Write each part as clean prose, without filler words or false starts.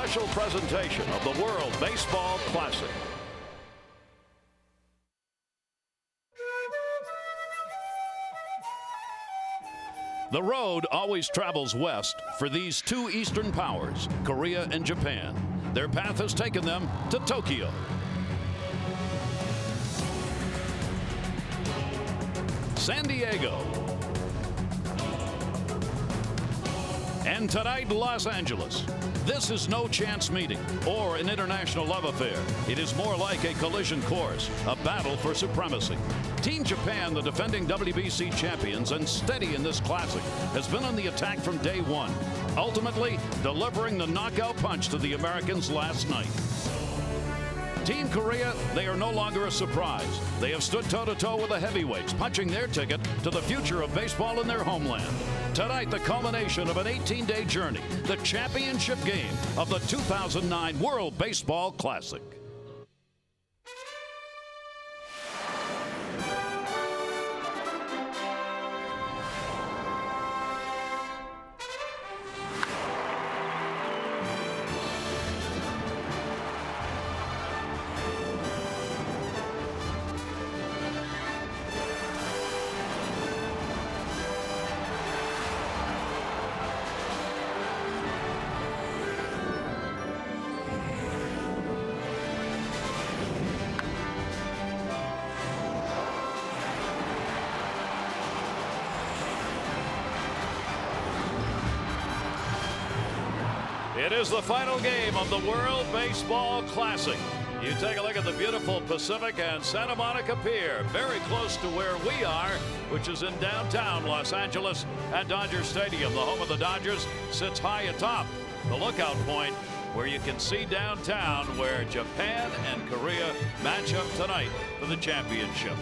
special presentation of the World Baseball Classic. The road always travels west for these two Eastern powers, Korea and Japan. Their path has taken them to Tokyo. San Diego. And tonight, Los Angeles. This is no chance meeting or an international love affair. It is more like a collision course, a battle for supremacy. Team Japan, the defending WBC champions and steady in this classic, has been on the attack from day one, ultimately delivering the knockout punch to the Americans last night. Team Korea, they are no longer a surprise. They have stood toe-to-toe with the heavyweights, punching their ticket to the future of baseball in their homeland. Tonight, the culmination of an 18-day journey, the championship game of the 2009 World Baseball Classic. It is the final game of the World Baseball Classic. You take a look at the beautiful Pacific and Santa Monica Pier, very close to where we are, which is in downtown Los Angeles at Dodger Stadium. The home of the Dodgers sits high atop the lookout point where you can see downtown where Japan and Korea match up tonight for the championship.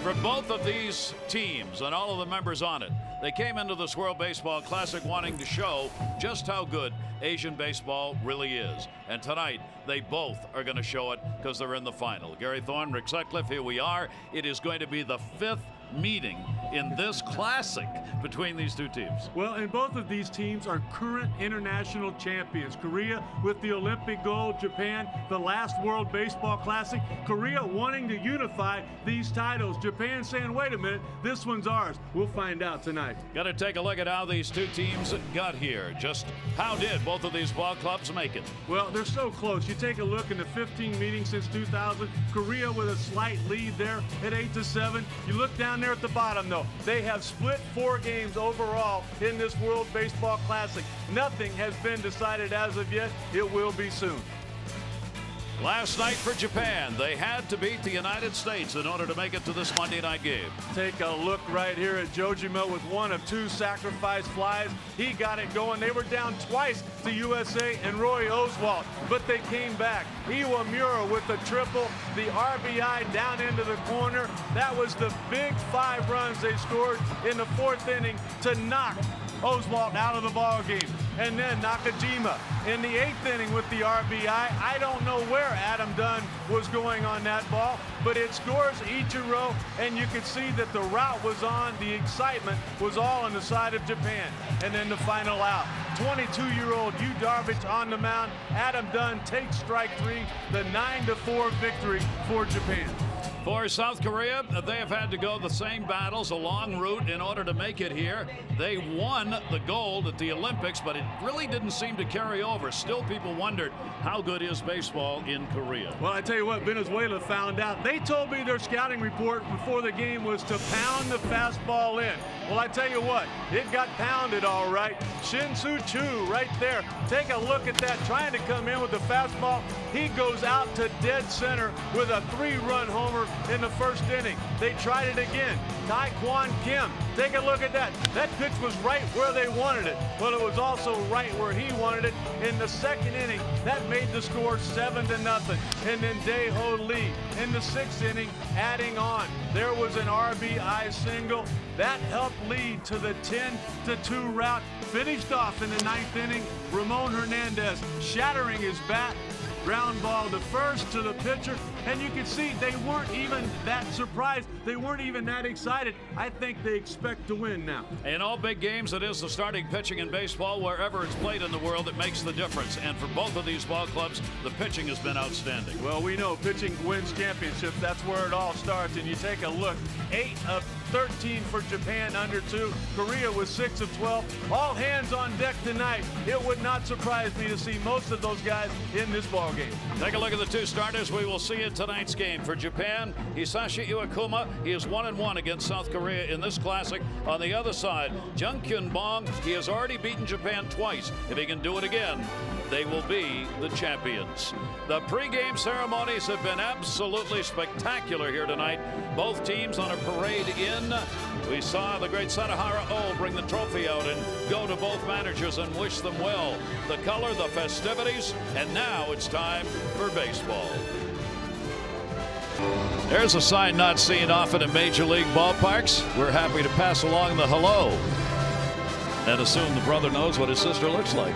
For both of these teams and all of the members on it, they came into this World Baseball Classic wanting to show just how good Asian baseball really is. And tonight, they both are going to show it because they're in the final. Gary Thorne, Rick Sutcliffe, here we are. It is going to be the fifth meeting in this classic between these two teams. Well, and both of these teams are current international champions. Korea with the Olympic gold, Japan the last World Baseball Classic. Korea wanting to unify these titles. Japan saying, wait a minute, this one's ours. We'll find out tonight. Got to take a look at how these two teams got here. Just how did both of these ball clubs make it? Well, they're so close. You take a look in the 15 meetings since 2000, Korea with a slight lead there at 8-7. You look down there at the bottom, though. They have split 4 games overall in this World Baseball Classic. Nothing has been decided as of yet. It will be soon. Last night for Japan, they had to beat the United States in order to make it to this Monday night game. Take a look right here at Jojima with 1 of 2 sacrifice flies. He got it going. They were down twice to USA and Roy Oswalt, but they came back. Iwamura with the triple, the RBI down into the corner. That was the big 5 runs they scored in the 4th inning to knock Oswalt out of the ball game. And then Nakajima in the 8th inning with the RBI. I don't know where Adam Dunn was going on that ball, but it scores Ichiro, and you could see that the route was on, the excitement was all on the side of Japan. And then the final out. 22-year-old Yu Darvish on the mound. Adam Dunn takes strike 3, the 9-4 victory for Japan. For South Korea, they have had to go the same battles, a long route in order to make it here. They won the gold at the Olympics, but it really didn't seem to carry over. Still, people wondered, how good is baseball in Korea? Well, I tell you what, Venezuela found out. They told me their scouting report before the game was to pound the fastball in. Well, I tell you what, it got pounded all right. Shin-Soo Choo right there. Take a look at that, trying to come in with the fastball. He goes out to dead center with a 3-run homer in the 1st inning. They tried it again. Taekwon Kim, take a look at that. That pitch was right where they wanted it, but it was also right where he wanted it. In the 2nd inning, that made the score 7-0. And then Dae-Ho Lee in the 6th inning, adding on. There was an RBI single. That helped lead to the 10-2 rout. Finished off in the 9th inning, Ramon Hernandez shattering his bat. ground ball to first to the pitcher, and you can see they weren't even that surprised. They weren't even that excited. I think they expect to win now. In all big games, it is the starting pitching in baseball. Wherever it's played in the world, it makes the difference. And for both of these ball clubs, the pitching has been outstanding. Well, we know pitching wins championships. That's where it all starts. And you take a look, 8 of 13 for Japan under 2. Korea was 6 of 12. All hands on deck tonight. It would not surprise me to see most of those guys in this ball game. Take a look at the two starters we will see in tonight's game. For Japan, Hisashi Iwakuma. He is 1-1 against South Korea in this classic. On the other side, Jung-Kyun Bong. He has already beaten Japan twice. If he can do it again, they will be the champions. The pregame ceremonies have been absolutely spectacular here tonight. Both teams on a parade in. We saw the great Sanahara O bring the trophy out and go to both managers and wish them well. The color, the festivities, and now it's time for baseball. There's a sign not seen often in Major League ballparks. We're happy to pass along the hello and assume the brother knows what his sister looks like.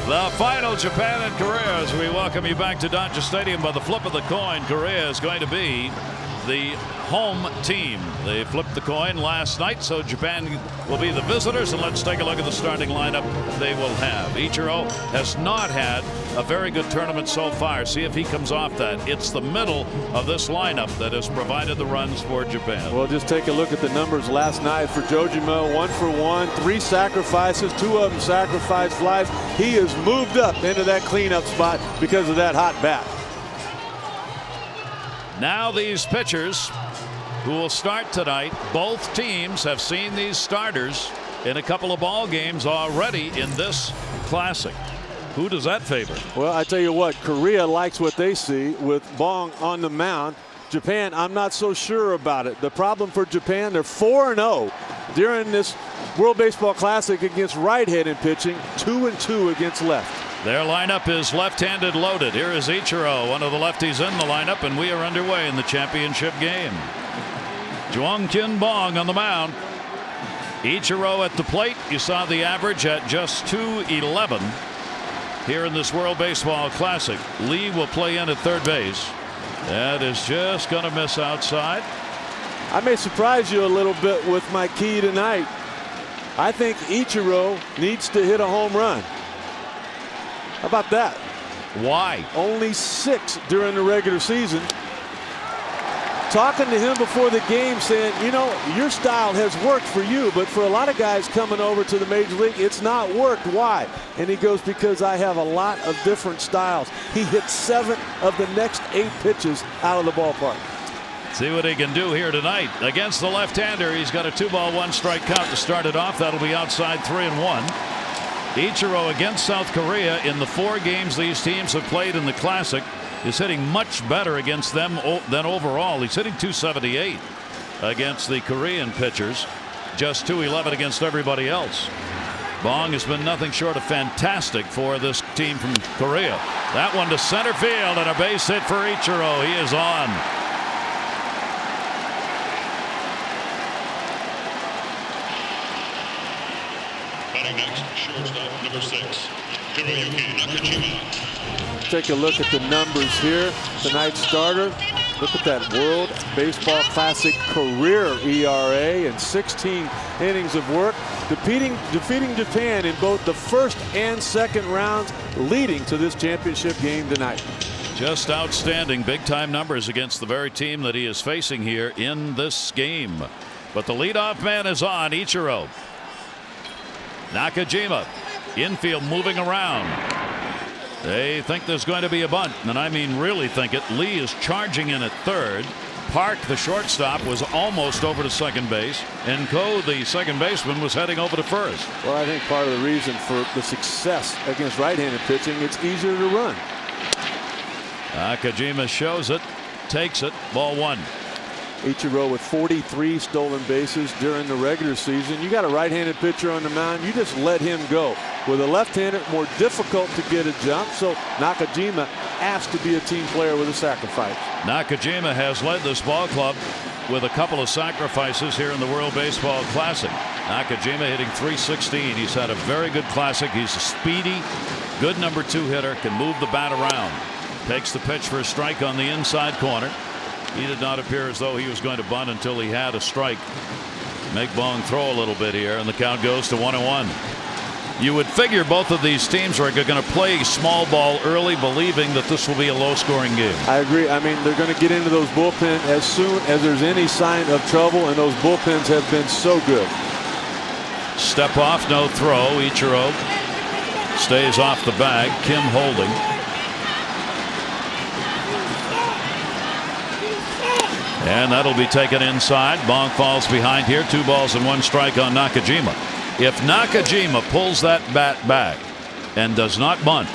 The final, Japan and Korea, as we welcome you back to Dodger Stadium. By the flip of the coin, Korea is going to be the home team. They flipped the coin last night, so Japan will be the visitors. And let's take a look at the starting lineup they will have. Ichiro has not had a very good tournament so far. See if he comes off that. It's the middle of this lineup that has provided the runs for Japan. Well, just take a look at the numbers last night for Jojima. 1 for 1, 3 sacrifices, 2 of them sacrifice flies. He has moved up into that cleanup spot because of that hot bat. Now these pitchers who will start tonight, both teams have seen these starters in a couple of ball games already in this classic. Who does that favor? Well, I tell you what, Korea likes what they see with Bong on the mound. Japan, I'm not so sure about it. The problem for Japan, they're 4-0 during this World Baseball Classic against right-handed pitching, 2-2 against left. Their lineup is left-handed loaded. Here is Ichiro, one of the lefties in the lineup, and we are underway in the championship game. Jung-Kyun Bong on the mound. Ichiro at the plate. You saw the average at just .211 here in this World Baseball Classic. Lee will play in at third base. That is just going to miss outside. I may surprise you a little bit with my key tonight. I think Ichiro needs to hit a home run. How about that? Why? Only 6 during the regular season. Talking to him before the game saying, you know, your style has worked for you, but for a lot of guys coming over to the major league, it's not worked. Why? And he goes, because I have a lot of different styles. He hit 7 of the next 8 pitches out of the ballpark. See what he can do here tonight against the left-hander. He's got a 2-ball 1-strike count to start it off. That'll be outside 3-1. Ichiro against South Korea in the 4 games these teams have played in the Classic is hitting much better against them than overall. He's hitting .278 against the Korean pitchers, just .211 against everybody else. Bong has been nothing short of fantastic for this team from Korea. That one to center field and a base hit for Ichiro. He is on. Batting next, shortstop number 6, Hiroyuki Nakajima. Take a look at the numbers here. Tonight's starter. Look at that World Baseball Classic career ERA and 16 innings of work. Defeating Japan in both the first and second rounds, leading to this championship game tonight. Just outstanding big-time numbers against the very team that he is facing here in this game. But the leadoff man is on, Ichiro. Nakajima, infield moving around. They think there's going to be a bunt, and I mean really think it. Lee is charging in at third. Park, the shortstop, was almost over to second base, and Ko, the second baseman, was heading over to first. Well, I think part of the reason for the success against right-handed pitching, it's easier to run. Nakajima shows it, takes it, ball 1. Ichiro with 43 stolen bases during the regular season. You got a right-handed pitcher on the mound, you just let him go. With a left-hander, more difficult to get a jump, so Nakajima asked to be a team player with a sacrifice. Nakajima has led this ball club with a couple of sacrifices here in the World Baseball Classic. Nakajima hitting .316. He's had a very good Classic. He's speedy. Good number 2 hitter, can move the bat around. Takes the pitch for a strike on the inside corner. He did not appear as though he was going to bunt until he had a strike. Make Bong throw a little bit here, and the count goes to 1-1. You would figure both of these teams are going to play small ball early, believing that this will be a low-scoring game. I agree. I mean, they're going to get into those bullpens as soon as there's any sign of trouble, and those bullpens have been so good. Step off, no throw. Ichiro stays off the bag. Kim holding. And that'll be taken inside. Bong falls behind here. 2 balls and 1 strike on Nakajima. If Nakajima pulls that bat back and does not bunt,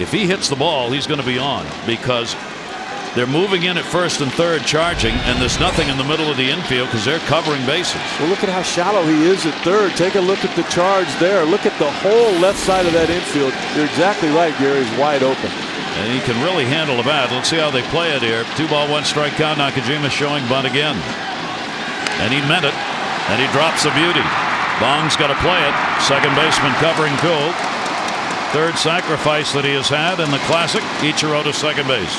if he hits the ball, he's going to be on, because they're moving in at first and third, charging, and there's nothing in the middle of the infield because they're covering bases. Well, look at how shallow he is at third. Take a look at the charge there. Look at the whole left side of that infield. You're exactly right, Gary. He's wide open. And he can really handle the bat. Let's see how they play it here. 2 ball, 1 strike count. Nakajima showing bunt again. And he meant it. And he drops a beauty. Bong's got to play it. Second baseman covering cool. Third sacrifice that he has had in the Classic. Ichiro to second base.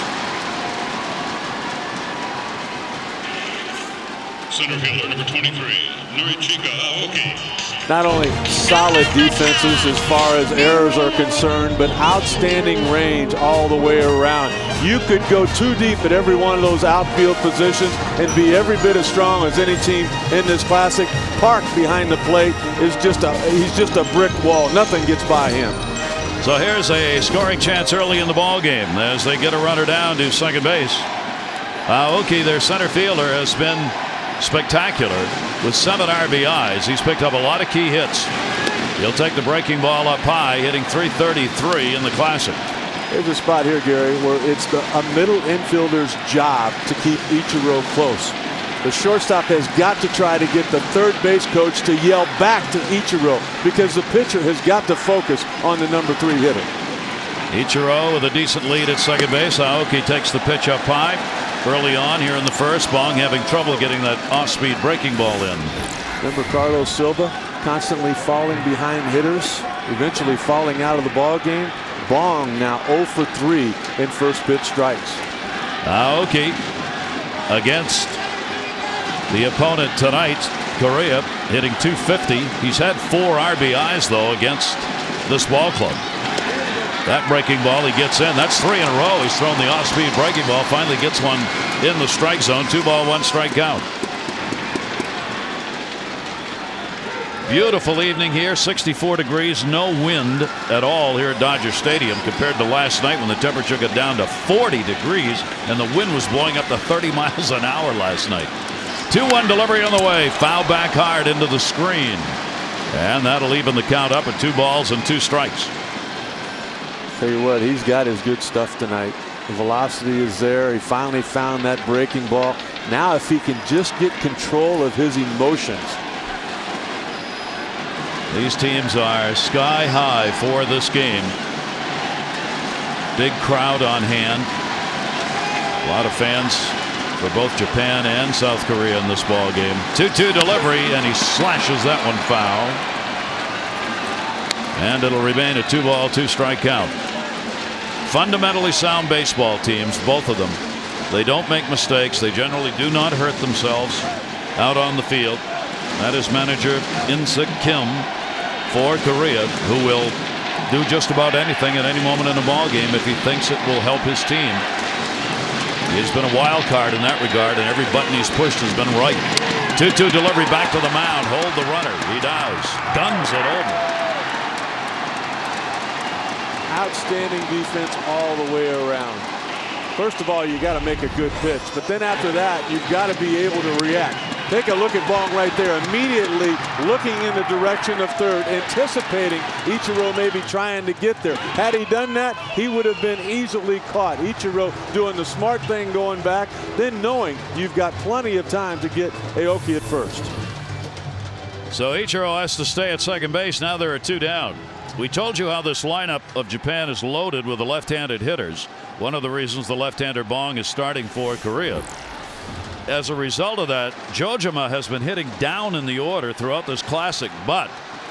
Center fielder, number 23, Norichika Aoki. Not only solid defenses as far as errors are concerned, but outstanding range all the way around. You could go too deep at every one of those outfield positions and be every bit as strong as any team in this Classic. Park behind the plate is he's just a brick wall. Nothing gets by him. So here's a scoring chance early in the ball game as they get a runner down to second base. Aoki, their center fielder, has been spectacular with 7 RBIs. He's picked up a lot of key hits. He'll take the breaking ball up high, hitting .333 in the Classic. There's a spot here, Gary, where it's a middle infielder's job to keep Ichiro close. The shortstop has got to try to get the third base coach to yell back to Ichiro, because the pitcher has got to focus on the number 3 hitter. Ichiro with a decent lead at second base. Aoki takes the pitch up high. Early on here in the first, Bong having trouble getting that off-speed breaking ball in. Remember Carlos Silva constantly falling behind hitters, eventually falling out of the ball game. Bong now 0 for 3 in first pitch strikes. Aoki against the opponent tonight, Korea, hitting .250. He's had 4 RBIs though against this ball club. That breaking ball he gets in. That's 3 in a row. He's thrown the off-speed breaking ball. Finally gets one in the strike zone. 2 ball, 1 strike count. Beautiful evening here. 64 degrees. No wind at all here at Dodger Stadium compared to last night when the temperature got down to 40 degrees and the wind was blowing up to 30 miles an hour last night. 2-1 delivery on the way. Foul back hard into the screen. And that'll even the count up at 2 balls and 2 strikes. Tell you what, he's got his good stuff tonight. The velocity is there. He finally found that breaking ball. Now if he can just get control of his emotions. These teams are sky high for this game. Big crowd on hand. A lot of fans for both Japan and South Korea in this ball game. 2-2 delivery, and he slashes that one foul. And it'll remain a 2 ball, 2 strike count. Fundamentally sound baseball teams, both of them. They don't make mistakes. They generally do not hurt themselves out on the field. That is manager In-sik Kim for Korea, who will do just about anything at any moment in a ball game if he thinks it will help his team. He's been a wild card in that regard, and every button he's pushed has been right. 2-2 delivery back to the mound. Hold the runner. He does. Guns it over. Outstanding defense all the way around. First of all, you got to make a good pitch, but then after that, you've got to be able to react. Take a look at Bong right there, immediately looking in the direction of third, anticipating Ichiro may be trying to get there. Had he done that, he would have been easily caught. Ichiro doing the smart thing, going back, then knowing you've got plenty of time to get Aoki at first. So Ichiro has to stay at second base. Now there are 2 down. We told you how this lineup of Japan is loaded with the left-handed hitters. One of the reasons the left-hander Bong is starting for Korea. As a result of that, Jojima has been hitting down in the order throughout this Classic, but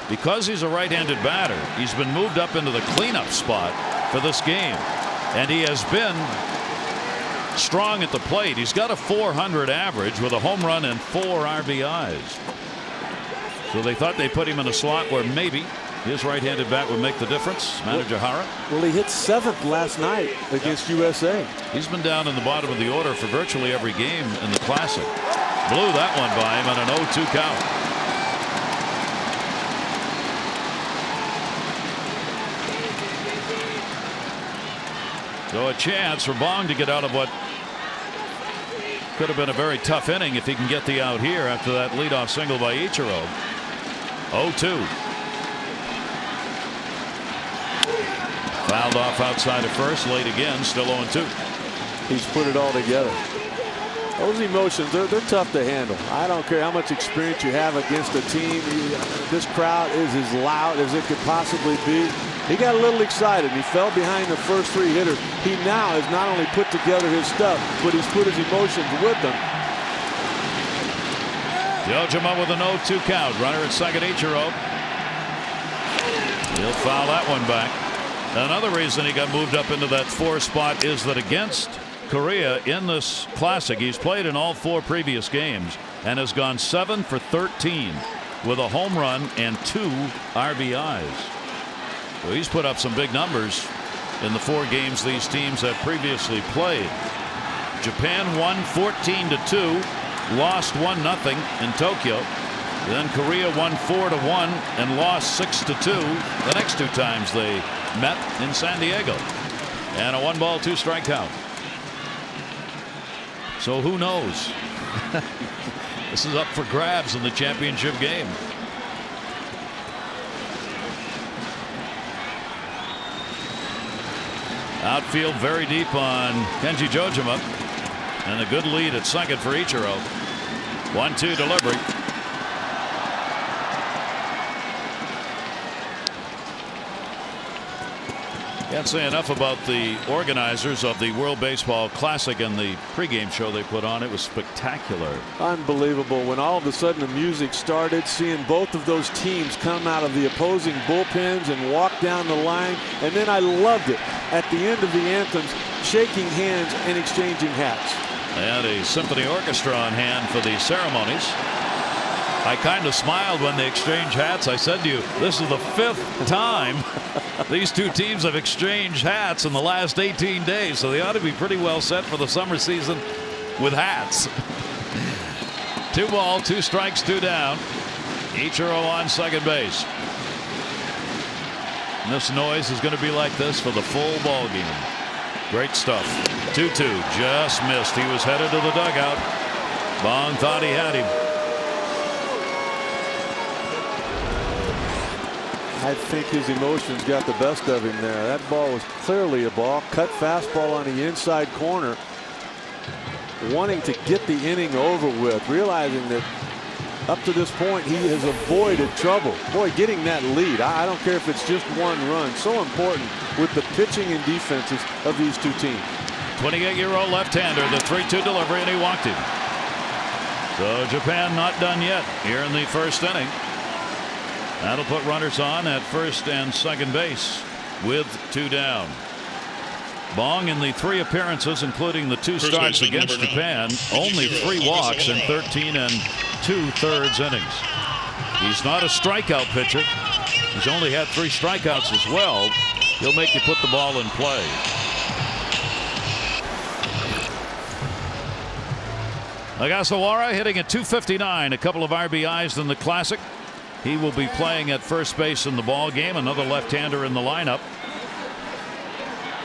because he's a right-handed batter, he's been moved up into the cleanup spot for this game, and he has been strong at the plate. He's got a .400 average with a home run and 4 RBIs. So they thought they put him in a slot where maybe his right-handed bat would make the difference. Manager Hara. Well, he hit 7th last night against USA. He's been down in the bottom of the order for virtually every game in the Classic. Blew that one by him on an 0-2 count. So a chance for Bong to get out of what could have been a very tough inning if he can get the out here after that leadoff single by Ichiro. 0-2. Fouled off outside of first, late again, still 0-2. He's put it all together. Those emotions, they're tough to handle. I don't care how much experience you have against a team. This crowd is as loud as it could possibly be. He got a little excited. He fell behind the first 3 hitters. He now has not only put together his stuff, but he's put his emotions with them. Jojima with an 0-2 count. Runner at second, Ichiro. He'll foul that one back. Another reason he got moved up into that 4 spot is that against Korea in this Classic, he's played in all 4 previous games and has gone 7 for 13 with a home run and 2 RBIs. So he's put up some big numbers in the 4 games these teams have previously played. Japan won 14-2, lost 1-0 in Tokyo. Then Korea won 4-1 and lost 6-2 the next 2 times they met in San Diego. And a 1-ball 2-strike count. So who knows? This is up for grabs in the championship game. Outfield very deep on Kenji Jojima, and a good lead at second for Ichiro. 1-2 delivery. Can't say enough about the organizers of the World Baseball Classic and the pregame show they put on. It was spectacular. Unbelievable. When all of a sudden the music started, seeing both of those teams come out of the opposing bullpens and walk down the line. And then I loved it at the end of the anthems, shaking hands and exchanging hats. And a symphony orchestra on hand for the ceremonies. I kind of smiled when they exchanged hats. I said to you, this is the 5th time these 2 teams have exchanged hats in the last 18 days. So they ought to be pretty well set for the summer season with hats. 2 ball, 2 strikes, 2 down. Ichiro on second base. And this noise is going to be like this for the full ball game. Great stuff. 2-2, just missed. He was headed to the dugout. Bong thought he had him. I think his emotions got the best of him there. That ball was clearly a ball. Cut fastball on the inside corner. Wanting to get the inning over with. Realizing that up to this point he has avoided trouble. Boy, getting that lead. I don't care if it's just 1 run. So important with the pitching and defenses of these 2 teams. 28-year-old left-hander. The 3-2 delivery, and he walked him. So Japan not done yet here in the first inning. That'll put runners on at first and second base with 2 down. Bong in the 3 appearances, including the 2 starts against Japan, only 3 walks in 13 2/3 innings. He's not a strikeout pitcher. He's only had 3 strikeouts as well. He'll make you put the ball in play. Ogasawara hitting at .259, a couple of RBIs in the Classic. He will be playing at first base in the ball game. Another left-hander in the lineup.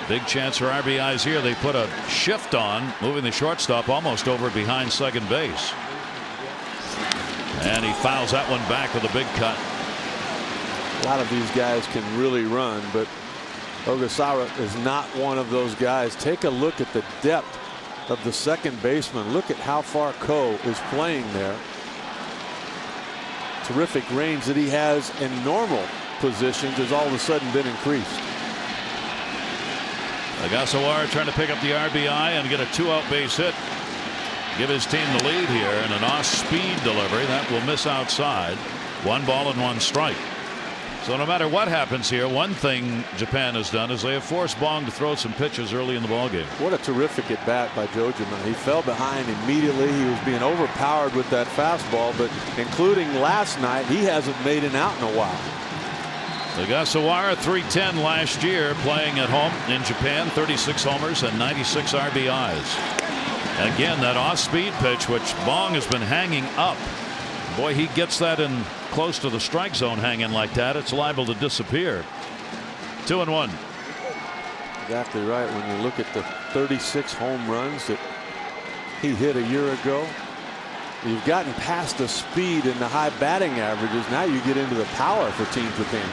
Big chance for RBIs here. They put a shift on, moving the shortstop almost over behind second base. And he fouls that one back with a big cut. A lot of these guys can really run, but Ogasawara is not one of those guys. Take a look at the depth of the second baseman. Look at how far Ko is playing there. Terrific range that he has in normal positions has all of a sudden been increased. Ogasawara trying to pick up the RBI and get a 2-out base hit. Give his team the lead here, and an off-speed delivery that will miss outside. 1 ball and 1 strike. So no matter what happens here, one thing Japan has done is they have forced Bong to throw some pitches early in the ballgame. What a terrific at bat by Jojima. He fell behind immediately. He was being overpowered with that fastball, but including last night, he hasn't made an out in a while. Ogasawara, 310 last year, playing at home in Japan, 36 homers and 96 RBIs. Again, that off-speed pitch, which Bong has been hanging up. Boy, he gets that in close to the strike zone hanging like that, it's liable to disappear. 2-1. Exactly right. When you look at the 36 home runs that he hit a year ago, you've gotten past the speed and the high batting averages. Now you get into the power for Team Japan.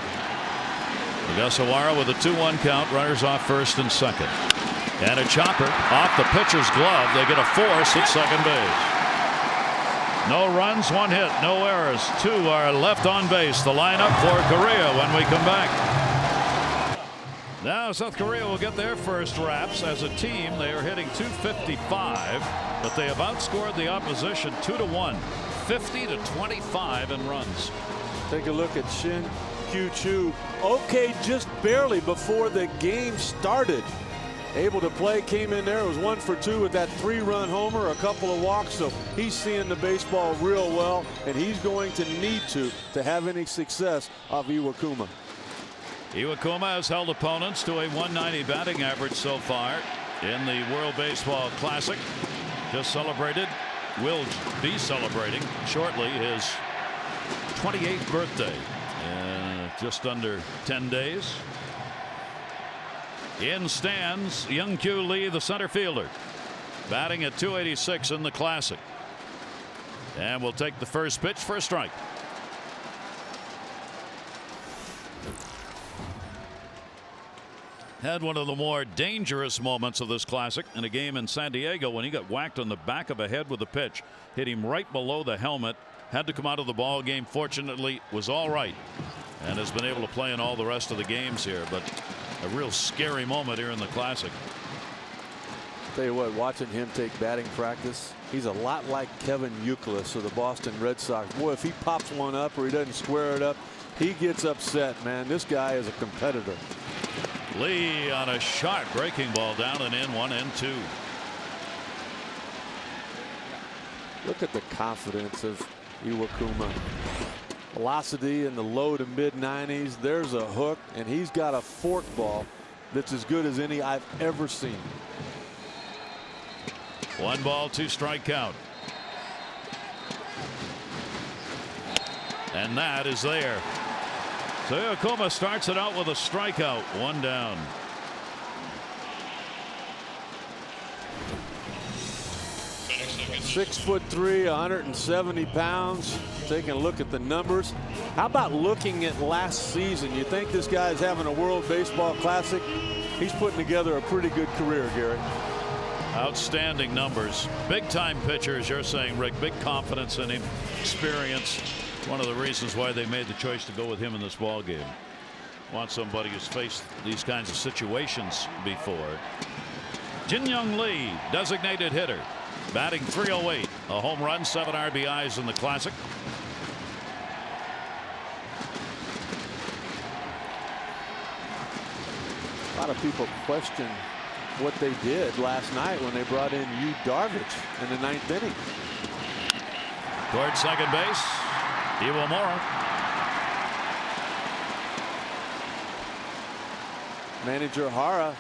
Ogasawara with a 2-1 count, runners off first and second. And a chopper off the pitcher's glove. They get a force at second base. No runs, 1 hit, no errors. 2 are left on base. The lineup for Korea when we come back. Now South Korea will get their first wraps. As a team, they are hitting .255, but they have outscored the opposition 2-1, 50-25 in runs. Take a look at Shin Kyu-Chu. Okay, just barely before the game started. Able to play, came in there, was 1 for 2 with that 3-run homer, a couple of walks. So he's seeing the baseball real well, and he's going to need to have any success off Iwakuma. Iwakuma has held opponents to a .190 batting average so far in the World Baseball Classic. Just celebrated, will be celebrating shortly his 28th birthday in just under 10 days. In stands Young-Kyu Lee, the center fielder, batting at .286 in the Classic. And we'll take the first pitch for a strike. Had one of the more dangerous moments of this Classic in a game in San Diego when he got whacked on the back of the head with a pitch. Hit him right below the helmet. Had to come out of the ball game. Fortunately, was all right and has been able to play in all the rest of the games here. But a real scary moment here in the Classic. Tell you what, watching him take batting practice, he's a lot like Kevin Youkilis of the Boston Red Sox. Boy, if he pops one up or he doesn't square it up, he gets upset, man. This guy is a competitor. Lee on a sharp breaking ball down and in, 1-2. Look at the confidence of Iwakuma. Velocity in the low to mid 90s. There's a hook, and he's got a fork ball that's as good as any I've ever seen. 1 ball, 2 strike count. And that is there. So Iwakuma starts it out with a strikeout, 1 down. .6'3", 170 pounds. Taking a look at the numbers. How about looking at last season? You think this guy's having a World Baseball Classic? He's putting together a pretty good career, Gary. Outstanding numbers. Big time pitcher, as you're saying, Rick. Big confidence in him. Experience. One of the reasons why they made the choice to go with him in this ball game. Want somebody who's faced these kinds of situations before. Jin-Young Lee, designated hitter, batting .308, a home run, 7 RBIs in the Classic. A lot of people question what they did last night when they brought in Yu Darvish in the 9th inning. Toward second base, Iwamura. Manager Hara,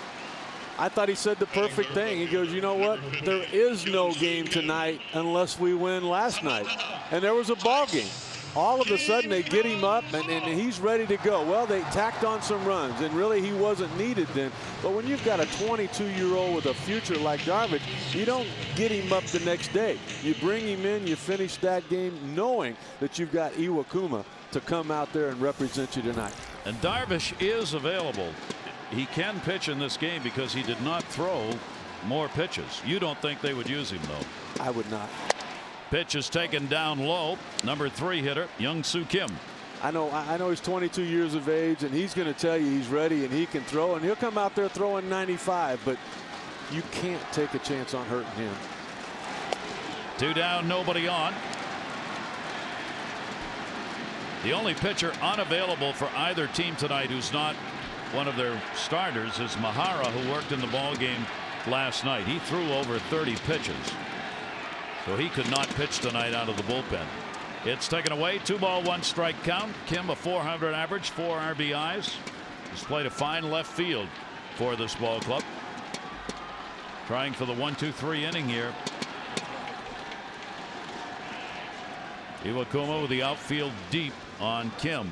I thought he said the perfect thing. He goes, you know what? There is no game tonight unless we win last night. And there was a ball game. All of a sudden they get him up and he's ready to go. Well, they tacked on some runs and really he wasn't needed then. But when you've got a 22-year-old with a future like Darvish, you don't get him up the next day. You bring him in, you finish that game knowing that you've got Iwakuma to come out there and represent you tonight. And Darvish is available. He can pitch in this game because he did not throw more pitches. You don't think they would use him, though? I would not. Pitch is taken down low. Number 3 hitter, Young-Soo Kim. I know he's 22 years of age, and he's going to tell you he's ready and he can throw, and he'll come out there throwing 95, but you can't take a chance on hurting him. 2 down, nobody on. The only pitcher unavailable for either team tonight who's not one of their starters is Mahara, who worked in the ball game last night. He threw over 30 pitches, so he could not pitch tonight out of the bullpen. It's taken away. 2-1 strike count. Kim, a .400 average, 4 RBIs. He's played a fine left field for this ball club. Trying for the 1-2-3 inning here. Iwakuma with the outfield deep on Kim.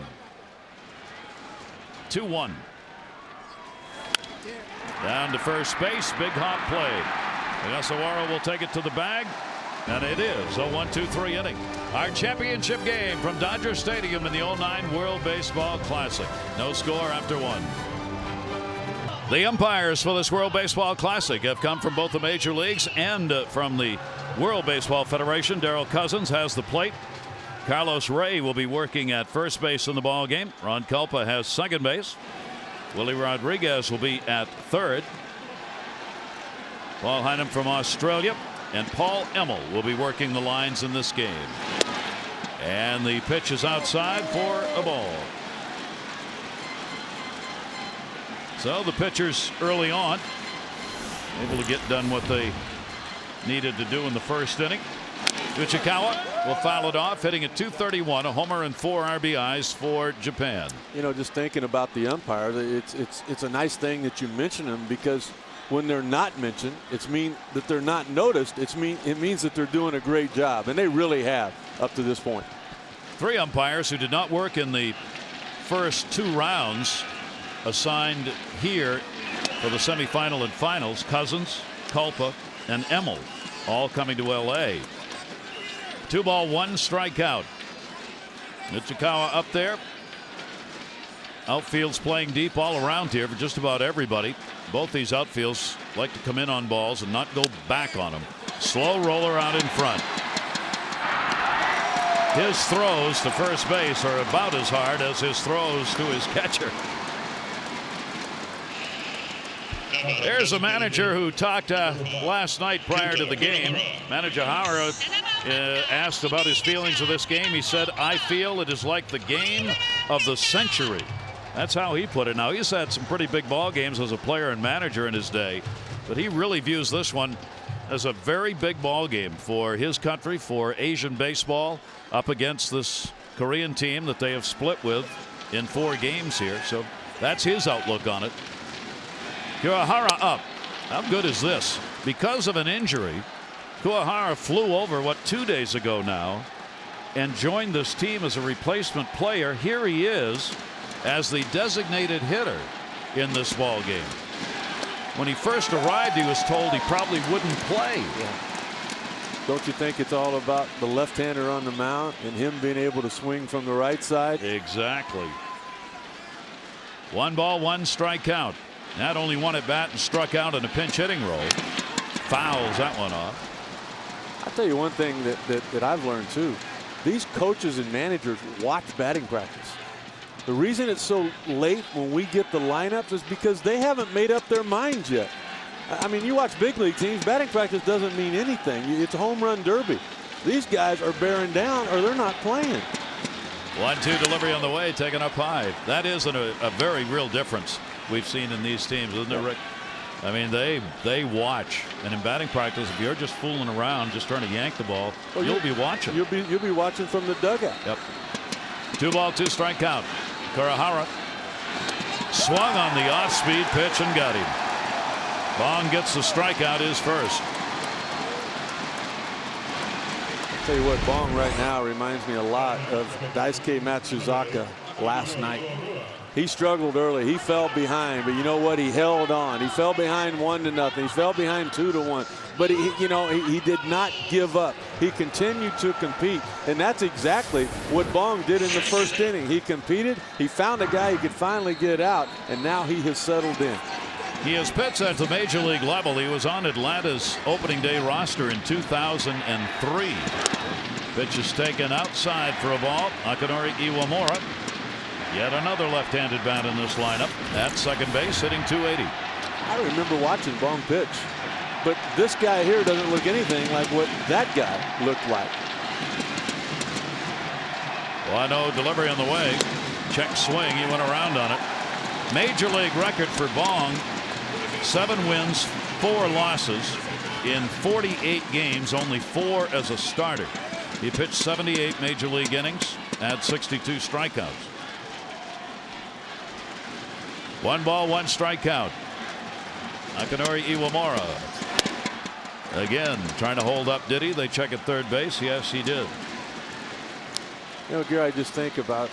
2-1. Down to first base. Big hop play. Ogasawara will take it to the bag. And it is a 1-2-3 inning. Our championship game from Dodger Stadium in the 09 World Baseball Classic. No score after 1. The umpires for this World Baseball Classic have come from both the major leagues and from the World Baseball Federation. Darrell Cousins has the plate. Carlos Ray will be working at first base in the ball game. Ron Kulpa has second base. Willie Rodriguez will be at third. Paul Heinem from Australia and Paul Emmel will be working the lines in this game. And the pitch is outside for a ball. So the pitchers early on able to get done what they needed to do in the first inning. Uchikawa will foul it off, hitting at .231, a homer and 4 RBIs for Japan. You know, just thinking about the umpires, it's a nice thing that you mention them, because when they're not mentioned, it's mean that they're not noticed. It means that they're doing a great job, and they really have up to this point. 3 umpires who did not work in the first 2 rounds assigned here for the semifinal and finals. Cousins, Kulpa, and Emmel all coming to L.A. 2-1 strikeout. Ichikawa up there. Outfield's playing deep all around here for just about everybody. Both these outfields like to come in on balls and not go back on them. Slow roller out in front. His throws to first base are about as hard as his throws to his catcher. There's a manager who talked last night prior to the game. Manager Howard asked about his feelings of this game. He said, "I feel it is like the game of the century." That's how he put it. Now, he's had some pretty big ball games as a player and manager in his day, but he really views this one as a very big ball game for his country, for Asian baseball, up against this Korean team that they have split with in 4 games here. So that's his outlook on it. Kuwahara up. How good is this? Because of an injury, Kuwahara flew over 2 days ago now and joined this team as a replacement player. Here he is as the designated hitter in this ball game. When he first arrived, he was told he probably wouldn't play. Yeah. Don't you think it's all about the left-hander on the mound and him being able to swing from the right side? Exactly. 1-1 strike count. Not only 1 at bat and struck out in a pinch hitting role. Fouls that one off. I'll tell you one thing that I've learned too. These coaches and managers watch batting practice. The reason it's so late when we get the lineups is because they haven't made up their minds yet. I mean, you watch big league teams, batting practice doesn't mean anything. It's a home run derby. These guys are bearing down or they're not playing. 1-2 delivery on the way, taken up high. That is a very real difference we've seen in these teams, isn't it, Rick? I mean, they watch, and in batting practice, if you're just fooling around, just trying to yank the ball, you'll be watching. You'll be watching from the dugout. Yep. 2-2 strike count. Kuwahara swung on the off-speed pitch and got him. Bong gets the strikeout, his first. I'll tell you what, Bong right now reminds me a lot of Daisuke Matsuzaka last night. He struggled early. He fell behind, but you know what? He held on. He fell behind 1-0. He fell behind 2-1. But he did not give up. He continued to compete, and that's exactly what Bong did in the first inning. He competed. He found a guy he could finally get out, and now he has settled in. He has pitched at the major league level. He was on Atlanta's opening day roster in 2003. Pitch is taken outside for a ball. Akinori Iwamura. Yet another left-handed bat in this lineup at second base, hitting .280. I remember watching Bong pitch, but this guy here doesn't look anything like what that guy looked like. 1-0 delivery on the way. Check swing. He went around on it. Major league record for Bong. 7 wins, 4 losses in 48 games, only 4 as a starter. He pitched 78 major league innings, had 62 strikeouts. 1 ball, 1 strikeout. Akinori Iwamura. Again, trying to hold up, did he? They check at third base. Yes, he did. You know, Gary, I just think about,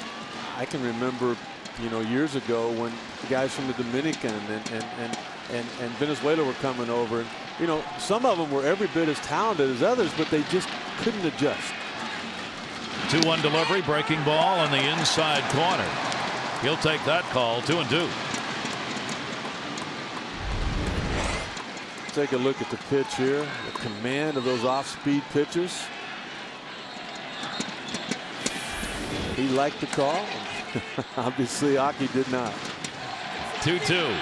I can remember, you know, years ago when the guys from the Dominican and Venezuela were coming over. And, you know, some of them were every bit as talented as others, but they just couldn't adjust. 2-1 delivery, breaking ball on the inside corner. He'll take that call. 2-2. Take a look at the pitch here. The command of those off-speed pitches. He liked the call. Obviously, Aki did not. 2-2.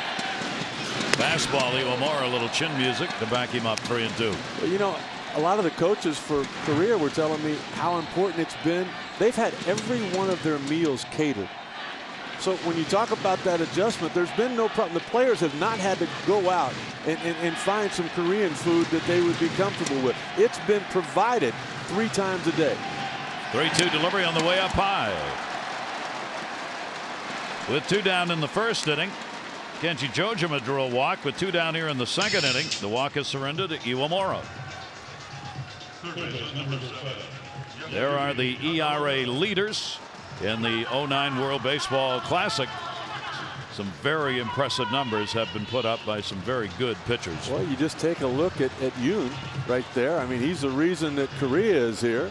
Fastball, Iwamura, a little chin music to back him up. 3-2. Well, you know, a lot of the coaches for Korea were telling me how important it's been. They've had every one of their meals catered. So when you talk about that adjustment, there's been no problem. The players have not had to go out and find some Korean food that they would be comfortable with. It's been provided 3 times a day. 3-2 delivery on the way up high. With 2 down in the first inning, Kenji Jojima drew a walk. With 2 down here in the second inning, the walk is surrendered to Iwamura. There are the ERA leaders in the 09 World Baseball Classic. Some very impressive numbers have been put up by some very good pitchers. Well, you just take a look at Yoon right there. I mean, he's the reason that Korea is here.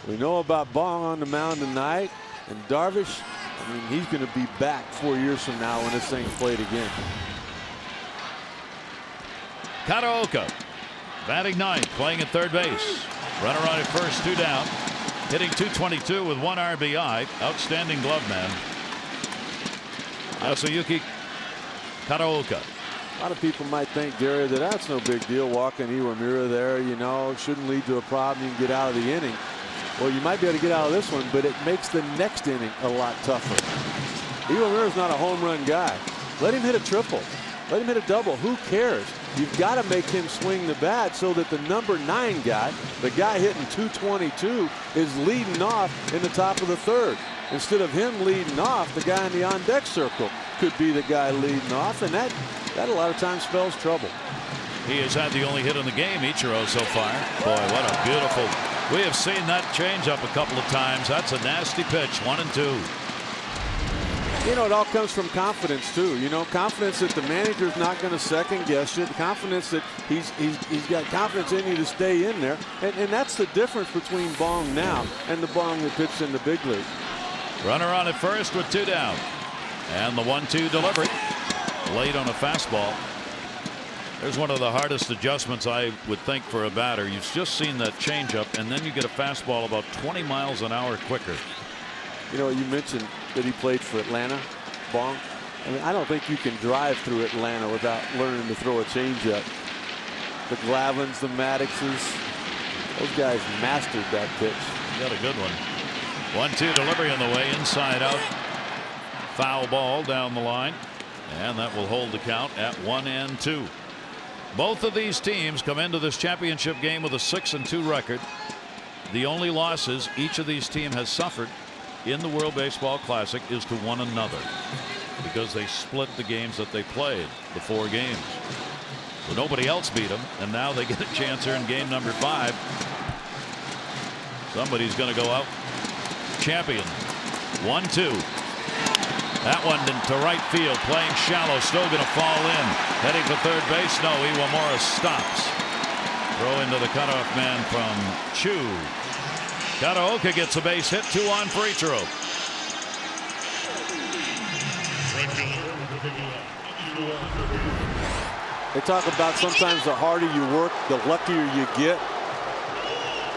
We know about Bong on the mound tonight, and Darvish, I mean, he's going to be back 4 years from now when this thing's played again. Kataoka batting 9th, playing at third base. Runner on at first, 2 down. Hitting .222 with 1 RBI. Outstanding glove man. Yasuyuki Kataoka. A lot of people might think, Gary, that that's no big deal walking Iwamura there. You know, it shouldn't lead to a problem. You can get out of the inning. Well, you might be able to get out of this one, but it makes the next inning a lot tougher. Iwamura's not a home run guy. Let him hit a triple. Let him hit a double. Who cares? You've got to make him swing the bat so that the number 9 guy, the guy hitting .222, is leading off in the top of the 3rd. Instead of him leading off, the guy in the on-deck circle could be the guy leading off, and that a lot of times spells trouble. He has had the only hit in the game, Ichiro, so far. Boy, what a beautiful. We have seen that change up a couple of times. That's a nasty pitch. 1-2. You know, it all comes from confidence, too. You know, confidence that the manager's not going to second guess you. Confidence that he's got confidence in you to stay in there. And that's the difference between Bong now and the Bong that pitched in the big league. Runner on at first with 2 down. And the 1-2 delivery. Late on a fastball. There's one of the hardest adjustments, I would think, for a batter. You've just seen that changeup, and then you get a fastball about 20 miles an hour quicker. You know, you mentioned that he played for Atlanta, Bong. I mean, I don't think you can drive through Atlanta without learning to throw a changeup. The Glavins, the Maddoxes, those guys mastered that pitch. Got a good one. 1-2 delivery on the way, inside out. Foul ball down the line, and that will hold the count at 1-2. Both of these teams come into this championship game with a 6-2 record. The only losses each of these teams has suffered in the World Baseball Classic is to one another, because they split the games that they played, the 4 games. So nobody else beat them, and now they get a chance here in game number 5. Somebody's going to go out champion. 1-2. That one to right field, playing shallow, still going to fall in. Heading for third base. No, Iwamura stops. Throw into the cutoff man from Chu. Kataoka gets a base hit. 2 on for Ichiro. They talk about sometimes the harder you work, the luckier you get.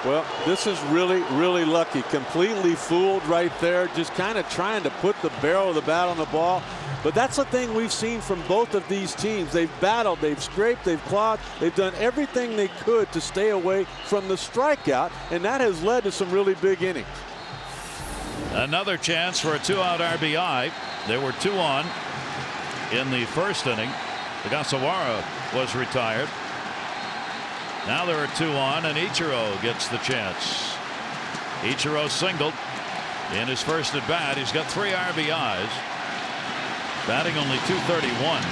Well, this is really, really lucky. Completely fooled right there. Just kind of trying to put the barrel of the bat on the ball. But that's the thing we've seen from both of these teams. They've battled, they've scraped, they've clawed, they've done everything they could to stay away from the strikeout, and that has led to some really big innings. Another chance for a 2-out RBI. There were 2 on in the first inning. Ogasawara was retired. Now there are 2 on, and Ichiro gets the chance. Ichiro singled in his first at bat. He's got 3 RBIs, batting only .231.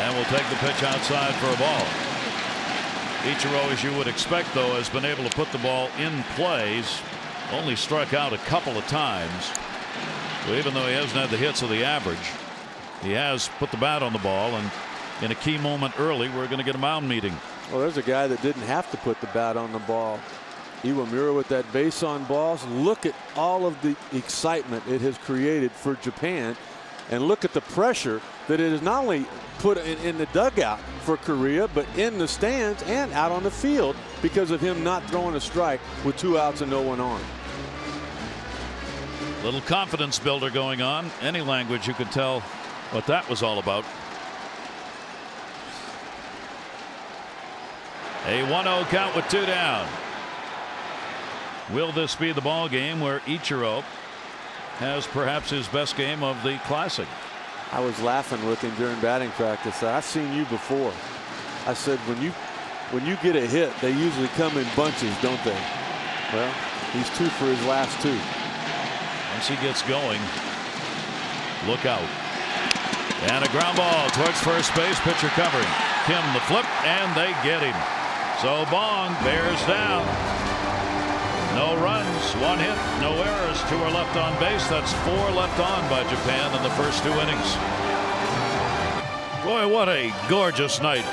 And will take the pitch outside for a ball. Ichiro, as you would expect, though, has been able to put the ball in plays. Only struck out a couple of times. So even though he hasn't had the hits of the average, he has put the bat on the ball, and in a key moment early, we're going to get a mound meeting. Well, there's a guy that didn't have to put the bat on the ball. Iwamura with that base on balls. Look at all of the excitement it has created for Japan, and look at the pressure that it has not only put in the dugout for Korea, but in the stands and out on the field because of him not throwing a strike with 2 outs and no one on. Little confidence builder going on. Any language you could tell what that was all about. A 1-0 count with 2 down. Will this be the ball game where Ichiro has perhaps his best game of the Classic? I was laughing with him during batting practice. I've seen you before. I said, when you get a hit, they usually come in bunches, don't they? Well, he's 2 for his last 2. Once he gets going, look out. And a ground ball towards first base. Pitcher covering. Kim the flip, and they get him. So Bong bears down. No runs, 1 hit, no errors, 2 are left on base. That's 4 left on by Japan in the first 2 innings. Boy, what a gorgeous night.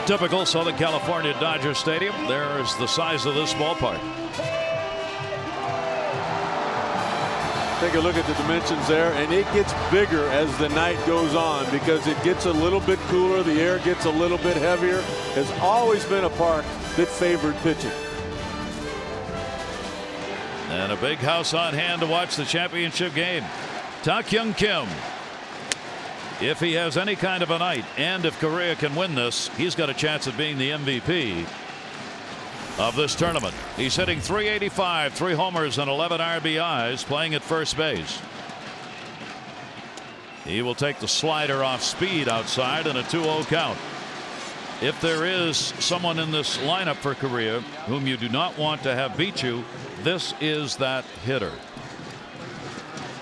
Typical Southern California Dodger Stadium. There's the size of this ballpark. Take a look at the dimensions there, and it gets bigger as the night goes on because it gets a little bit cooler. The air gets a little bit heavier. Has always been a park that favored pitching. And a big house on hand to watch the championship game. Tak-Kyung Kim. If he has any kind of a night, and if Korea can win this, he's got a chance at being the MVP of this tournament. He's hitting .385, 3 homers and 11 RBIs, playing at first base. He will take the slider off speed outside in a 2-0 count. If there is someone in this lineup for Korea whom you do not want to have beat you, this is that hitter.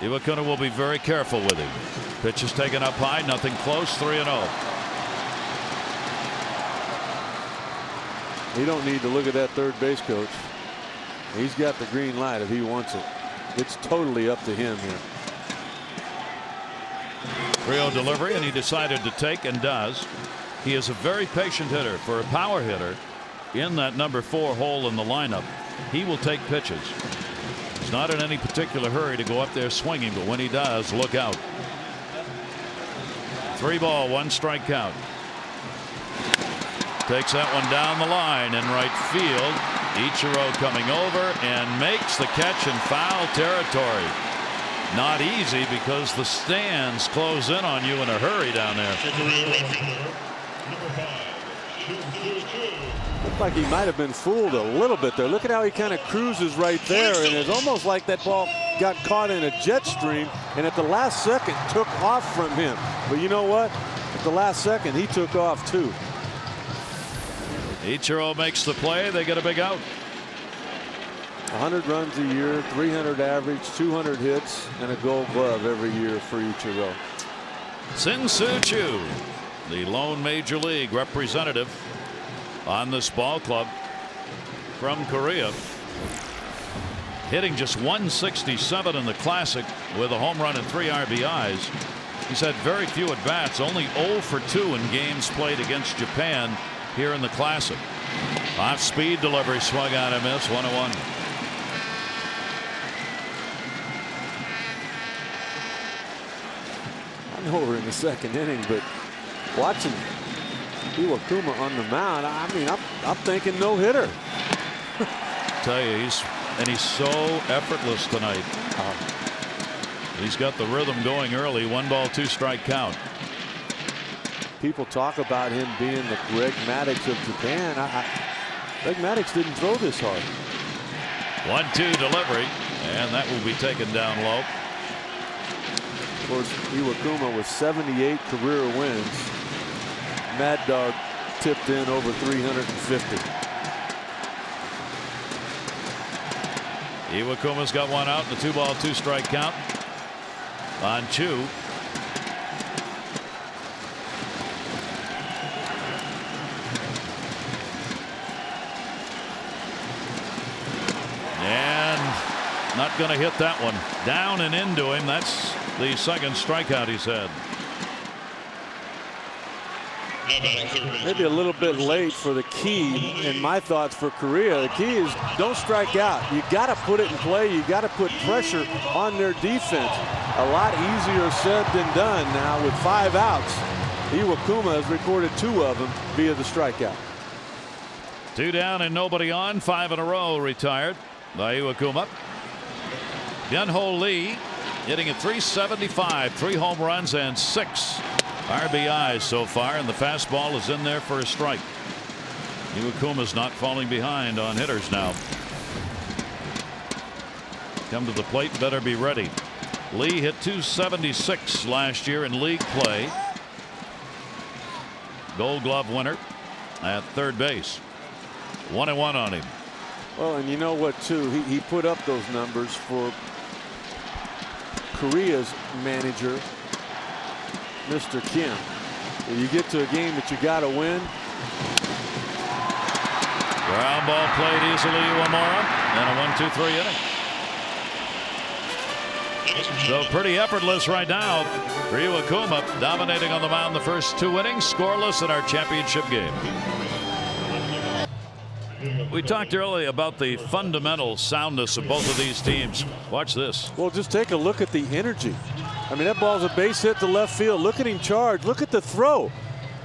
Iwakuna will be very careful with him. Pitch is taken up high, nothing close, 3-0. You don't need to look at that third base coach. He's got the green light if he wants it. It's totally up to him here. 3-0 delivery, and he decided to take, and does. He is a very patient hitter. For a power hitter in that number 4 hole in the lineup, he will take pitches. He's not in any particular hurry to go up there swinging, but when he does, look out. 3 ball, 1 strike count. Takes that one down the line in right field. Ichiro coming over and makes the catch in foul territory. Not easy because the stands close in on you in a hurry down there. Looked like he might have been fooled a little bit there. Look at how he kind of cruises right there, and it's almost like that ball got caught in a jet stream and at the last second took off from him. But you know what? At the last second he took off too. Ichiro makes the play. They get a big out. 100 runs a year, 300 average, 200 hits, and a Gold Glove every year for Ichiro. Sin-Soo Choo, the lone major league representative on this ball club from Korea, hitting just .167 in the Classic with a home run and 3 RBIs. He's had very few at bats, only 0 for 2 in games played against Japan here in the Classic. Off speed delivery, swung on and missed, 1-1. I know we're in the second inning, but watching Iwakuma on the mound, I mean, I'm thinking no hitter. Tell you, he's so effortless tonight. He's got the rhythm going early. 1 ball, 2 strike count. people talk about him being the Greg Maddux of Japan. Greg Maddux didn't throw this hard. 1-2 delivery, and that will be taken down low. Of course, Iwakuma with 78 career wins. Mad Dog tipped in over 350. Iwakuma's got one out in the 2-ball, 2-strike count on Chu. And not going to hit that one. Down and into him. That's the second strikeout he's had. Maybe a little bit late for the key in my thoughts for Korea. The key is don't strike out. You got to put it in play. You got to put pressure on their defense. A lot easier said than done now with 5 outs. Iwakuma has recorded 2 of them via the strikeout. 2 down and nobody on. 5 in a row retired by Iwakuma. Byung-ho Lee hitting at .375, 3 home runs and 6 RBIs so far, and the fastball is in there for a strike. Iwakuma's not falling behind on hitters now. Come to the plate, better be ready. Lee hit .276 last year in league play. Gold Glove winner at third base. 1-1 on him. Well, and you know what, too? He put up those numbers for Korea's manager, Mr. Kim. You get to a game that you got to win. Ground ball played easily, Iwamura, and a 1-2-3 inning. So pretty effortless right now for Iwakuma, dominating on the mound the first 2 innings, scoreless in our championship game. We talked earlier about the fundamental soundness of both of these teams. Watch this. Well, just take a look at the energy. I mean, that ball's a base hit to left field. Look at him charge. Look at the throw.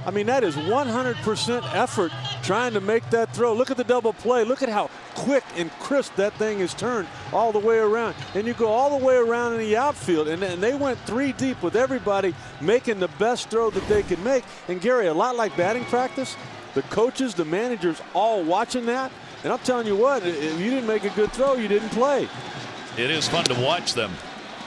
I mean, that is 100% effort trying to make that throw. Look at the double play. Look at how quick and crisp that thing is turned all the way around. And you go all the way around in the outfield. And they went 3 deep with everybody making the best throw that they could make. And Gary, a lot like batting practice, the coaches, the managers all watching that. And I'm telling you what, if you didn't make a good throw, you didn't play. It is fun to watch them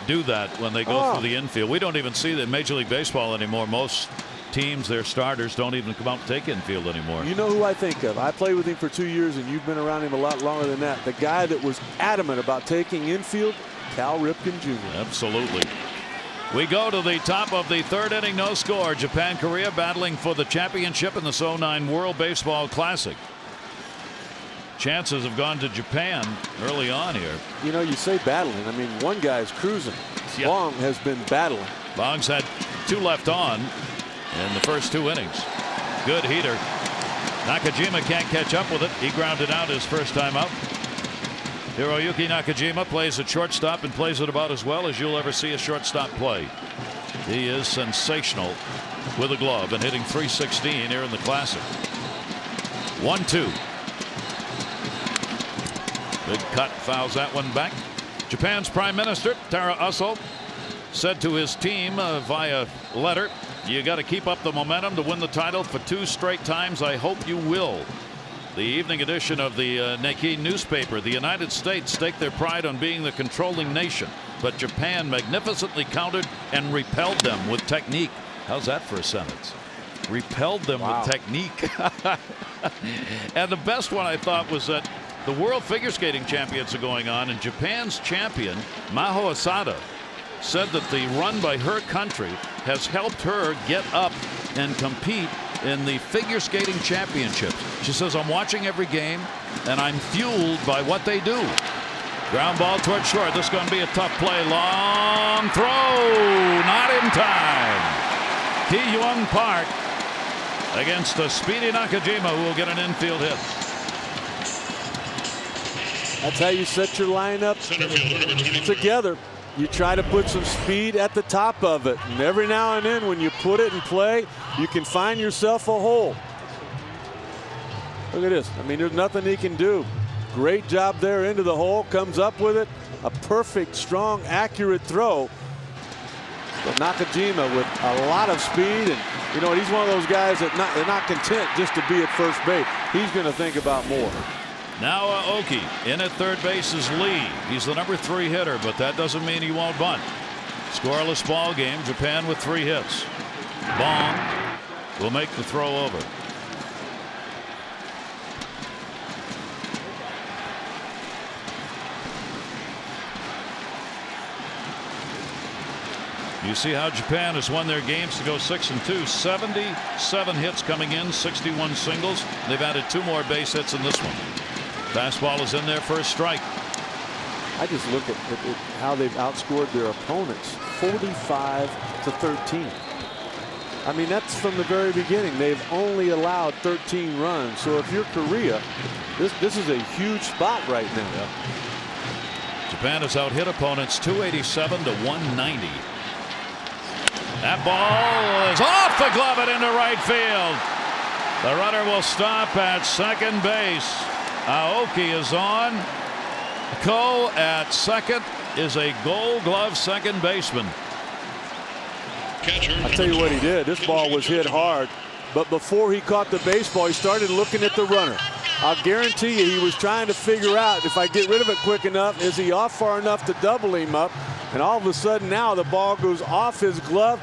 do that when they go through the infield. We don't even see that in Major League Baseball anymore. Most teams, their starters, don't even come out and take infield anymore. You know who I think of? I played with him for 2 years, and you've been around him a lot longer than that. The guy that was adamant about taking infield, Cal Ripken Jr. Absolutely. We go to the top of the 3rd inning, no score. Japan-Korea battling for the championship in the So-9 World Baseball Classic. Chances have gone to Japan early on here. You know, you say battling. I mean, one guy's cruising. Yep. Long has been battling. Long's had 2 left on in the first 2 innings. Good heater. Nakajima can't catch up with it. He grounded out his first time out. Hiroyuki Nakajima plays at shortstop and plays it about as well as you'll ever see a shortstop play. He is sensational with a glove and hitting .316 here in the Classic. 1-2. Big cut, fouls that one back. Japan's Prime Minister Tara Aso said to his team via letter, "You got to keep up the momentum to win the title for 2 straight times. I hope you will." The evening edition of the Nikkei newspaper. The United States staked their pride on being the controlling nation, but Japan magnificently countered and repelled them with technique. How's that for a sentence? Repelled them with technique. And the best one I thought was that the World Figure Skating Championships are going on, and Japan's champion, Maho Asada, said that the run by her country has helped her get up and compete in the figure skating championships. She says, "I'm watching every game, and I'm fueled by what they do." Ground ball toward short. This is going to be a tough play. Long throw. Not in time. Ki-Young Park against a speedy Nakajima, who will get an infield hit. That's how you set your lineup together. You try to put some speed at the top of it. And every now and then when you put it in play, you can find yourself a hole. Look at this. I mean, there's nothing he can do. Great job there into the hole. Comes up with it. A perfect, strong, accurate throw. But Nakajima with a lot of speed, and you know, he's one of those guys that they're not content just to be at first base. He's going to think about more. Now Aoki in at third base is Lee. He's the number 3 hitter, but that doesn't mean he won't bunt. Scoreless ball game. Japan with 3 hits. Bong will make the throw over. You see how Japan has won their games to go 6-2. 77 hits coming in, 61 singles. They've added 2 more base hits in this one. Fastball is in there for a strike. I just look at how they've outscored their opponents, 45-13. I mean, that's from the very beginning. They've only allowed 13 runs. So if you're Korea, this is a huge spot right now. Yep. Japan has out-hit opponents 287-190. That ball is off the glove and into right field. The runner will stop at second base. Aoki is on. Ko at second is a Gold Glove second baseman. I'll tell you what he did. This ball was hit hard, but before he caught the baseball, he started looking at the runner. I'll guarantee you he was trying to figure out, if I get rid of it quick enough, is he off far enough to double him up? And all of a sudden now the ball goes off his glove.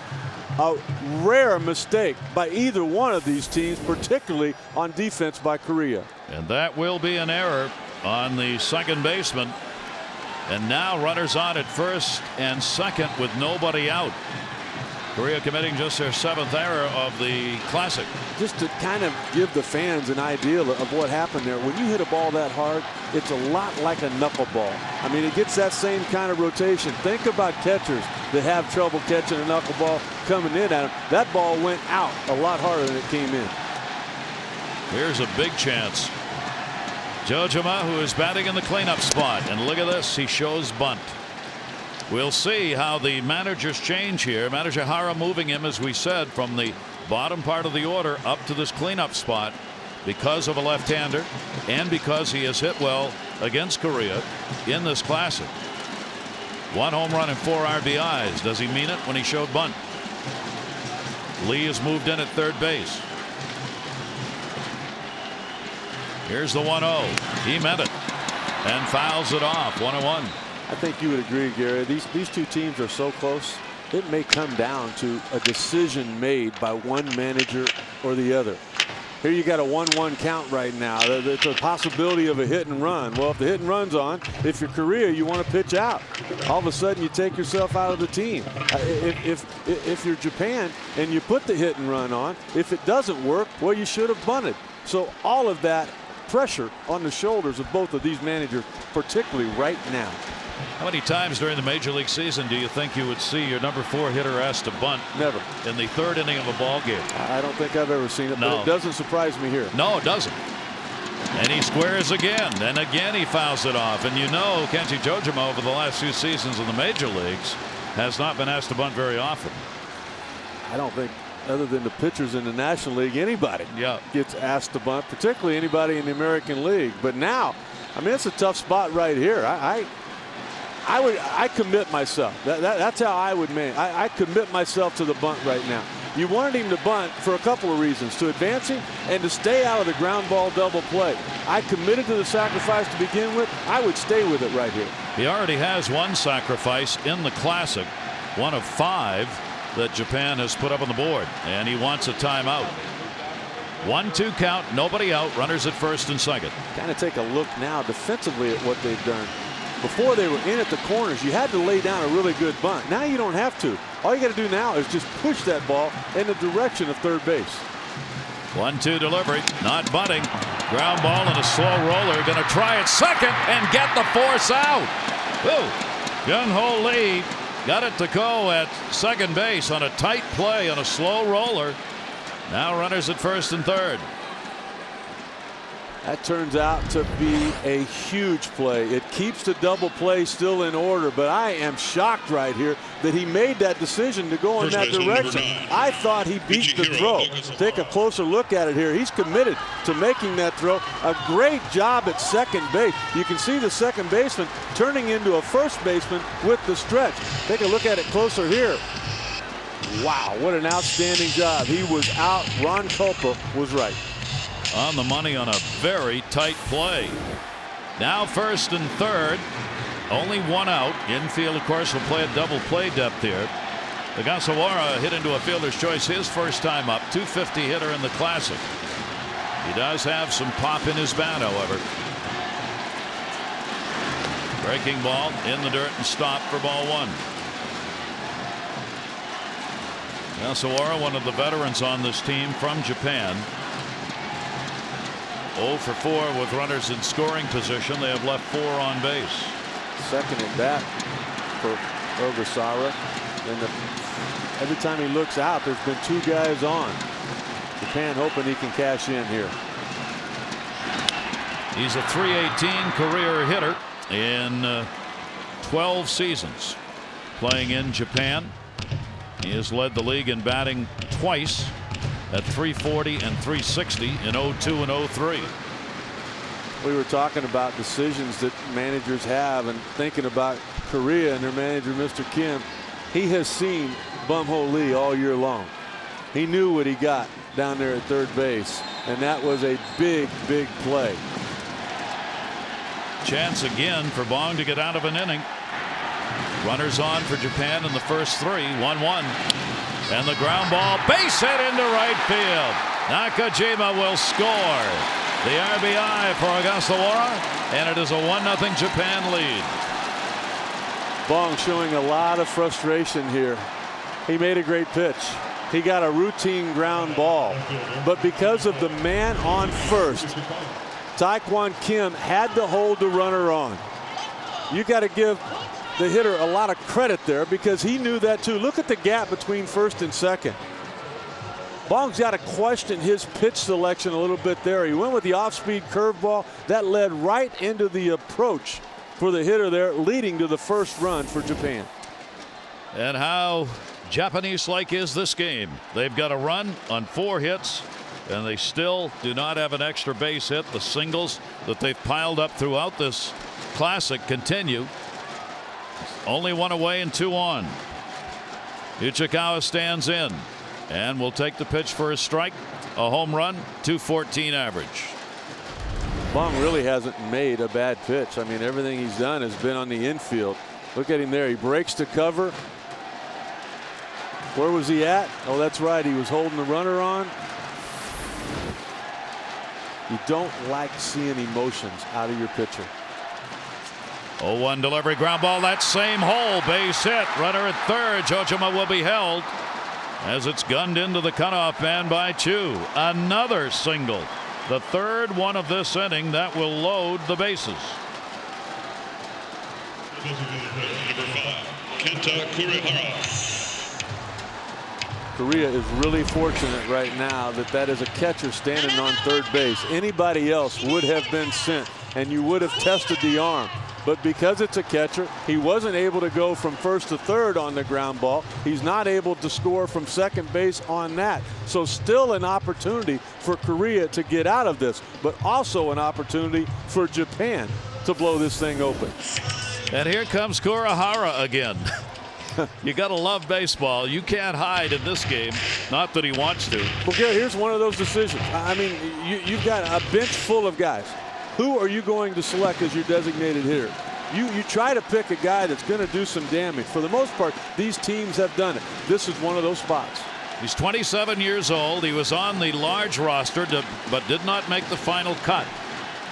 A rare mistake by either one of these teams, particularly on defense by Korea. And that will be an error on the second baseman. And now runners on at first and second with nobody out. Korea committing just their 7th error of the Classic. Just to kind of give the fans an idea of what happened there. When you hit a ball that hard, it's a lot like a knuckleball. I mean, it gets that same kind of rotation. Think about catchers that have trouble catching a knuckleball coming in at them. That ball went out a lot harder than it came in. Here's a big chance. Jojima, who is batting in the cleanup spot, and look at this, he shows bunt. We'll see how the managers change here. Manager Hara moving him, as we said, from the bottom part of the order up to this cleanup spot because of a left-hander and because he has hit well against Korea in this Classic. 1 home run and 4 RBIs. Does he mean it when he showed bunt? Lee has moved in at third base. Here's the 1-0. He meant it and fouls it off. 1-1. I think you would agree, Gary. These two teams are so close. It may come down to a decision made by one manager or the other. Here you got a 1-1 count right now. There's a possibility of a hit and run. Well, if the hit and run's on, if you're Korea, you want to pitch out. All of a sudden, you take yourself out of the team. If you're Japan and you put the hit and run on, if it doesn't work, well, you should have bunted. So all of that pressure on the shoulders of both of these managers, particularly right now. How many times during the major league season do you think you would see your number 4 hitter asked to bunt? Never. In the 3rd inning of a ball game. I don't think I've ever seen it. No. But it doesn't surprise me here. No, it doesn't. And he squares again, and again he fouls it off. And you know, Kenji Jojima over the last few seasons in the major leagues has not been asked to bunt very often. I don't think, other than the pitchers in the National League, anybody gets asked to bunt, particularly anybody in the American League. But now, I mean, it's a tough spot right here. I commit myself. That's how I would manage. I commit myself to the bunt right now. You wanted him to bunt for a couple of reasons: to advance him and to stay out of the ground ball double play. I committed to the sacrifice to begin with. I would stay with it right here. He already has 1 sacrifice in the Classic, 1 of 5 that Japan has put up on the board, and he wants a timeout. 1-2 count, nobody out, runners at first and second. Kind of take a look now defensively at what they've done. Before they were in at the corners, you had to lay down a really good bunt. Now you don't have to. All you got to do now is just push that ball in the direction of third base. 1-2 delivery, not bunting. Ground ball and a slow roller. Going to try at second and get the force out. Jung-Ho Lee got it to go at second base on a tight play on a slow roller. Now runners at first and third. That turns out to be a huge play. It keeps the double play still in order, but I am shocked right here that he made that decision to go in that direction. I thought he beat the throw. Take a closer look at it here. He's committed to making that throw. A great job at second base. You can see the second baseman turning into a first baseman with the stretch. Take a look at it closer here. Wow, what an outstanding job. He was out. Ron Culpa was right. On the money on a very tight play. Now first and third. Only one out. Infield, of course, will play a double play depth here. Ogasawara hit into a fielder's choice his first time up. .250 hitter in the Classic. He does have some pop in his bat, however. Breaking ball in the dirt and stop for ball one. Ogasawara, one of the veterans on this team from Japan. 0 for 4 with runners in scoring position. They have left 4 on base. Second at bat for Ogasawara. And every time he looks out, there's been 2 guys on. Japan hoping he can cash in here. He's a .318 career hitter in 12 seasons playing in Japan. He has led the league in batting twice at .340 and .360 in 02 and 03. We were talking about decisions that managers have and thinking about Korea and their manager, Mr. Kim. He has seen Bum-Ho Lee all year long. He knew what he got down there at third base, and that was a big, big play. Chance again for Bong to get out of an inning. Runners on for Japan in the first 3. 1-1. And the ground ball, base hit into right field. Nakajima will score. The RBI for Ogasawara, and it is a 1-0 Japan lead. Bong showing a lot of frustration here. He made a great pitch. He got a routine ground ball, but because of the man on first, Taekwon Kim had to hold the runner on. You got to give the hitter a lot of credit there because he knew that too. Look at the gap between first and second. Bong's got to question his pitch selection a little bit there. He went with the off-speed curveball that led right into the approach for the hitter there, leading to the first run for Japan. And how Japanese-like is this game? They've got a run on 4 hits, and they still do not have an extra base hit. The singles that they've piled up throughout this Classic continue. Only 1 away and 2 on. Ichikawa stands in and will take the pitch for a strike. A home run, .214 average. Bong really hasn't made a bad pitch. I mean, everything he's done has been on the infield. Look at him there. He breaks to cover. Where was he at? Oh, that's right. He was holding the runner on. You don't like seeing emotions out of your pitcher. 0-1 delivery, ground ball, that same hole, base hit, runner at third. Jojima will be held as it's gunned into the cutoff man by Chu. Another single, the third one of this inning that will load the bases. Number 5, Kenta Kurihara. Korea is really fortunate right now that that is a catcher standing on third base. Anybody else would have been sent, and you would have tested the arm. But because it's a catcher, he wasn't able to go from first to third on the ground ball. He's not able to score from second base on that. So still an opportunity for Korea to get out of this, but also an opportunity for Japan to blow this thing open. And here comes Kurihara again. You got to love baseball. You can't hide in this game. Not that he wants to. Well, Gary, here's one of those decisions. I mean, you've got a bench full of guys. Who are you going to select as your designated hitter? You try to pick a guy that's going to do some damage. For the most part, these teams have done it. This is one of those spots. He's 27 years old. He was on the large roster, but did not make the final cut.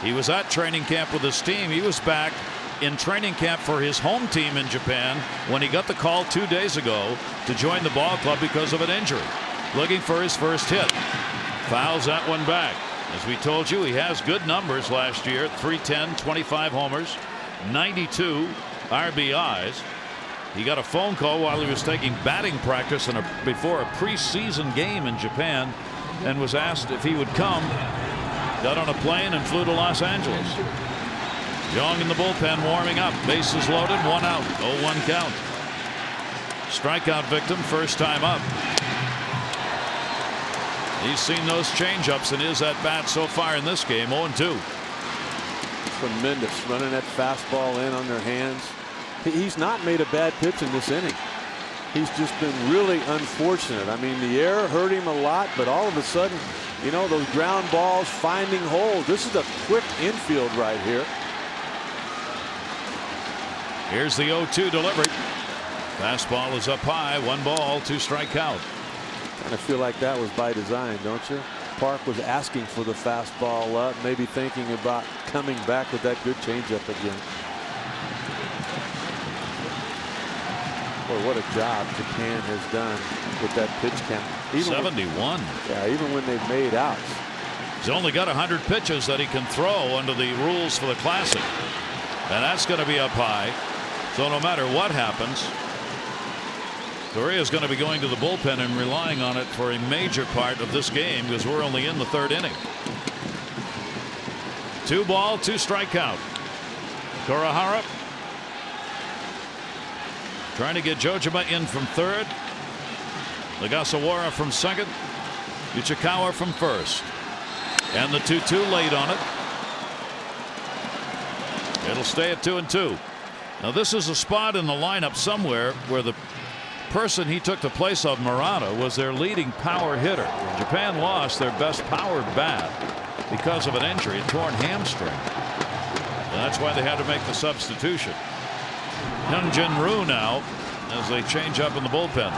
He was at training camp with his team. He was back in training camp for his home team in Japan when he got the call 2 days ago to join the ball club because of an injury. Looking for his first hit. Fouls that one back. As we told you, he has good numbers last year. 310, 25 homers, 92 RBIs. He got a phone call while he was taking batting practice before a preseason game in Japan and was asked if he would come. Got on a plane and flew to Los Angeles. Young in the bullpen warming up. Bases loaded, 1 out, 0-1 count. Strikeout victim, first time up. He's seen those changeups in his at-bat so far in this game, 0-2. Tremendous, running that fastball in on their hands. He's not made a bad pitch in this inning. He's just been really unfortunate. I mean, the error hurt him a lot, but all of a sudden, you know, those ground balls finding holes. This is a quick infield right here. Here's the 0-2 delivery. Fastball is up high. 1 ball, 2 strike count. Kind of feel like that was by design, don't you? Park was asking for the fastball up, maybe thinking about coming back with that good changeup again. Boy, what a job Japan has done with that pitch count. Even 71. Yeah, even when they've made outs. He's only got 100 pitches that he can throw under the rules for the Classic. And that's going to be up high. So no matter what happens, Korea's going to be going to the bullpen and relying on it for a major part of this game because we're only in the 3rd inning. 2 ball, 2 strike count. Kurihara trying to get Jojima in from 3rd. Nagasawara from 2nd. Ichikawa from 1st. And the 2-2 late on it. It'll stay at 2-2. Now this is a spot in the lineup somewhere where the person he took the place of, Murata, was their leading power hitter. Japan lost their best powered bat because of an injury, a torn hamstring. And that's why they had to make the substitution. Hyunjin Ryu now as they change up in the bullpen.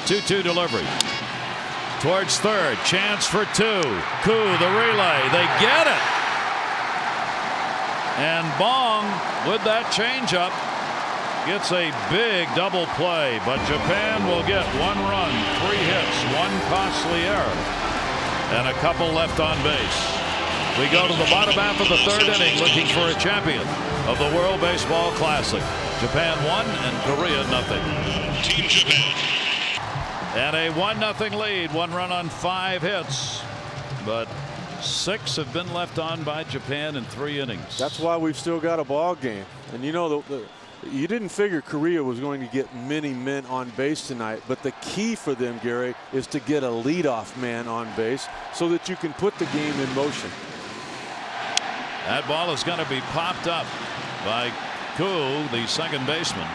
2-2 delivery. Towards 3rd. Chance for 2. Koo, the relay. They get it. And Bong, with that changeup, gets a big double play. But Japan will get 1 run, 3 hits, 1 costly error, and a couple left on base. We go to the bottom half of the 3rd inning looking for a champion of the World Baseball Classic. Japan 1 and Korea 0. Team Japan. And a 1-0 lead. 1 run on 5 hits. But 6 have been left on by Japan in 3 innings. That's why we've still got a ball game. And you know, you didn't figure Korea was going to get many men on base tonight, but the key for them, Gary, is to get a leadoff man on base so that you can put the game in motion. That ball is going to be popped up by Koo, the 2nd baseman.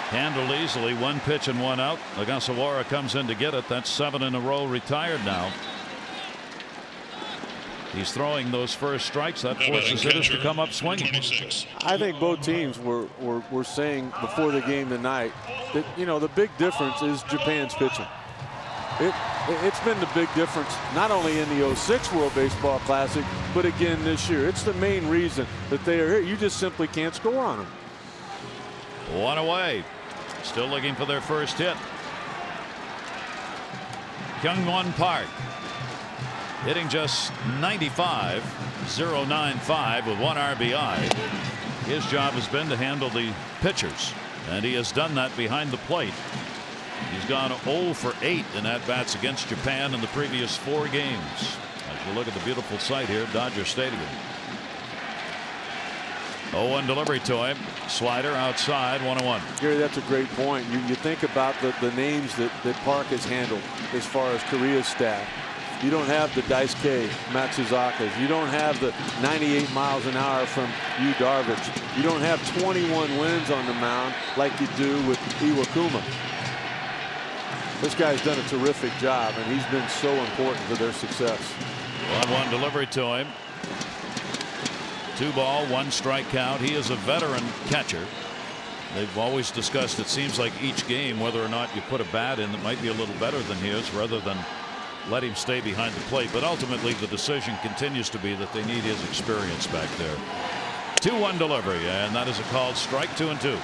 Handled easily. 1 pitch and 1 out. Nagasawara comes in to get it. That's 7 in a row retired now. He's throwing those first strikes. That forces hitters to come up swinging. I think both teams were saying before the game tonight that, you know, the big difference is Japan's pitching. It's been the big difference not only in the 06 World Baseball Classic, but again this year. It's the main reason that they are here. You just simply can't score on them. 1 away. Still looking for their first hit. Kyungwon Park hitting just 95, 0.95 with 1 RBI. His job has been to handle the pitchers, and he has done that behind the plate. He's gone 0 for 8 in at-bats against Japan in the previous 4 games. As you look at the beautiful sight here at Dodger Stadium. 0-1 delivery to him. Slider outside, 1-1. Gary, that's a great point. You think about the names that Park has handled as far as Korea's staff. You don't have the Daisuke Matsuzakas. You don't have the 98 miles an hour from Yu Darvish. You don't have 21 wins on the mound like you do with Iwakuma. This guy's done a terrific job, and he's been so important to their success. 1-1 delivery to him. 2 ball, 1 strike count. He is a veteran catcher. They've always discussed, it seems like each game, whether or not you put a bat in that might be a little better than his rather than let him stay behind the plate. But ultimately the decision continues to be that they need his experience back there. 2-1 delivery, and that is a called strike. 2-2.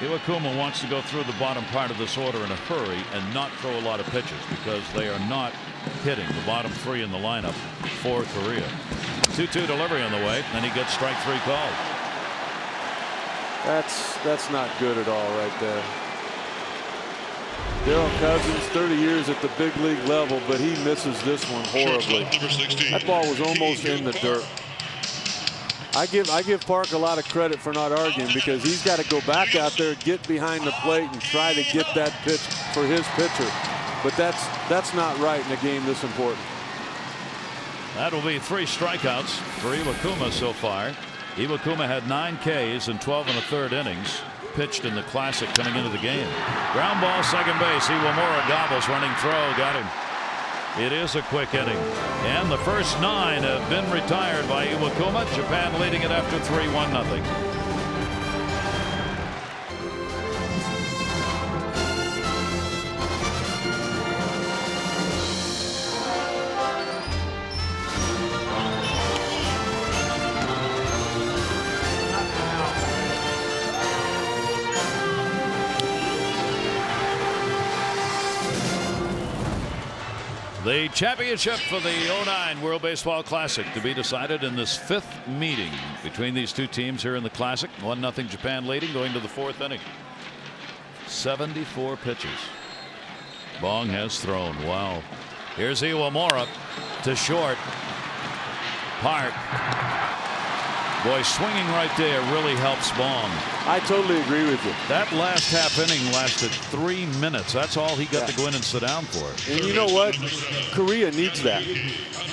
Iwakuma wants to go through the bottom part of this order in a hurry and not throw a lot of pitches because they are not hitting the bottom 3 in the lineup for Korea. 2-2 delivery on the way, and he gets strike 3 called. That's not good at all right there. Darryl Cousins, 30 years at the big league level, but he misses this one horribly. That ball was almost in the dirt. I give Park a lot of credit for not arguing because he's got to go back out there, get behind the plate, and try to get that pitch for his pitcher. but that's not right in a game this important. That will be 3 strikeouts for Iwakuma so far. Iwakuma had 9 Ks in 12 1/3 innings pitched in the Classic coming into the game. Ground ball, second base. Iwamura gobbles, running throw, got him. It is a quick inning, and the first 9 have been retired by Iwakuma. Japan leading it after 3-1-0. The championship for the 09 World Baseball Classic to be decided in this 5th meeting between these two teams here in the Classic. 1-0 Japan leading going to the 4th inning. 74 pitches. Bong has thrown. Wow. Here's Iwamura to short. Park. Boy, swinging right there really helps Bong. I totally agree with you. That last half inning lasted 3 minutes. That's all he got to go in and sit down for. And you know what? Korea needs that.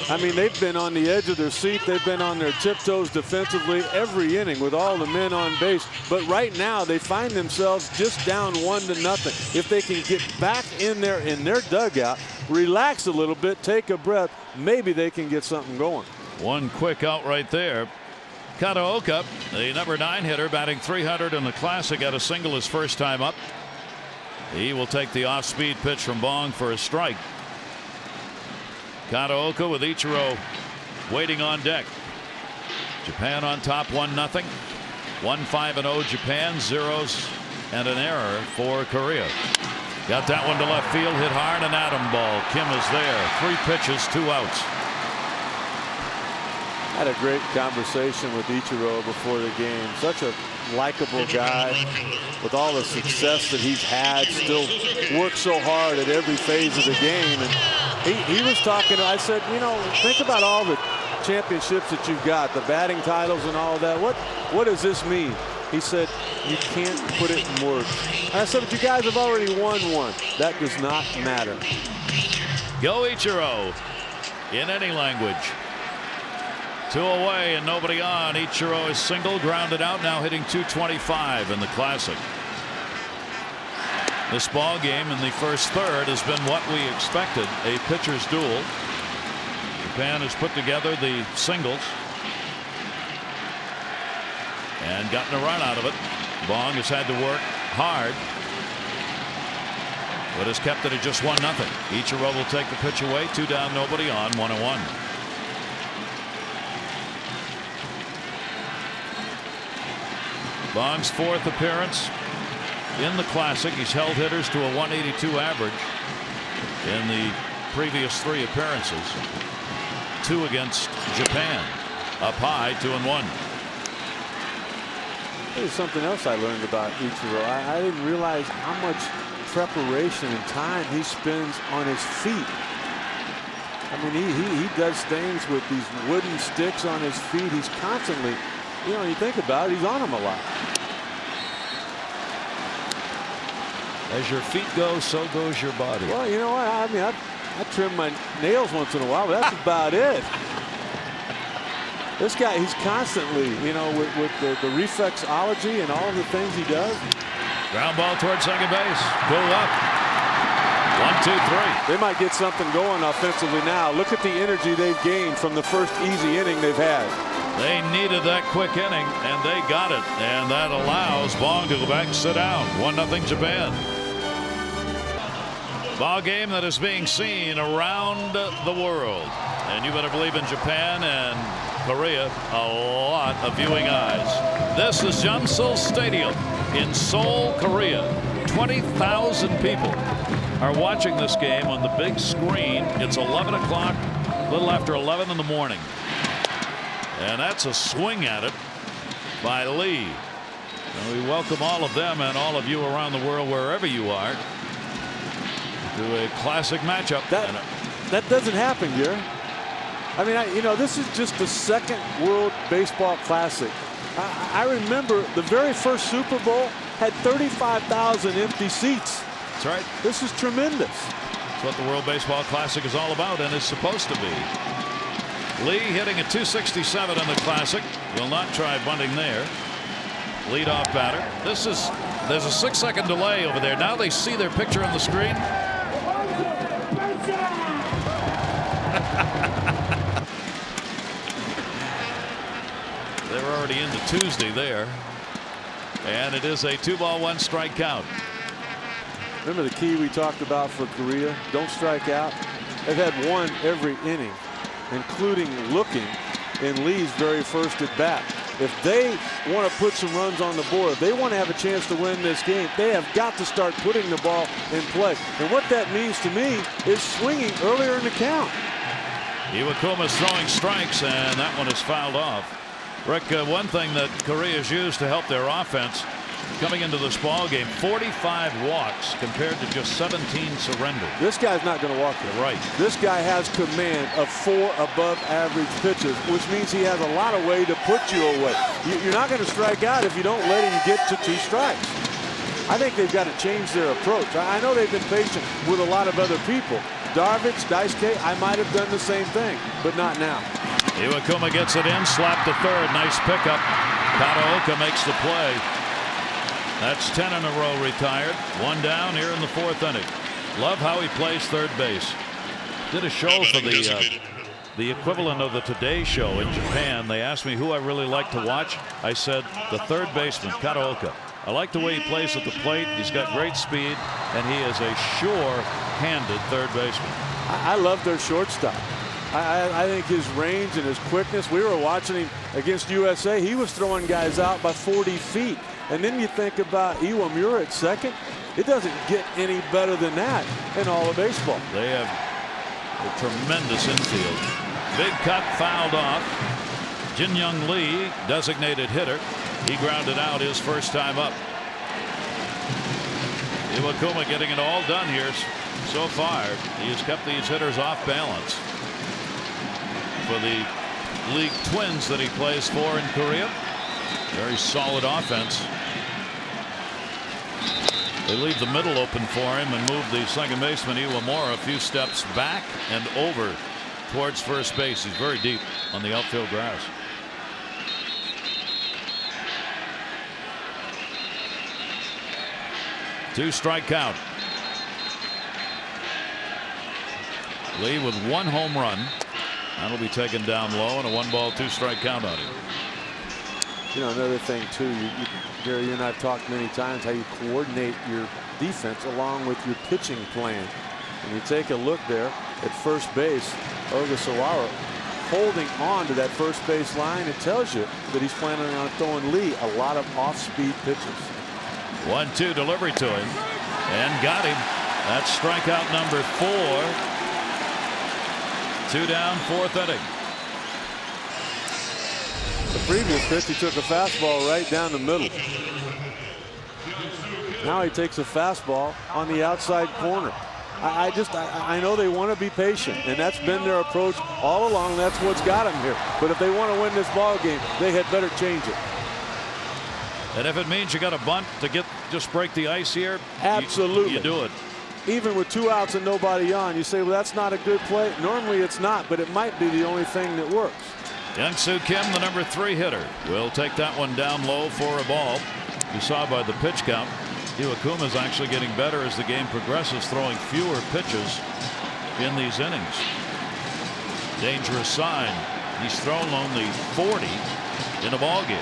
I mean, they've been on the edge of their seat. They've been on their tiptoes defensively every inning with all the men on base. But right now, they find themselves just down 1-0. If they can get back in there in their dugout, relax a little bit, take a breath, maybe they can get something going. One quick out right there. Kataoka, the number 9 hitter, batting .300 in the Classic, got a single his first time up. He will take the off-speed pitch from Bong for a strike. Kataoka with Ichiro waiting on deck. Japan on top 1-0. 1-5-0 Japan, zeros and an error for Korea. Got that one to left field, hit hard, an atom ball. Kim is there. 3 pitches, 2 outs. Had a great conversation with Ichiro before the game. Such a likable guy with all the success that he's had. Still works so hard at every phase of the game. And he was talking. I said, you know, think about all the championships that you've got, the batting titles and all of that. What does this mean? He said, you can't put it in words. I said, but you guys have already won one. That does not matter. Go Ichiro in any language. 2 away and nobody on. Ichiro is single, grounded out, now hitting .225 in the Classic. This ball game in the first third has been what we expected, a pitcher's duel. Japan has put together the singles and gotten a run out of it. Bong has had to work hard, but has kept it at just 1-0. Ichiro will take the pitch away. 2 down, nobody on, 1-1. Bong's 4th appearance in the Classic. He's held hitters to a 182 average in the previous 3 appearances. 2 against Japan. Up high, 2-1. There's something else I learned about Ichiro. I didn't realize how much preparation and time he spends on his feet. I mean, he does things with these wooden sticks on his feet. He's constantly, you know, you think about it, he's on them a lot. As your feet go, so goes your body. Well, you know what? I mean, I trim my nails once in a while, but that's about it. This guy, he's constantly, you know, with the reflexology and all the things he does. Ground ball towards second base. Go up. 1, 2, 3. They might get something going offensively now. Look at the energy they've gained from the first easy inning they've had. They needed that quick inning, and they got it. And that allows Bong to go back and sit down. 1-0 Japan. Ball game that is being seen around the world. And you better believe in Japan and Korea, a lot of viewing eyes. This is Jeonseul Stadium in Seoul, Korea. 20,000 people are watching this game on the big screen. It's 11 o'clock, a little after 11 in the morning. And that's a swing at it by Lee. And we welcome all of them and all of you around the world, wherever you are, to a classic matchup. That doesn't happen, Gary. I mean, you know, this is just the second World Baseball Classic. I remember the very first Super Bowl had 35,000 empty seats. That's right. This is tremendous. That's what the World Baseball Classic is all about and is supposed to be. Lee hitting a .267 in the Classic. Will not try bunting there. Leadoff batter. There's a 6-second delay over there. Now they see their picture on the screen. They were already into Tuesday there. And it is a 2-ball, 1-strike count. Remember the key we talked about for Korea? Don't strike out. They've had one every inning, including looking in Lee's very first at bat. If they want to put some runs on the board, if they want to have a chance to win this game, they have got to start putting the ball in play. And what that means to me is swinging earlier in the count. Iwakuma's throwing strikes, and that one is fouled off. Rick, one thing that Korea's used to help their offense coming into this ball game, 45 walks compared to just 17 surrenders. This guy's not going to walk it. Right. This guy has command of 4 above average pitches, which means he has a lot of way to put you away. You're not going to strike out if you don't let him get to 2 strikes. I think they've got to change their approach. I know they've been patient with a lot of other people. Darvish, Daisuke, I might have done the same thing, but not now. Iwakuma gets it in, slapped to third. Nice pickup. Kataoka makes the play. That's 10 in a row retired. 1 down here in the 4th inning. Love how he plays third base. Did a show for the equivalent of the Today Show in Japan. They asked me who I really like to watch. I said the third baseman, Kataoka. I like the way he plays at the plate. He's got great speed, and he is a sure-handed third baseman. I love their shortstop. I think his range and his quickness. We were watching him against USA. He was throwing guys out by 40 feet. And then you think about Iwamura at second. It doesn't get any better than that in all of baseball. They have a tremendous infield. Big cut fouled off. Jin-Young Lee, designated hitter. He grounded out his first time up. Iwakuma getting it all done here so far. He has kept these hitters off balance. For the league Twins that he plays for in Korea. Very solid offense. They leave the middle open for him and move the second baseman Iwamura a few steps back and over towards first base. He's very deep on the outfield grass. Two-strike count. Lee with 1 home run. That'll be taken down low, and a 1-ball, 2-strike count on him. You know, another thing too, Gary, you and I've talked many times how you coordinate your defense along with your pitching plan. And you take a look there at first base, Ogasawara holding on to that first base line. It tells you that he's planning on throwing Lee a lot of off-speed pitches. 1-2 delivery to him, and got him. That's strikeout number 4. 2 down, 4th inning. The previous pitch, he took a fastball right down the middle. Now he takes a fastball on the outside corner. I know they want to be patient, and that's been their approach all along. That's what's got them here. But if they want to win this ball game, they had better change it. And if it means you got a bunt to just break the ice here, absolutely, you do it. Even with 2 outs and nobody on, you say, well, that's not a good play. Normally it's not, but it might be the only thing that works. Young-Soo Kim, the number 3 hitter, will take that one down low for a ball. You saw by the pitch count, Iwakuma is actually getting better as the game progresses, throwing fewer pitches in these innings. Dangerous sign. He's thrown only 40 in a ball game.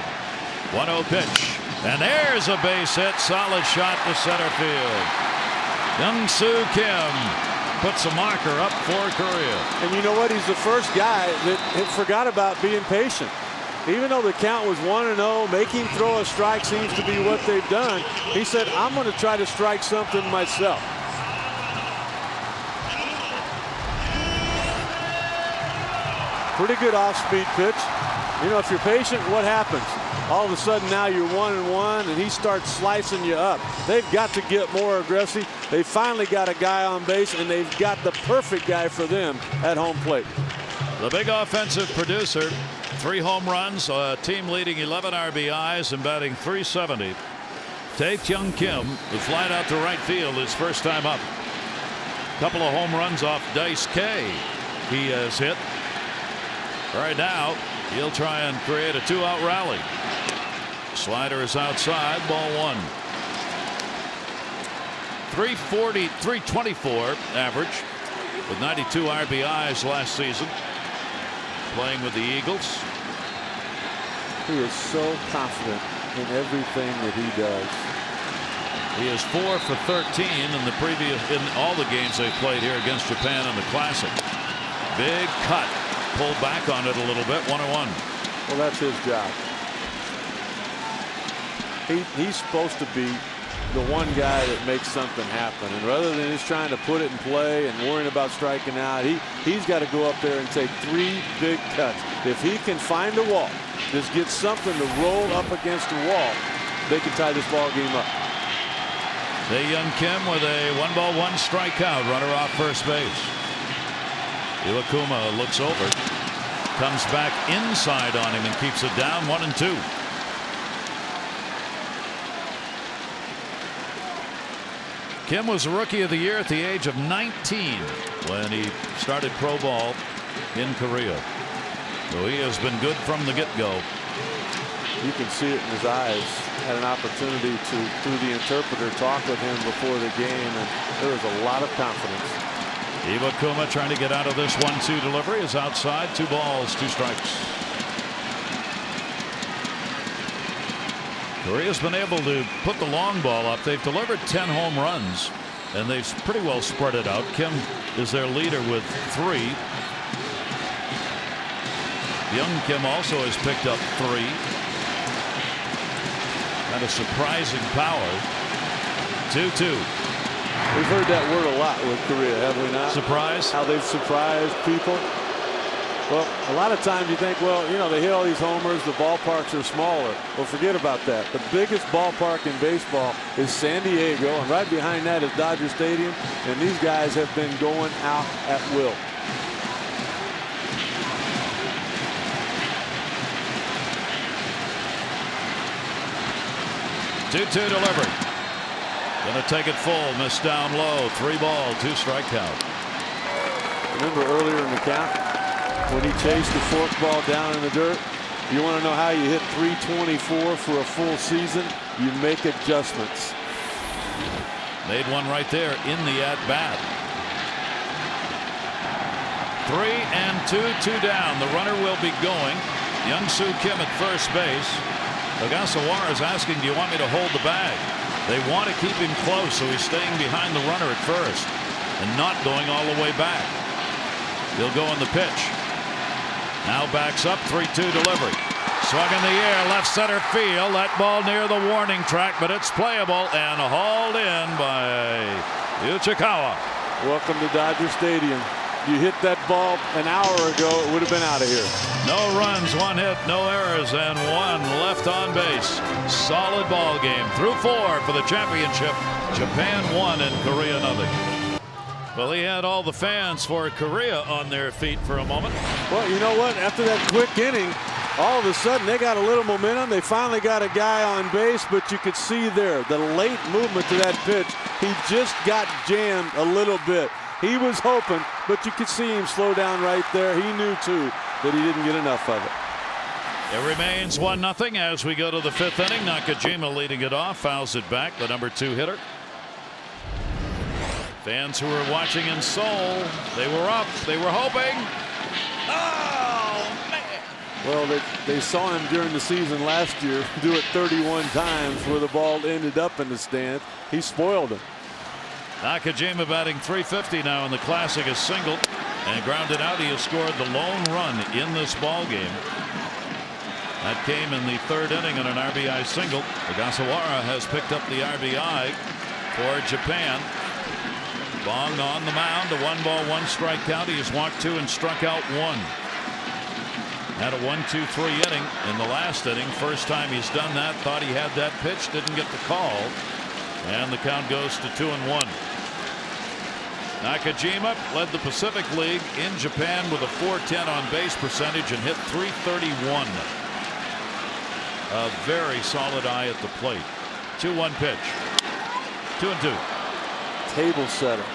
1-0 pitch, and there's a base hit. Solid shot to center field. Young-Soo Kim puts a marker up for Korea. And you know what? He's the first guy that forgot about being patient. Even though the count was 1-0, making him throw a strike seems to be what they've done. He said, I'm going to try to strike something myself. Pretty good off-speed pitch. You know, if you're patient, what happens? All of a sudden now you're 1-1 and he starts slicing you up. They've got to get more aggressive. They finally got a guy on base, and they've got the perfect guy for them at home plate. The big offensive producer, 3 home runs, a team leading 11 RBIs and batting .370. Tae-Kyung Kim, who flied out to right field his first time up. Couple of home runs off Dice K. He has hit. Right now, he'll try and create a 2-out rally. Slider is outside, ball 1. 340, 324 average with 92 RBIs last season. Playing with the Eagles. He is so confident in everything that he does. He is 4 for 13 in all the games they've played here against Japan in the Classic. Big cut. Pulled back on it a little bit. 1-1. Well, that's his job. He's supposed to be the one guy that makes something happen. And rather than just trying to put it in play and worrying about striking out, he's got to go up there and take 3 big cuts. If he can find a wall, just get something to roll up against the wall, they can tie this ball game up. Young Kim with a 1-ball 1 strikeout. Runner off first base. Iwakuma looks over, comes back inside on him and keeps it down. 1-2. Kim was a Rookie of the Year at the age of 19 when he started pro ball in Korea. So he has been good from the get-go. You can see it in his eyes. Had an opportunity to, through the interpreter, talk with him before the game, and there was a lot of confidence. Iwakuma trying to get out of this 1-2 delivery is outside. 2 balls, 2 strikes. Korea's been able to put the long ball up. They've delivered 10 home runs, and they've pretty well spread it out. Kim is their leader with 3. Young Kim also has picked up 3. Kind of surprising power. 2-2. We've heard that word a lot with Korea, have we not? Surprise? How they've surprised people. Well, a lot of times you think, well, you know, they hit all these homers, the ballparks are smaller. Well, forget about that. The biggest ballpark in baseball is San Diego, and right behind that is Dodger Stadium, and these guys have been going out at will. Two-two delivery. Gonna take it full. Missed down low. 3-ball, 2-strike count. Remember earlier in the count when he chased the forkball down in the dirt? You want to know how you hit 324 for a full season? You make adjustments. Made one right there in the at-bat. 3-2, 2 down. The runner will be going. Young-Soo Kim at first base. Ogasawara is asking, do you want me to hold the bag? They want to keep him close, so he's staying behind the runner at first and not going all the way back. He'll go in the pitch. Now backs up, 3-2 delivery. Swung in the air, left center field. That ball near the warning track, but it's playable and hauled in by Uchikawa. Welcome to Dodger Stadium. You hit that ball an hour ago, it would have been out of here. No runs, 1 hit, no errors, and 1 left on base. Solid ball game. Through 4 for the championship. Japan 1 and Korea 0. Well, he had all the fans for Korea on their feet for a moment. Well, you know what? After that quick inning, all of a sudden they got a little momentum. They finally got a guy on base, but you could see there the late movement to that pitch. He just got jammed a little bit. He was hoping, but you could see him slow down right there. He knew, too, that he didn't get enough of it. It remains 1-0 as we go to the 5th inning. Nakajima leading it off, fouls it back, the number 2 hitter. Fans who were watching in Seoul, they were up, they were hoping. Oh, man. Well, they saw him during the season last year do it 31 times where the ball ended up in the stand. He spoiled him. Nakajima batting .350 now in the Classic, is singled and grounded out. He has scored the lone run in this ball game. That came in the 3rd inning on an RBI single. Ogasawara has picked up the RBI for Japan. Bong on the mound, a 1-ball 1-strike count. He has walked 2 and struck out 1. Had a 1-2-3 inning in the last inning. First time he's done that. Thought he had that pitch, didn't get the call. And the count goes to 2-1. Nakajima led the Pacific League in Japan with a .410 on base percentage and hit .331. A very solid eye at the plate. 2-1 pitch. 2-2. Table setter.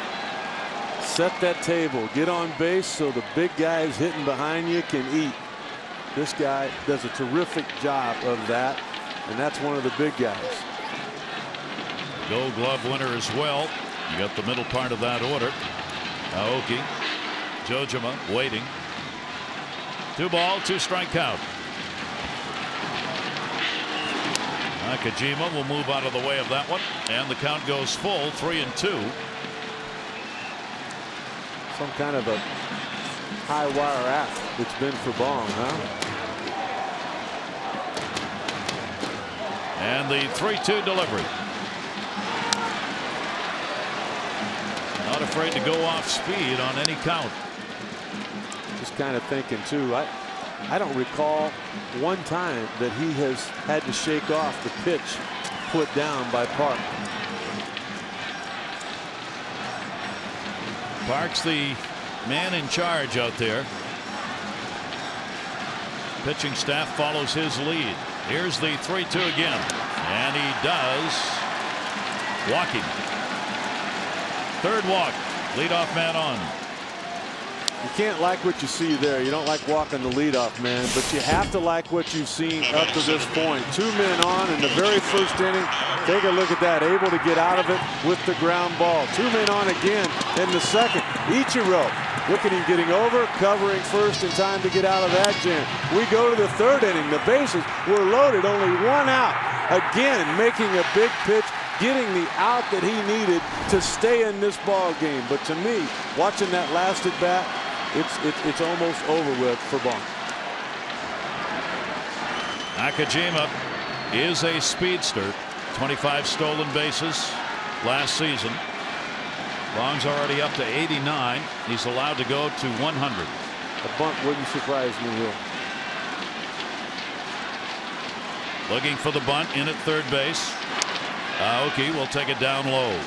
set that table, get on base so the big guys hitting behind you can eat. This guy does a terrific job of that, and that's one of the big guys. Gold Glove winner as well. You got the middle part of that order. Aoki, Jojima waiting. 2-2 strike count. Nakajima will move out of the way of that one, and the count goes full, 3-2. Some kind of a high wire act it's been for Bong, huh? And the 3-2 delivery. Not afraid to go off speed on any count. Just kind of thinking too, I don't recall one time that he has had to shake off the pitch put down by Park. Park's the man in charge out there. Pitching staff follows his lead. Here's the 3-2 again, and he does walk him. Third walk, leadoff man on. You can't like what you see there. You don't like walking the leadoff man, but you have to like what you've seen up to this point. 2 men on in the very first inning. Take a look at that, able to get out of it with the ground ball. 2 men on again in the second. Ichiro, look at him getting over, covering first in time to get out of that jam. We go to the third inning. The bases were loaded, only 1 out. Again, making a big pitch, getting the out that he needed to stay in this ball game. But to me, watching that last at bat, it's almost over with for Bong. Nakajima is a speedster. 25 stolen bases last season. Bong's already up to 89. He's allowed to go to 100. A bunt wouldn't surprise me here. Looking for the bunt in at third base. Aoki will take it down low.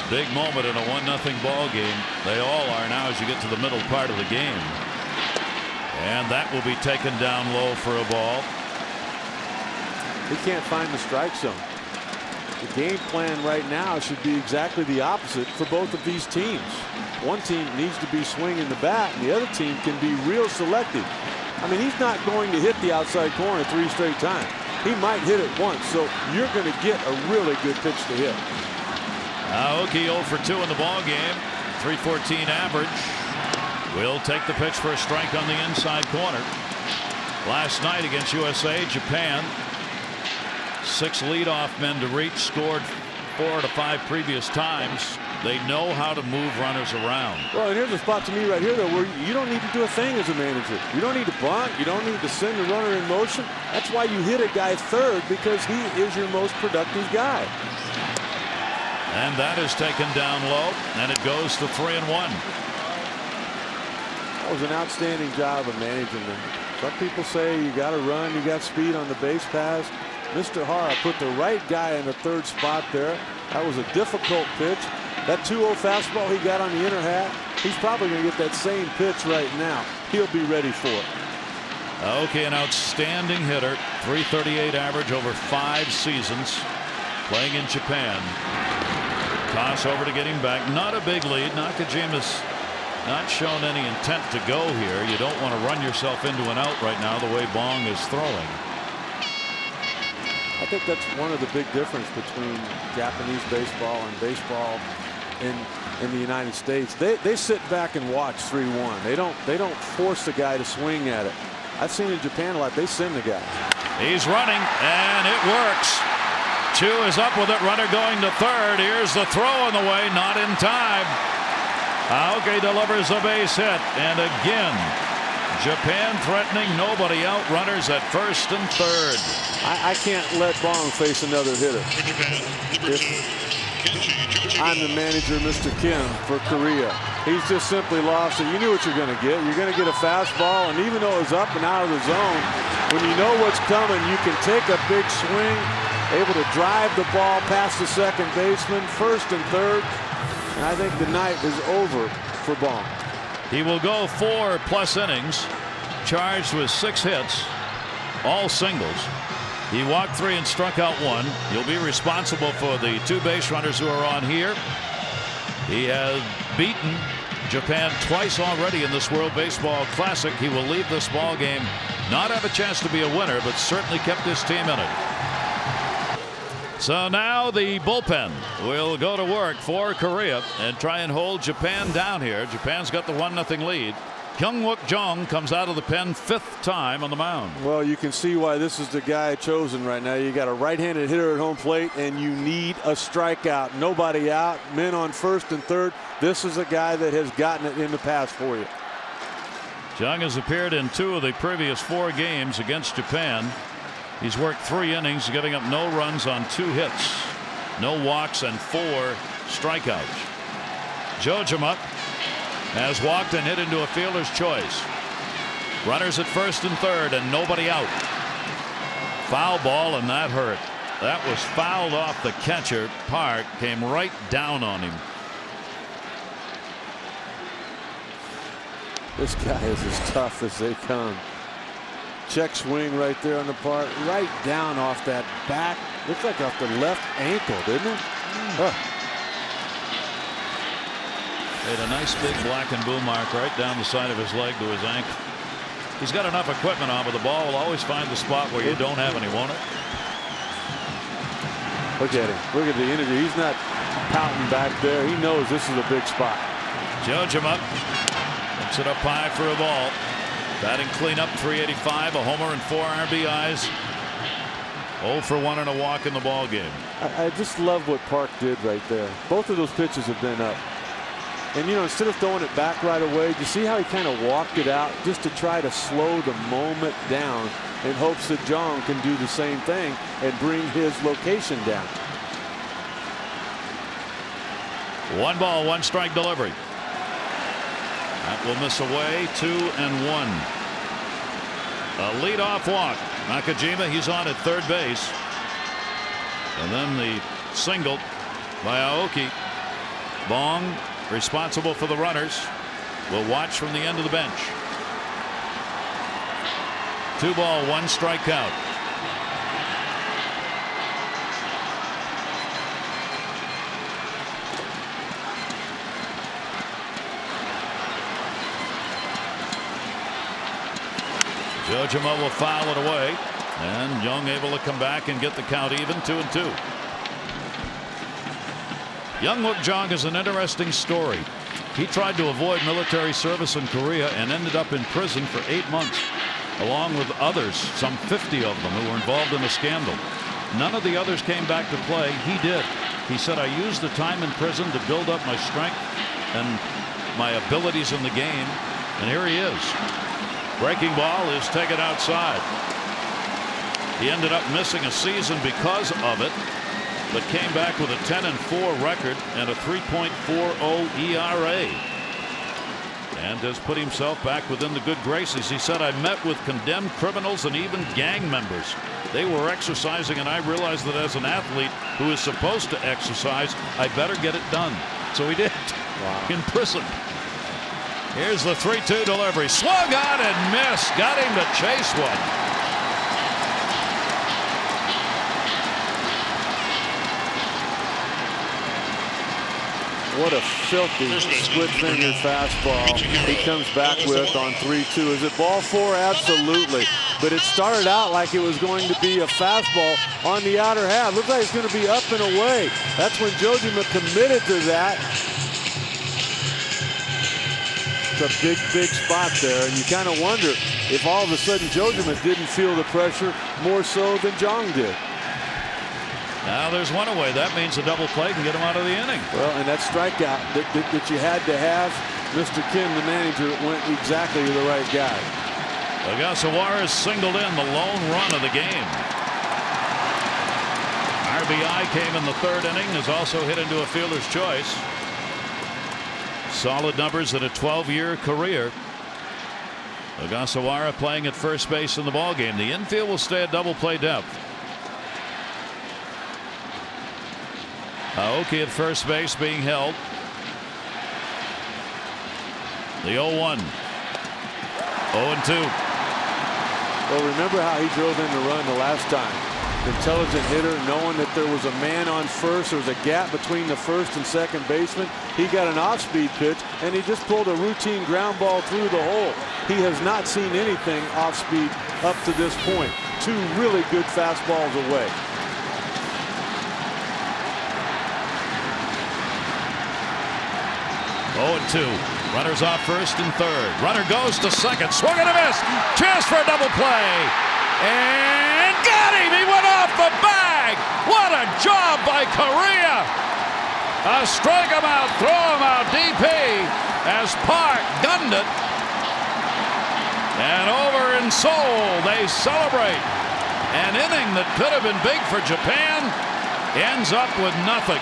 Big moment in a 1-0 ball game. They all are now as you get to the middle part of the game. And that will be taken down low for a ball. He can't find the strike zone. The game plan right now should be exactly the opposite for both of these teams. One team needs to be swinging the bat, and the other team can be real selective. I mean, he's not going to hit the outside corner 3 straight times. He might hit it once, so you're going to get a really good pitch to hit. Aoki 0 for 2 in the ball game. 314 average. Will take the pitch for a strike on the inside corner. Last night against USA, Japan, 6 leadoff men to reach, scored 4 out of 5 previous times. They know how to move runners around. Well, and here's a spot to me right here, though, where you don't need to do a thing as a manager. You don't need to bunt. You don't need to send the runner in motion. That's why you hit a guy third, because he is your most productive guy. And that is taken down low, and it goes to 3-1. That was an outstanding job of managing them. Some people say you got to run, you got speed on the base pass. Mr. Hara put the right guy in the third spot there. That was a difficult pitch. That 2-0 fastball he got on the inner half, he's probably going to get that same pitch right now. He'll be ready for it. Okay, an outstanding hitter. 338 average over 5 seasons playing in Japan. Toss over to get him back. Not a big lead. Nakajima's not shown any intent to go here. You don't want to run yourself into an out right now the way Bong is throwing. I think that's one of the big difference between Japanese baseball and baseball in the United States. They sit back and watch 3-1. They don't force the guy to swing at it. I've seen in Japan a lot. They send the guy. He's running, and it works. Chu is up with it. Runner going to third. Here's the throw on the way. Not in time. Aoki delivers a base hit. And again, Japan threatening. Nobody out. Runners at first and third. I can't let Bong face another hitter. I'm the manager, Mr. Kim, for Korea. He's just simply lost it. You knew what you're going to get. You're going to get a fastball, and even though it's up and out of the zone, when you know what's coming, you can take a big swing, able to drive the ball past the second baseman, first and third. And I think the night is over for Bong. He will go 4+ innings, charged with 6 hits, all singles. He walked 3 and struck out 1. He'll be responsible for the 2 base runners who are on here. He has beaten Japan twice already in this World Baseball Classic. He will leave this ball game not have a chance to be a winner, but certainly kept his team in it. So now the bullpen will go to work for Korea and try and hold Japan down here. Japan's got the 1-0 lead. Hyung-wook Jong comes out of the pen 5th time on the mound. Well, you can see why this is the guy chosen right now. You got a right-handed hitter at home plate, and you need a strikeout. Nobody out, men on 1st and 3rd. This is a guy that has gotten it in the past for you. Jong has appeared in 2 of the previous 4 games against Japan. He's worked 3 innings, giving up no runs on 2 hits, no walks, and 4 strikeouts. Jojima has walked and hit into a fielder's choice. Runners at 1st and 3rd and nobody out. Foul ball, and that hurt. That was fouled off the catcher. Park came right down on him. This guy is as tough as they come. Check swing right there on the part, right down off that back. Looks like off the left ankle, didn't it? Made a nice big black and blue mark right down the side of his leg to his ankle. He's got enough equipment on, but the ball will always find the spot where you don't have any, won't it? Look at him. Look at the energy. He's not pouting back there. He knows this is a big spot. Jojima puts it up high for a ball. Batting cleanup, 385, a homer and 4 RBIs. 0 for 1 and a walk in the ball game. I just love what Park did right there. Both of those pitches have been up. And, you know, instead of throwing it back right away, do you see how he kind of walked it out just to try to slow the moment down in hopes that Jong can do the same thing and bring his location down. 1 ball, 1 strike delivery. That will miss away. 2-1. A leadoff walk. Nakajima, he's on at 3rd base. And then the single by Aoki. Bong, responsible for the runners, will watch from the end of the bench. 2 ball, 1 strikeout. Jojima will foul it away, and Young able to come back and get the count even. 2-2. Hyung-wook Jong is an interesting story. He tried to avoid military service in Korea and ended up in prison for 8 months, along with others, some 50 of them, who were involved in a scandal. None of the others came back to play. He did. He said, I used the time in prison to build up my strength and my abilities in the game, and here he is. Breaking ball is taken outside. He ended up missing a season because of it, but came back with a 10-4 record and a 3.40 ERA, and has put himself back within the good graces. He said, I met with condemned criminals and even gang members. They were exercising, and I realized that as an athlete who is supposed to exercise, I better get it done. So he did. Wow. In prison. Here's the 3-2 delivery. Swung on and missed. Got him to chase one. What a filthy split-fingered fastball he comes back with on 3-2. Is it ball 4? Absolutely. But it started out like it was going to be a fastball on the outer half. Looked like it's going to be up and away. That's when Jojima committed to that. It's a big, big spot there, and you kind of wonder if all of a sudden Jojima didn't feel the pressure more so than Jong did. Now there's one away. That means a double play can get him out of the inning. Well, and that strikeout that you had to have, Mr. Kim, the manager, went exactly to the right guy. Ogasawara has singled in the lone run of the game. RBI came in the 3rd inning, has also hit into a fielder's choice. Solid numbers in a 12-year career. Ogasawara playing at 1st base in the ballgame. The infield will stay at double play depth. Aoki at 1st base being held. The 0-1. 0-2. Well, remember how he drove in the run the last time. Intelligent hitter, knowing that there was a man on first, there was a gap between the first and second baseman. He got an off-speed pitch, and he just pulled a routine ground ball through the hole. He has not seen anything off-speed up to this point. 2 really good fastballs away. Oh, 2. Runners off first and third. Runner goes to second. Swung and a miss. Chance for a double play. And got him. He went off the bag. What a job by Correa. Strike him out, throw him out. DP as Park gunned it. And over in Seoul, they celebrate. An inning that could have been big for Japan ends up with nothing.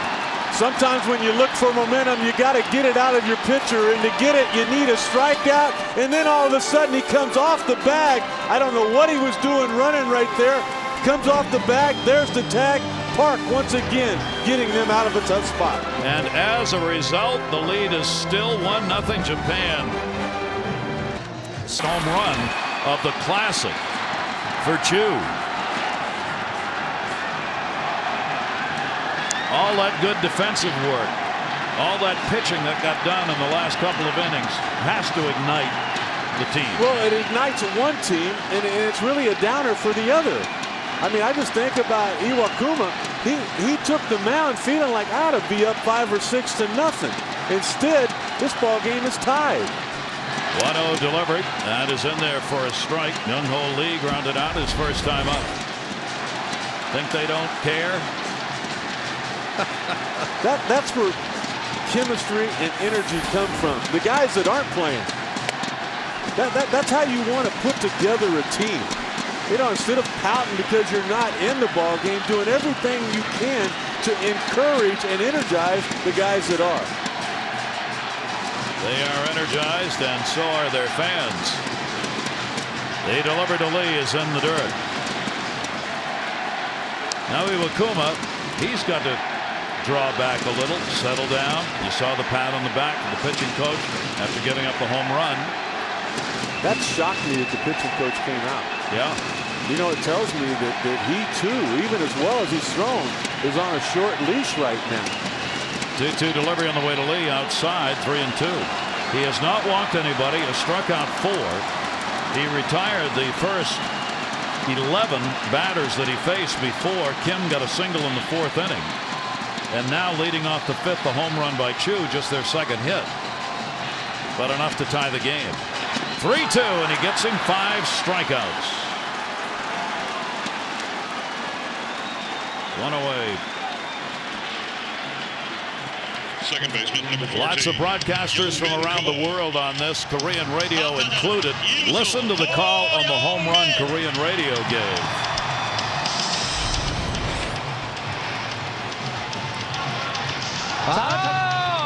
Sometimes when you look for momentum, you got to get it out of your pitcher, and to get it, you need a strikeout, and then all of a sudden he comes off the bag. I don't know what he was doing running right there. Comes off the bag, there's the tag. Park once again getting them out of a tough spot. And as a result, the lead is still 1-0 Japan. Home run of the Classic for Chu. All that good defensive work, all that pitching that got done in the last couple of innings has to ignite the team. Well, it ignites one team, and it's really a downer for the other. I mean, I just think about Iwakuma. He took the mound feeling like I ought to be up 5 or 6 to nothing. Instead, this ball game is tied. 1-0 delivery. That is in there for a strike. Young-Ho Lee grounded out his first time up. Think they don't care? That's where chemistry and energy come from. The guys that aren't playing. That's how you want to put together a team. You know, instead of pouting because you're not in the ball game, doing everything you can to encourage and energize the guys that are. They are energized, and so are their fans. The delivery to Lee is in the dirt. Now Iwakuma, he's got to draw back a little, settle down. You saw the pat on the back of the pitching coach after giving up the home run. That shocked me that the pitching coach came out. Yeah. You know, it tells me that he too, even as well as he's thrown, is on a short leash right now. 2-2 delivery on the way to Lee outside, 3-2. He has not walked anybody, has struck out 4. He retired the first 11 batters that he faced before Kim got a single in the 4th inning. And now leading off the 5th, the home run by Chu, just their second hit. But enough to tie the game. 3-2, and he gets him 5 strikeouts. 1 away. Second baseman, number 14. Lots of broadcasters from around the world on this, Korean radio included. Listen to the call on the home run Korean radio gave.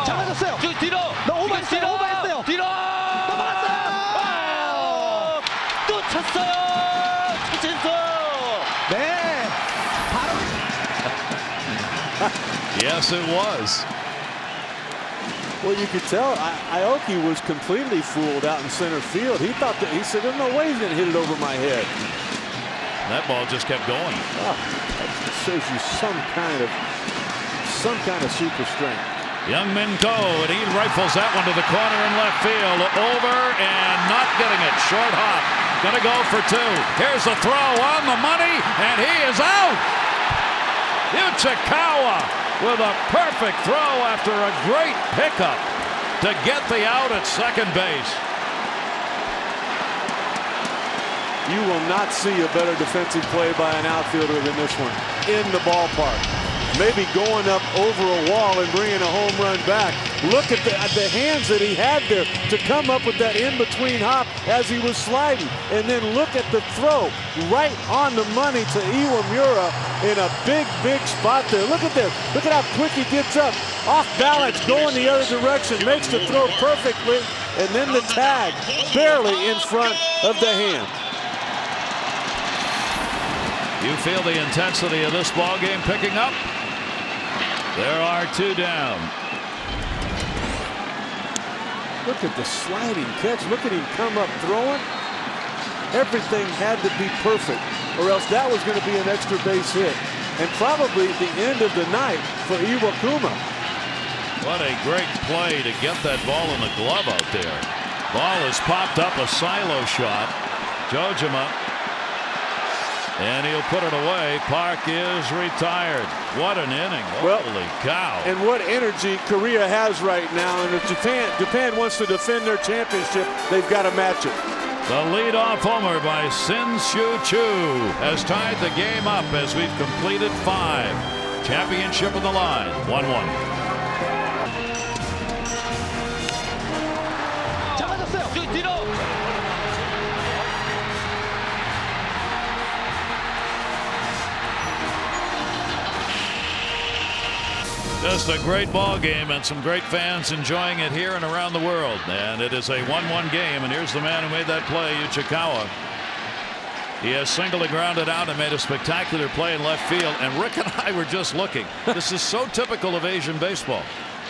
잘 맞았어요. 뒤로. 오버했어요. 뒤로. 넘어갔어요. 또 쳤어요. 최진수. 네. Yes, it was. Well, you could tell Aoki was completely fooled out in center field. He thought that, he said, there's no way he's going to hit it over my head. That ball just kept going. Oh, that shows you some kind of super strength. Young Min Ko, and he rifles that one to the corner in left field. Over and not getting it. Short hop. Gonna go for 2. Here's the throw on the money, and he is out. Uchikawa with a perfect throw after a great pickup to get the out at second base. You will not see a better defensive play by an outfielder than this one in the ballpark. Maybe going up over a wall and bringing a home run back. Look at the hands that he had there to come up with that in-between hop as he was sliding. And then look at the throw right on the money to Iwamura in a big, big spot there. Look at this. Look at how quick he gets up. Off balance, going the other direction, makes the throw perfectly, and then the tag barely in front of the hand. You feel the intensity of this ball game picking up? There are 2 down. Look at the sliding catch. Look at him come up throwing. Everything had to be perfect, or else that was going to be an extra base hit. And probably the end of the night for Iwakuma. What a great play to get that ball in the glove out there. Ball has popped up, a silo shot. Jojima. And he'll put it away. Park is retired. What an inning. Holy cow. And what energy Korea has right now. And if Japan wants to defend their championship, they've got to match it. The leadoff homer by Sin-Shu Chu has tied the game up as we've completed 5. Championship on the line. 1-1. 잡아줬어요. 뒤로. Just a great ball game and some great fans enjoying it here and around the world. And it is a 1-1 game. And here's the man who made that play, Uchikawa. He has singled grounded out and made a spectacular play in left field. And Rick and I were just looking. This is so typical of Asian baseball.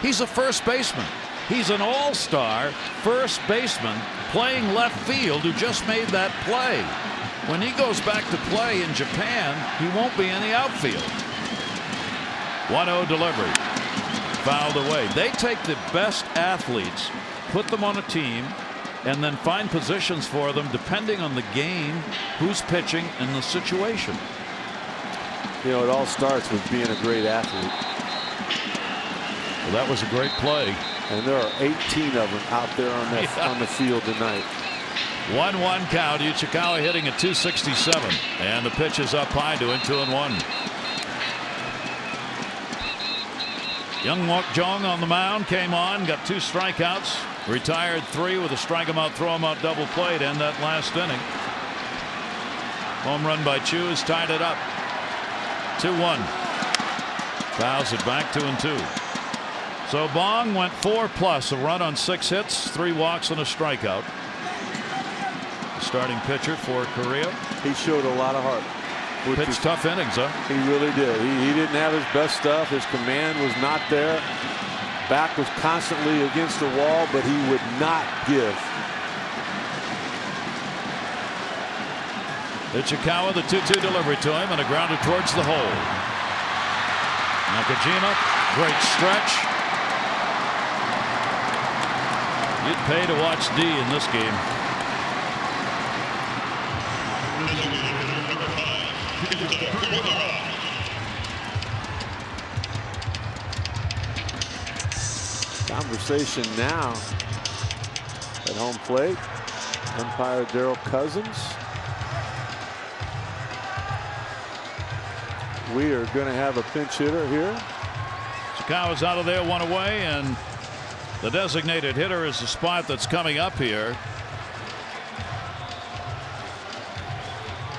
He's a first baseman. He's an all-star first baseman playing left field who just made that play. When he goes back to play in Japan, he won't be in the outfield. 1-0 delivery. Fouled away. They take the best athletes, put them on a team, and then find positions for them depending on the game, who's pitching, and the situation. You know, it all starts with being a great athlete. Well, that was a great play. And there are 18 of them out there on that on the field tonight. 1-1 count. Uchikawa hitting at 267. And the pitch is up high to him, 2-1. Young Mok Jong on the mound, came on, got 2 strikeouts, retired 3 with a strike him out, throw him out double play to end that last inning. Home run by Chu has tied it up. 2-1. Fouls it back 2-2. So Bong went 4+, a run on 6 hits, 3 walks and a strikeout. The starting pitcher for Korea. He showed a lot of heart. Pitched tough innings, huh? He really did. He didn't have his best stuff. His command was not there. Back was constantly against the wall, but he would not give. Ichikawa, the 2-2 delivery to him, and a grounder towards the hole. Nakajima, great stretch. You'd pay to watch D in this game. Conversation now at home plate. Umpire Daryl Cousins. We are going to have a pinch hitter here. Chikawa's out of there, 1 away, and the designated hitter is the spot that's coming up here.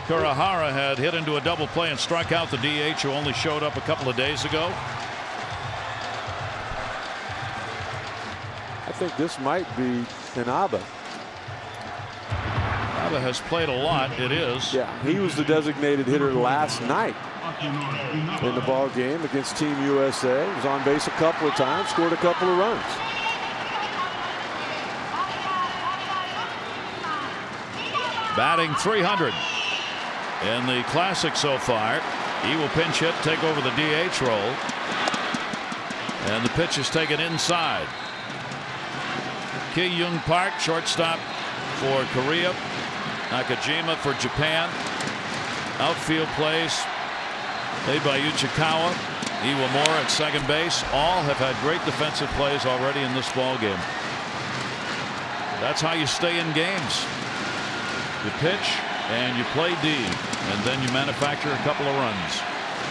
Kurihara had hit into a double play and struck out the DH who only showed up a couple of days ago. I think this might be an Abe. Abe has played a lot. It is. Yeah, he was the designated hitter last night in the ball game against Team USA. He was on base a couple of times, scored a couple of runs. Batting 300 in the Classic so far. He will pinch hit, take over the DH role, and the pitch is taken inside. Ki-Young Park, shortstop for Korea. Nakajima for Japan. Outfield plays made by Uchikawa. Iwamura at second base. All have had great defensive plays already in this ball game. That's how you stay in games. You pitch and you play D, and then you manufacture a couple of runs.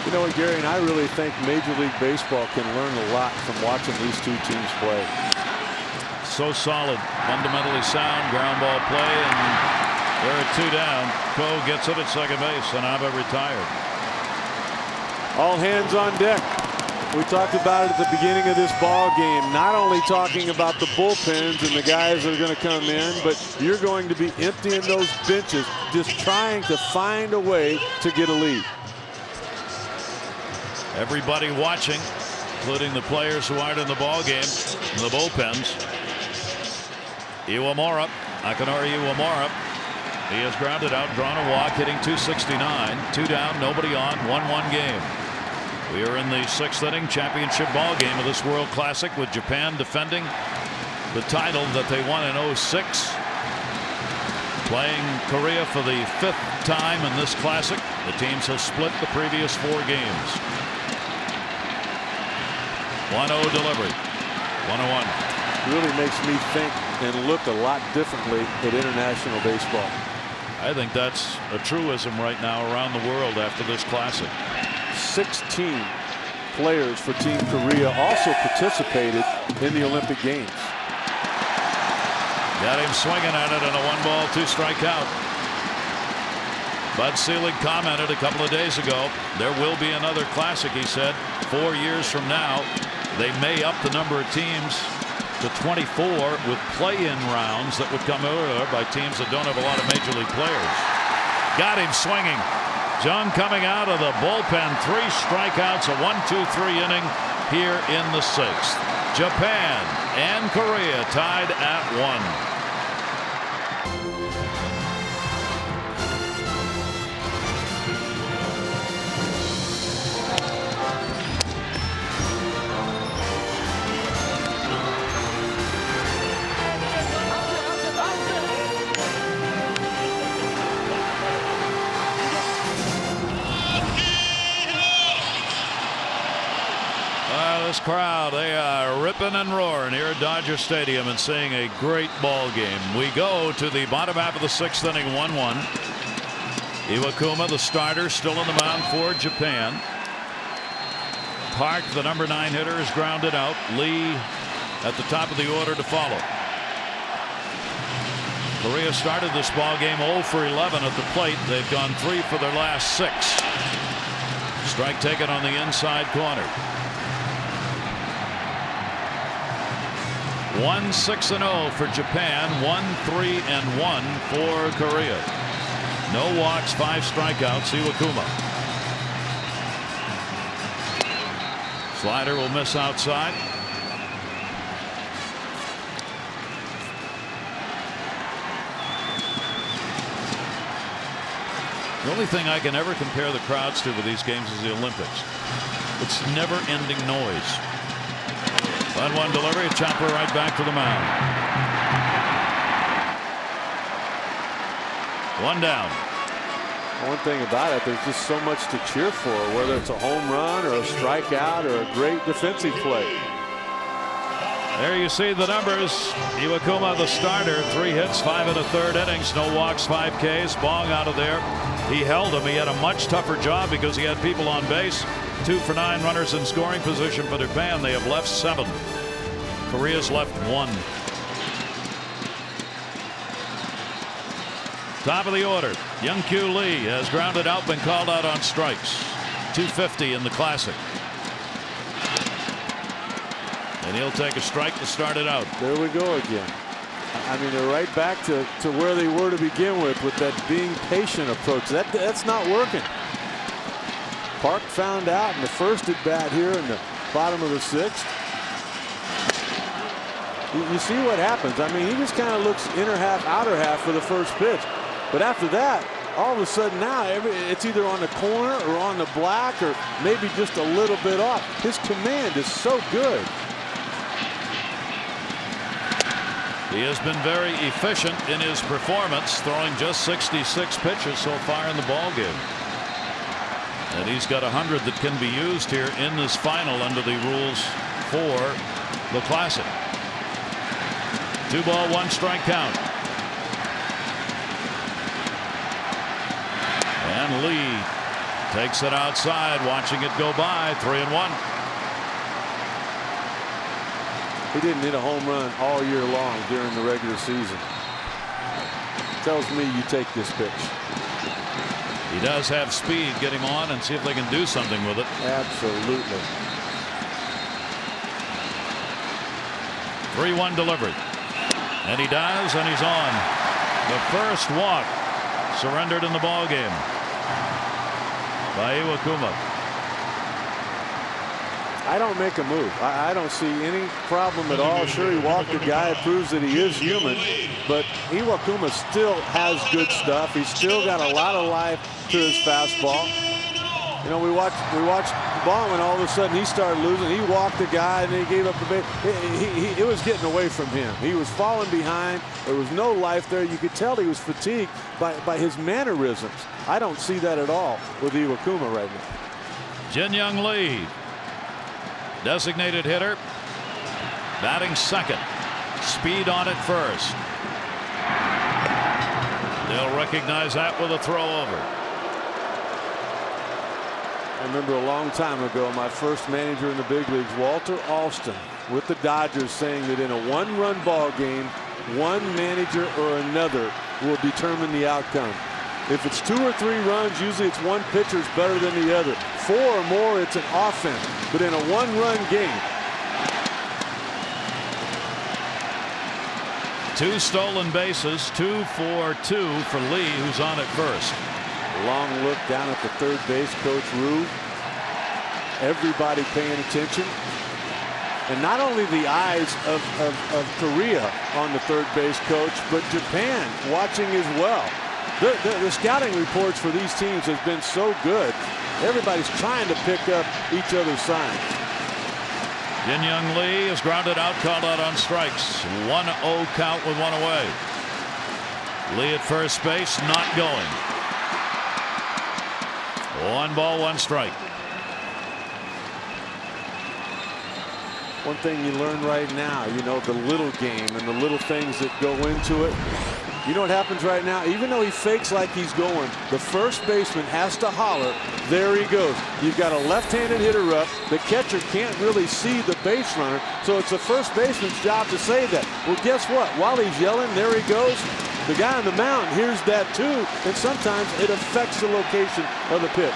You know what, Gary, and I really think Major League Baseball can learn a lot from watching these two teams play. So solid, fundamentally sound ground ball play, and they're at 2 down. Ko gets it at second base, and Abe retired. All hands on deck. We talked about it at the beginning of this ball game. Not only talking about the bullpens and the guys that are going to come in, but you're going to be emptying those benches, just trying to find a way to get a lead. Everybody watching, including the players who aren't in the ball game, in the bullpens. Iwamura, Akinori Iwamura. He has grounded out, drawn a walk, hitting .269. 2 down, nobody on, 1-1 game. We are in the 6th inning championship ball game of this World Classic, with Japan defending the title that they won in '06. Playing Korea for the 5th time in this Classic. The teams have split the previous 4 games. 1-0 delivery. 1-1. Really makes me think and look a lot differently at international baseball. I think that's a truism right now around the world after this Classic. 16 players for Team Korea also participated in the Olympic Games. Got him swinging at it in a 1-ball, 2-strike count. Bud Selig commented a couple of days ago, there will be another Classic, he said. 4 years from now, they may up the number of teams to 24 with play-in rounds that would come over by teams that don't have a lot of major league players. Got him swinging. Jung coming out of the bullpen, 3 strikeouts, a 1-2-3 inning here in the 6th. Japan and Korea tied at 1. This crowd, they are ripping and roaring here at Dodger Stadium and seeing a great ball game. We go to the bottom half of the 6th inning, 1-1. Iwakuma, the starter, still on the mound for Japan. Park, the number 9 hitter, is grounded out. Lee at the top of the order to follow. Korea started this ball game 0 for 11 at the plate. They've gone 3 for their last 6. Strike taken on the inside corner. 1-6-0 for Japan, 1-3-1 for Korea. No walks, 5 strikeouts. Iwakuma. Slider will miss outside. The only thing I can ever compare the crowds to with these games is the Olympics. It's never-ending noise. 1-1 delivery, a chopper right back to the mound. 1 down. One thing about it, there's just so much to cheer for, whether it's a home run or a strikeout or a great defensive play. There you see the numbers. Iwakuma, the starter, 3 hits, 5 1/3 innings, no walks, 5 Ks. Bong out of there. He held him. He had a much tougher job because he had people on base. 2 for 9 runners in scoring position for Japan. They have left 7. Korea's left 1. Top of the order. Young-Kyu Lee has grounded out, been called out on strikes. 250 in the Classic. And he'll take a strike to start it out. There we go again. I mean, they're right back to where they were to begin with that being patient approach. That's not working. Park found out in the first at bat here in the bottom of the 6th. You see what happens. I mean, he just kind of looks inner half, outer half for the first pitch. But after that, all of a sudden now, it's either on the corner or on the black or maybe just a little bit off. His command is so good. He has been very efficient in his performance, throwing just 66 pitches so far in the ballgame. And he's got 100 that can be used here in this final under the rules for the Classic. 2 ball, 1 strike count. And Lee takes it outside, watching it go by. 3-1. He didn't hit a home run all year long during the regular season. Tells me you take this pitch. He does have speed. Get him on and see if they can do something with it. Absolutely. 3-1 delivery. And he does, and he's on. The first walk surrendered in the ball game by Iwakuma. I don't make a move. I don't see any problem at all. Sure, he walked the guy. It proves that he is human. But Iwakuma still has good stuff. He's still got a lot of life to his fastball. You know, we watched Baldwin, all of a sudden he started losing. He walked the guy and then he gave up the base. It was getting away from him. He was falling behind. There was no life there. You could tell he was fatigued by his mannerisms. I don't see that at all with Iwakuma right now. Jin-Young Lee, designated hitter, batting second. Speed on it first. They'll recognize that with a throw over. I remember a long time ago, my first manager in the big leagues, Walter Alston, with the Dodgers, saying that in a one-run ball game, one manager or another will determine the outcome. If it's 2 or 3 runs, usually it's one pitcher's better than the other. 4 or more, it's an offense. But in a one-run game, 2 stolen bases, 2 for 2 for Lee, who's on at first. long look down at the third base coach, Rue. Everybody paying attention. And not only the eyes of Korea on the third base coach, but Japan watching as well. The scouting reports for these teams has been so good. Everybody's trying to pick up each other's signs. Jin-Young Lee is grounded out, called out on strikes. 1-0 count with 1 away. Lee at first base, not going. 1 ball, 1 strike. One thing you learn right now, you know, the little game and the little things that go into it. You know what happens right now? Even though he fakes like he's going, the first baseman has to holler, there he goes. You've got a left-handed hitter up. The catcher can't really see the base runner, so it's the first baseman's job to say that. Well, guess what? While he's yelling, there he goes. The guy on the mound hears that too, and sometimes it affects the location of the pitch.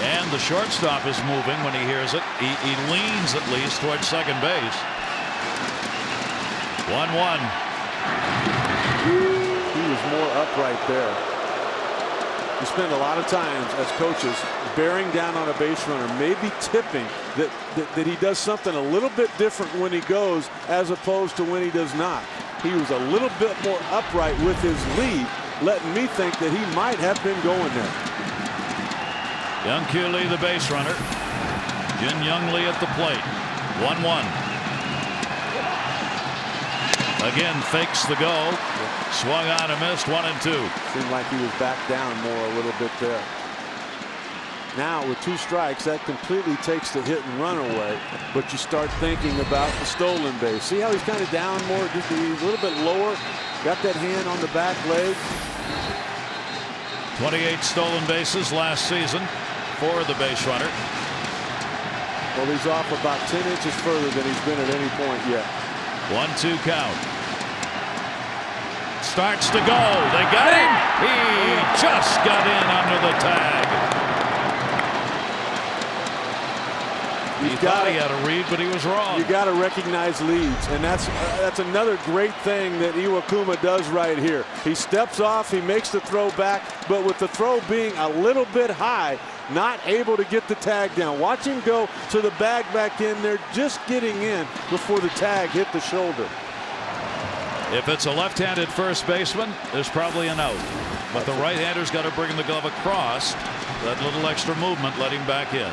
And the shortstop is moving when he hears it. He leans at least towards second base. 1-1. He was more upright there. We spend a lot of times as coaches bearing down on a base runner, maybe tipping that he does something a little bit different when he goes as opposed to when he does not. He was a little bit more upright with his lead, letting me think that he might have been going there. Young-Kyu Lee, the base runner. Jin-Young Lee at the plate. 1-1. Again, fakes the go. Swung on and missed. 1-2. Seemed like he was back down more a little bit there. Now with 2 strikes, that completely takes the hit and run away. But you start thinking about the stolen base. See how he's kind of down more, just a little bit lower. Got that hand on the back leg. 28 stolen bases last season for the base runner. Well, he's off about 10 inches further than he's been at any point yet. 1-2 count. Starts to go. They got him. He just got in under the tag. He thought he had a read, but he was wrong. You got to recognize leads, and that's another great thing that Iwakuma does right here. He steps off, he makes the throw back, but with the throw being a little bit high, not able to get the tag down. Watch him go to the bag back in there, just getting in before the tag hit the shoulder. If it's a left-handed first baseman, there's probably an out. But the right-hander's got to bring the glove across. That little extra movement let him back in.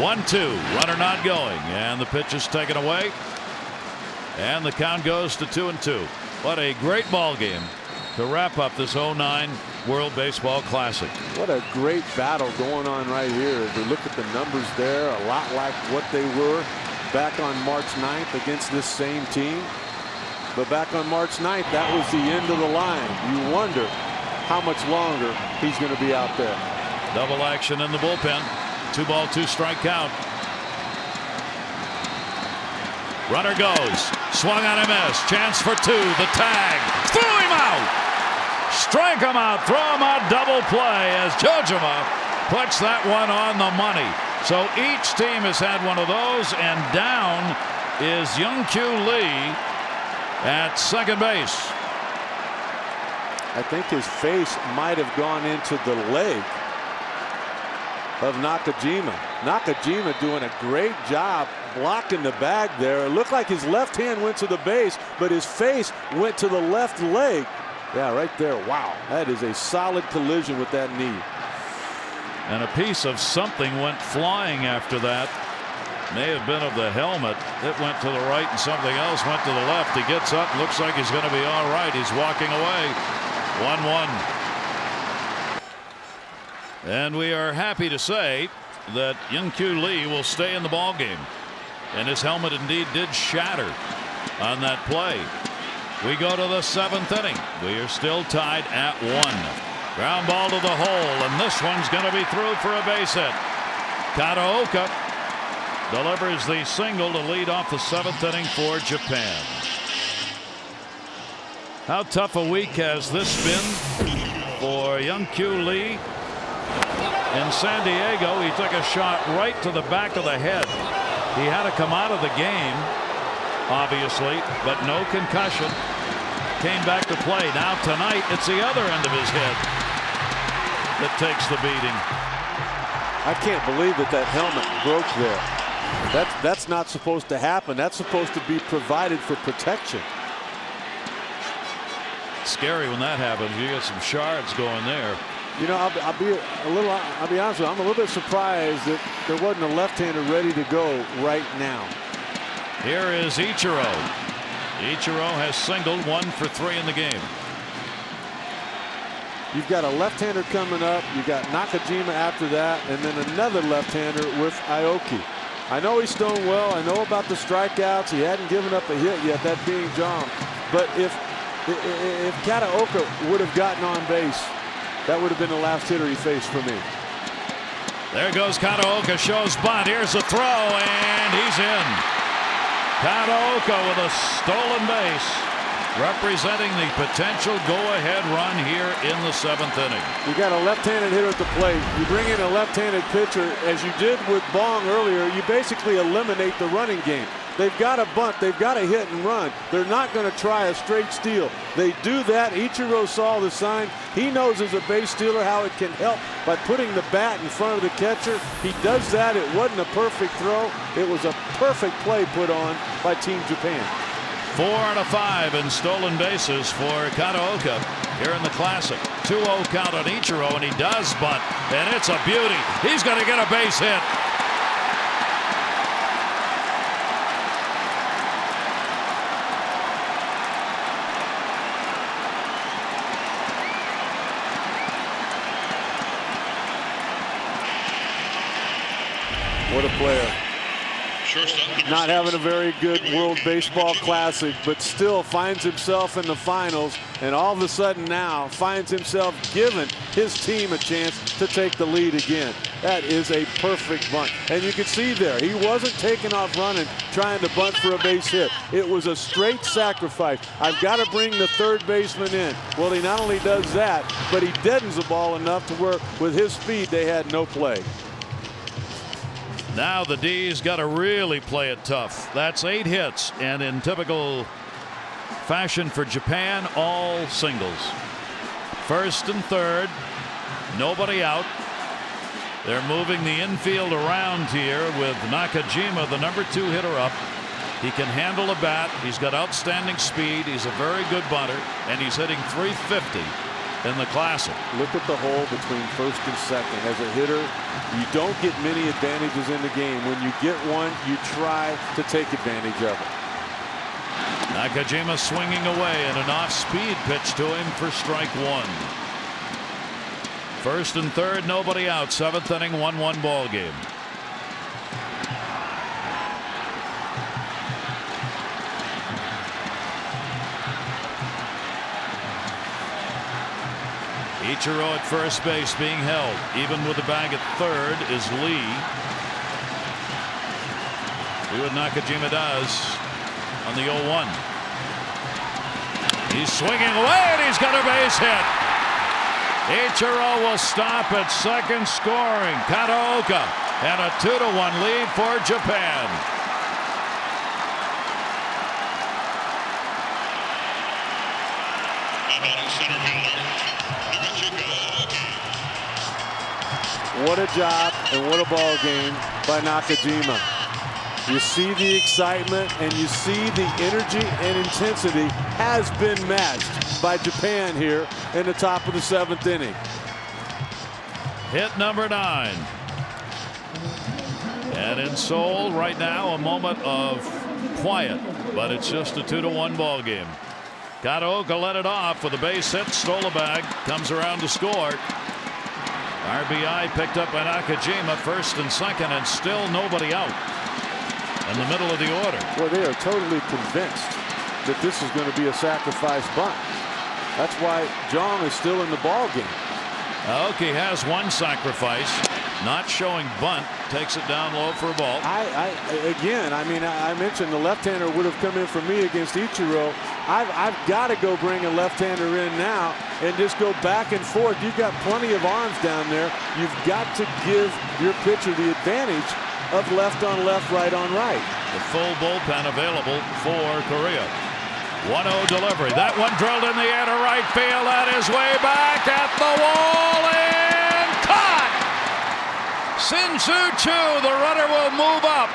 1-2, runner not going, and the pitch is taken away, and the count goes to 2-2. What a great ball game to wrap up this 09 World Baseball Classic. What a great battle going on right here. As we look at the numbers there, a lot like what they were back on March 9th against this same team. But back on March 9th, that was the end of the line. You wonder how much longer he's going to be out there. Double action in the bullpen. 2 ball, 2 strike count. Runner goes. Swung on a miss. Chance for 2. The tag. Threw him out. Strike him out. Throw him out. Double play as Jojima puts that one on the money. So each team has had one of those, and down is Young-Kyu Lee at second base. I think his face might have gone into the leg. of Nakajima. Nakajima doing a great job blocking the bag there. It looked like his left hand went to the base, but his face went to the left leg. Yeah, right there. Wow, that is a solid collision with that knee. And a piece of something went flying after that. May have been of the helmet. It went to the right and something else went to the left. He gets up, looks like he's going to be all right. He's walking away. 1-1. And we are happy to say that Young-Kyu Lee will stay in the ball game. And his helmet indeed did shatter on that play. We go to the 7th inning. We are still tied at 1. Ground ball to the hole, and this one's going to be through for a base hit. Kataoka delivers the single to lead off the 7th inning for Japan. How tough a week has this been for Young-Kyu Lee? In San Diego, he took a shot right to the back of the head. He had to come out of the game, obviously, but no concussion. Came back to play. Now tonight, it's the other end of his head that takes the beating. I can't believe that helmet broke there. That's not supposed to happen. That's supposed to be provided for protection. Scary when that happens. You get some shards going there. You know, I'll be honest with you. I'm a little bit surprised that there wasn't a left-hander ready to go right now. Here is Ichiro. Ichiro has singled 1 for 3 in the game. You've got a left-hander coming up. You've got Nakajima after that, and then another left-hander with Aoki. I know he's thrown well. I know about the strikeouts. He hadn't given up a hit yet, that being John. But if Kataoka would have gotten on base, that would have been the last hitter he faced for me. There goes Kataoka, shows bunt. Here's a throw, and he's in. Kataoka with a stolen base, representing the potential go-ahead run here in the 7th inning. You got a left-handed hitter at the plate. You bring in a left-handed pitcher, as you did with Bong earlier. You basically eliminate the running game. They've got a bunt. They've got a hit and run. They're not going to try a straight steal. They do that. Ichiro saw the sign. He knows as a base stealer how it can help by putting the bat in front of the catcher. He does that. It wasn't a perfect throw. It was a perfect play put on by Team Japan. 4 out of 5 in stolen bases for Kataoka here in the Classic. 2-0 count on Ichiro, and he does bunt, and it's a beauty. He's going to get a base hit. What a player. Not having a very good World Baseball Classic, but still finds himself in the finals, and all of a sudden now finds himself giving his team a chance to take the lead again. That is a perfect bunt. And you can see there, he wasn't taking off running, trying to bunt for a base hit. It was a straight sacrifice. I've got to bring the third baseman in. Well, he not only does that, but he deadens the ball enough to where with his speed they had no play. Now the D's got to really play it tough. That's 8 hits, and in typical fashion for Japan, all singles. First and third, nobody out. They're moving the infield around here with Nakajima, the number 2 hitter, up. He can handle a bat. He's got outstanding speed. He's a very good bunter, and he's hitting .350 in the Classic. Look at the hole between first and second. As a hitter, you don't get many advantages in the game. When you get one, you try to take advantage of it. Nakajima swinging away, and an off-speed pitch to him for strike 1. First and third, nobody out. 7th inning, 1-1 ball game. Ichiro at first base being held. Even with the bag at third is Lee. See what Nakajima does on the 0-1. He's swinging away, and he's got a base hit. Ichiro will stop at second, scoring. Kataoka, and a 2-1 lead for Japan. What a job and what a ball game by Nakajima. You see the excitement and you see the energy and intensity has been matched by Japan here in the top of the 7th inning. Hit number 9. And in Seoul right now, a moment of quiet, but it's just a 2-1 ball game. Kataoka let it off with a base hit, stole a bag, comes around to score. RBI picked up by Nakajima, first and second, and still nobody out in the middle of the order. Well, they are totally convinced that this is going to be a sacrifice bunt. That's why Jong is still in the ball game. Aoki has one sacrifice, not showing bunt, takes it down low for a ball. Again, I mean, I mentioned the left-hander would have come in for me against Ichiro. I've got to go bring a left-hander in now and just go back and forth. You've got plenty of arms down there. You've got to give your pitcher the advantage of left on left, right on right. The full bullpen available for Korea. 1-0 delivery. That one drilled in the air to right field. That is way back at the wall and caught. Shin-Soo Choo, the runner, will move up.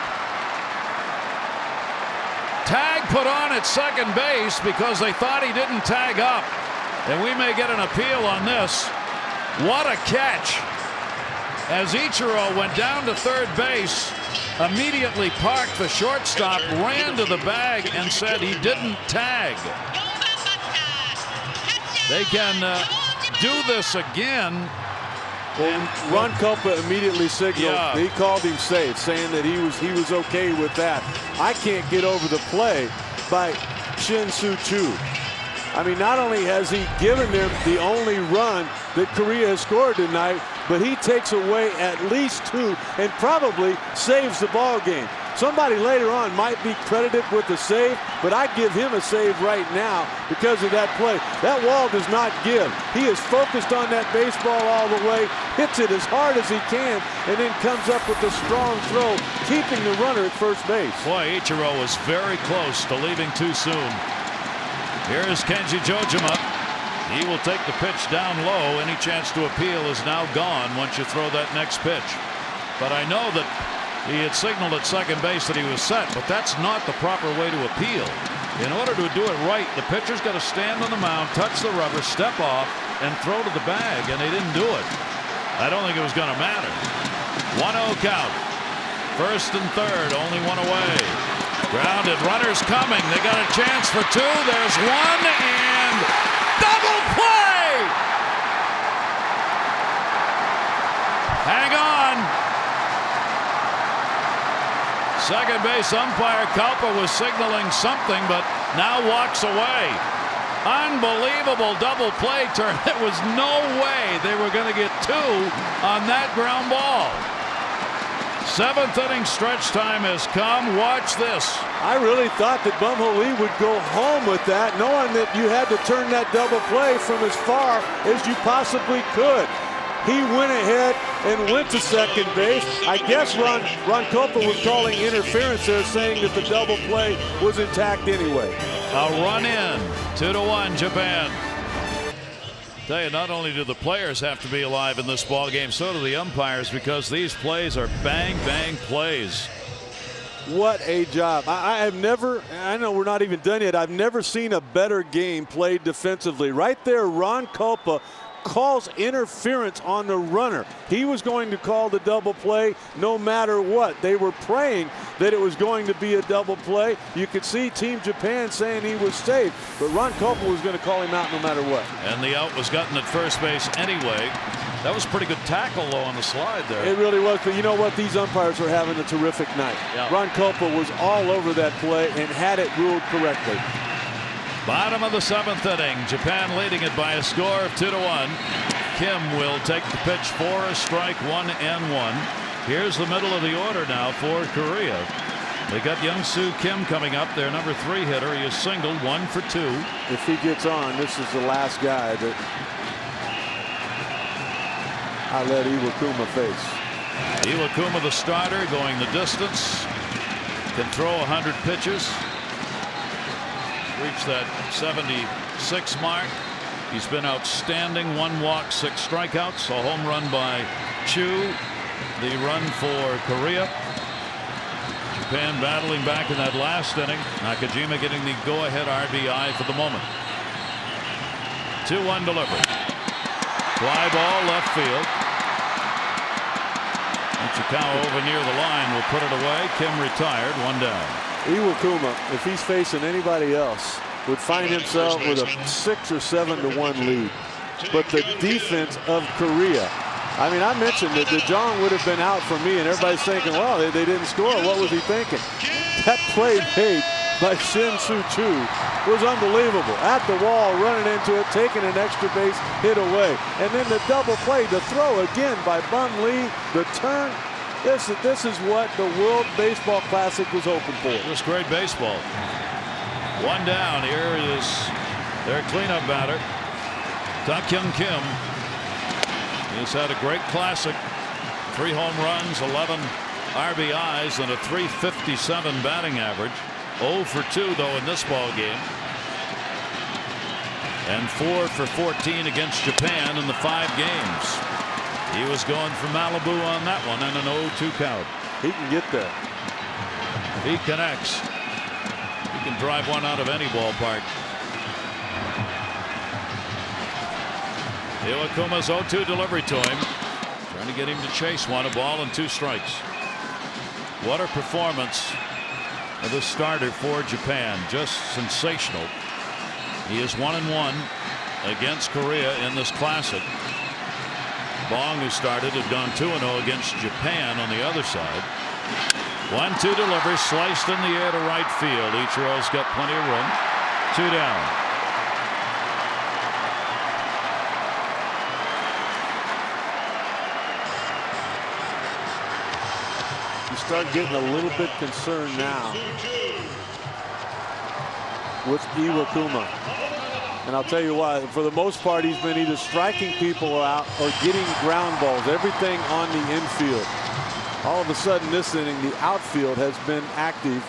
Tag put on at second base because they thought he didn't tag up. And we may get an appeal on this. What a catch. As Ichiro went down to third base, immediately parked the shortstop, ran to the bag and said he didn't tag. They can do this again. And Ron Culpa immediately signaled. Yeah. He called him safe, saying that he was okay with that. I can't get over the play by Shin-Soo Choo. I mean, not only has he given them the only run that Korea has scored tonight, but he takes away at least 2 and probably saves the ball game. Somebody later on might be credited with the save, but I give him a save right now because of that play. That wall does not give. He is focused on that baseball all the way, hits it as hard as he can, and then comes up with a strong throw, keeping the runner at first base. Boy, Ichiro was very close to leaving too soon. Here's Kenji Jojima. He will take the pitch down low. Any chance to appeal is now gone once you throw that next pitch. But I know that he had signaled at second base that he was set, but that's not the proper way to appeal. In order to do it right, the pitcher's got to stand on the mound, touch the rubber, step off, and throw to the bag, and they didn't do it. I don't think it was going to matter. 1-0 count. First and third, only one away. Grounded, runners coming. They got a chance for 2. There's one, and double play! Hang on. Second base umpire Kalpa was signaling something, but now walks away. Unbelievable double play turn. There was no way they were going to get 2 on that ground ball. 7th inning stretch time has come. Watch this. I really thought that Bumho Lee would go home with that, knowing that you had to turn that double play from as far as you possibly could. He went ahead and went to second base. I guess Ron Culpa was calling interference there, saying that the double play was intact anyway. A run in. 2-1 Japan. Tell you, not only do the players have to be alive in this ball game, so do the umpires, because these plays are bang bang plays. What a job. I have never, I know we're not even done yet, I've never seen a better game played defensively. Right there, Ron Culpa calls interference on the runner. He was going to call the double play no matter what. They were praying that it was going to be a double play. You could see Team Japan saying he was safe, but Ron Culpa was going to call him out no matter what. And the out was gotten at first base anyway. That was a pretty good tackle, though, on the slide there. It really was, but you know what? These umpires are having a terrific night. Yeah. Ron Culpa was all over that play and had it ruled correctly. Bottom of the 7th inning. Japan leading it by a score of 2-1. Kim will take the pitch for a strike, 1-1. Here's the middle of the order now for Korea. They got Young-Soo Kim coming up, their number 3 hitter. He is singled, 1 for 2. If he gets on, this is the last guy that I let Iwakuma face. Iwakuma, the starter, going the distance. Can throw 100 pitches. Reach that 76 mark. He's been outstanding. 1 walk, 6 strikeouts, a home run by Chu, the run for Korea. Japan battling back in that last inning. Nakajima getting the go-ahead RBI for the moment. 2-1 delivery. Fly ball left field. Ichikawa over near the line will put it away. Kim retired. 1 down. Iwakuma, if he's facing anybody else, would find himself with a 6 or 7 to 1 lead. But the defense of Korea, I mean, I mentioned that the Jong would have been out for me, and everybody's thinking, well, they didn't score. What was he thinking? That play made by Shin Soo-Choo was unbelievable. At the wall, running into it, taking an extra base hit away. And then the double play, the throw again by Bun Lee, the turn. This is what the World Baseball Classic was hoping for. Just great baseball. 1 down. Here is their cleanup batter, Tak-Kyung Kim. He's had a great classic. 3 home runs, 11 RBIs, and a .357 batting average. 0 for 2 though in this ball game, and 4 for 14 against Japan in the 5 games. He was going for Malibu on that one, and an 0-2 count. He can get there. He connects. He can drive one out of any ballpark. Iwakuma's 0-2 delivery to him, trying to get him to chase one. A ball and 2 strikes. What a performance of the starter for Japan. Just sensational. He is 1-1 against Korea in this classic. Bong, who started, had gone 2-0 against Japan on the other side. 1-2 delivery, sliced in the air to right field. Ichiro's got plenty of room. 2 down. You start getting a little bit concerned now with Iwakuma. And I'll tell you why. For the most part, he's been either striking people out or getting ground balls, everything on the infield. All of a sudden this inning, the outfield has been active.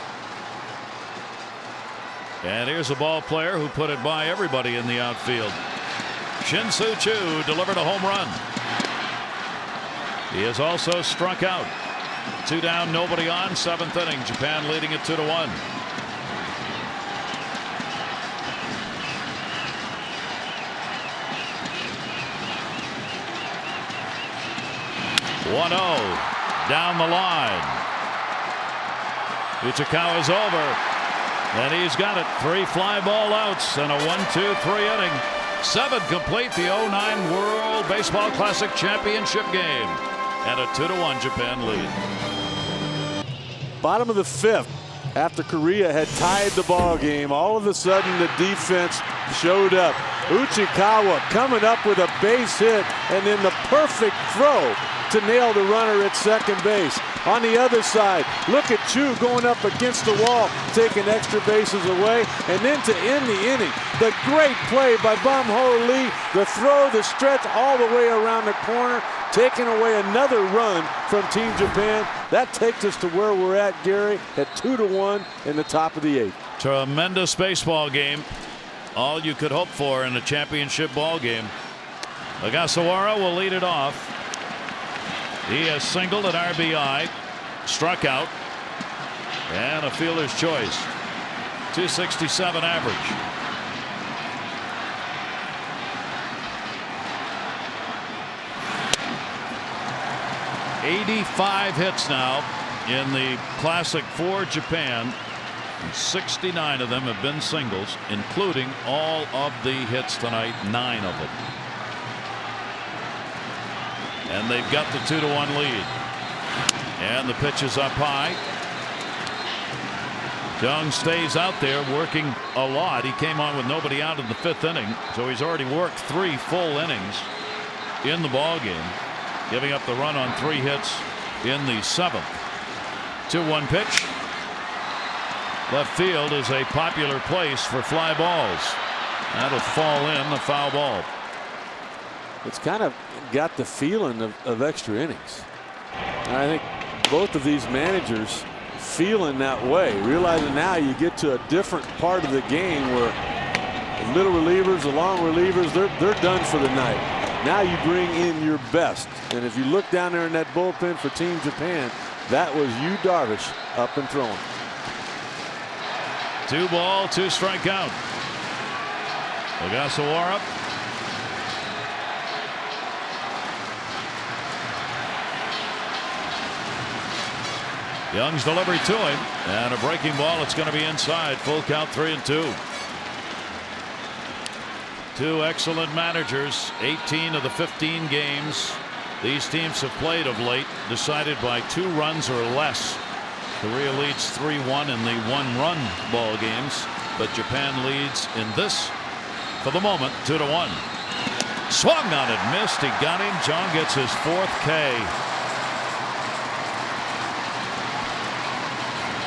And here's a ball player who put it by everybody in the outfield. Shin Soo-Choo delivered a home run. He has also struck out. 2 down, nobody on. 7th inning. Japan leading it 2-1. Down the line. Ichikawa's over, and he's got it. 3 fly ball outs and a 1-2-3 inning. 7 complete the 09 World Baseball Classic Championship game, and a 2-1 Japan lead. Bottom of the 5th, after Korea had tied the ball game, all of a sudden the defense showed up. Uchikawa coming up with a base hit, and then the perfect throw to nail the runner at second base. On the other side, look at Chu going up against the wall, taking extra bases away. And then to end the inning, the great play by Bum Ho Lee, the throw, the stretch all the way around the corner, taking away another run from Team Japan. That takes us to where we're at, Gary, at 2-1 in the top of the 8th. Tremendous baseball game. All you could hope for in a championship ball game. Ogasawara will lead it off. He has singled at RBI, struck out, and a fielder's choice. 267 average. '85 hits now in the Classic for Japan. And 69 of them have been singles, including all of the hits tonight, 9 of them. And they've got the 2-1 lead. And the pitch is up high. Jung stays out there working a lot. He came on with nobody out in the 5th inning, so he's already worked 3 full innings in the ball game, giving up the run on 3 hits in the 7th. 2-1 pitch. Left field is a popular place for fly balls. That'll fall in, a foul ball. It's kind of got the feeling of extra innings. And I think both of these managers feeling that way, realizing now you get to a different part of the game where The middle relievers, the long relievers, they're done for the night. Now you bring in your best. And if you look down there in that bullpen for Team Japan, that was Yu Darvish up and throwing. 2 ball, 2 strike count. Ogasawara. Young's delivery to him, and a breaking ball. It's going to be inside. Full count, 3-2. 2 excellent managers. 18 of the 15 games these teams have played of late decided by 2 runs or less. Korea leads 3-1 in the 1-run ball games, but Japan leads in this, for the moment, 2-1. Swung on it, missed. He got him. John gets his 4th K.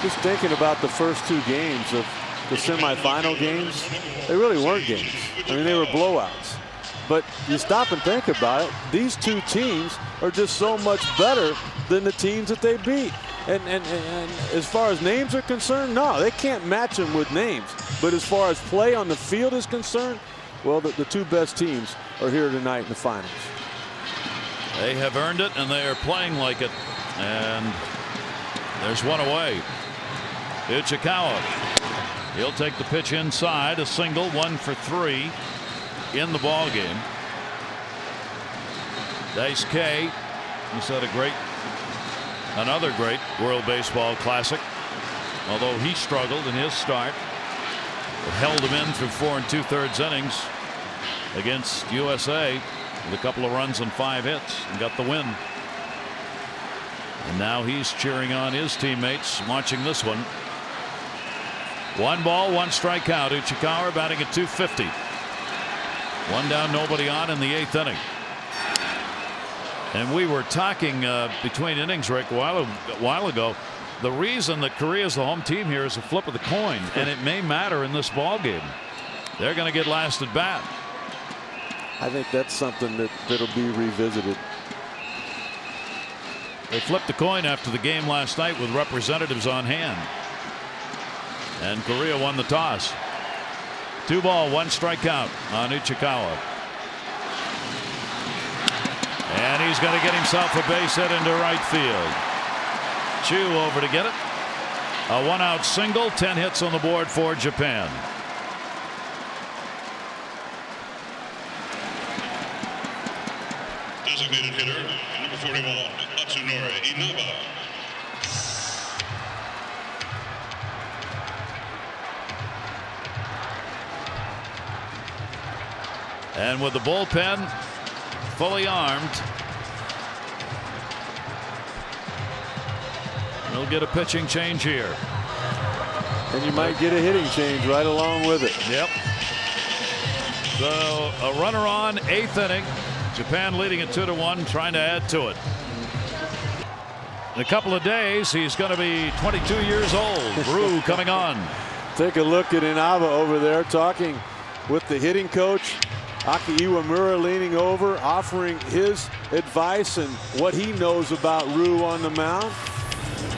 Just thinking about the first 2 games of the semifinal games, they really weren't games. I mean, they were blowouts. But you stop and think about it, these 2 teams are just so much better than the teams that they beat. And as far as names are concerned, no, they can't match them with names. But as far as play on the field is concerned, well, the 2 best teams are here tonight in the finals. They have earned it, and they are playing like it. And there's one away. Ichikawa. He'll take the pitch inside. A single, 1 for 3 in the ball game. Dice K. He's had another great World Baseball Classic. Although he struggled in his start, it held him in through 4 2/3 innings against USA with a couple of runs and 5 hits and got the win. And now he's cheering on his teammates watching this one. 1 ball, 1 strike count. Ichikawa batting at .250. 1 down, nobody on in the 8th inning. And we were talking between innings, Rick, a while ago. The reason that Korea is the home team here is a flip of the coin, and it may matter in this ball game. They're going to get last at bat. I think that's something that'll be revisited. They flipped the coin after the game last night with representatives on hand. And Korea won the toss. 2 ball, 1 strike count on Ichikawa. And he's going to get himself a base hit into right field. Chu over to get it. A 1-out single, 10 hits on the board for Japan. Designated hitter, number 41, Atsunori Inaba. And with the bullpen fully armed, we'll get a pitching change here. And you might get a hitting change right along with it. Yep. So a runner on, 8th inning. Japan leading at 2-1, trying to add to it. In a couple of days, he's going to be 22 years old. Rue coming on. Take a look at Inaba over there talking with the hitting coach. Aki Iwamura leaning over, offering his advice and what he knows about Rue on the mound.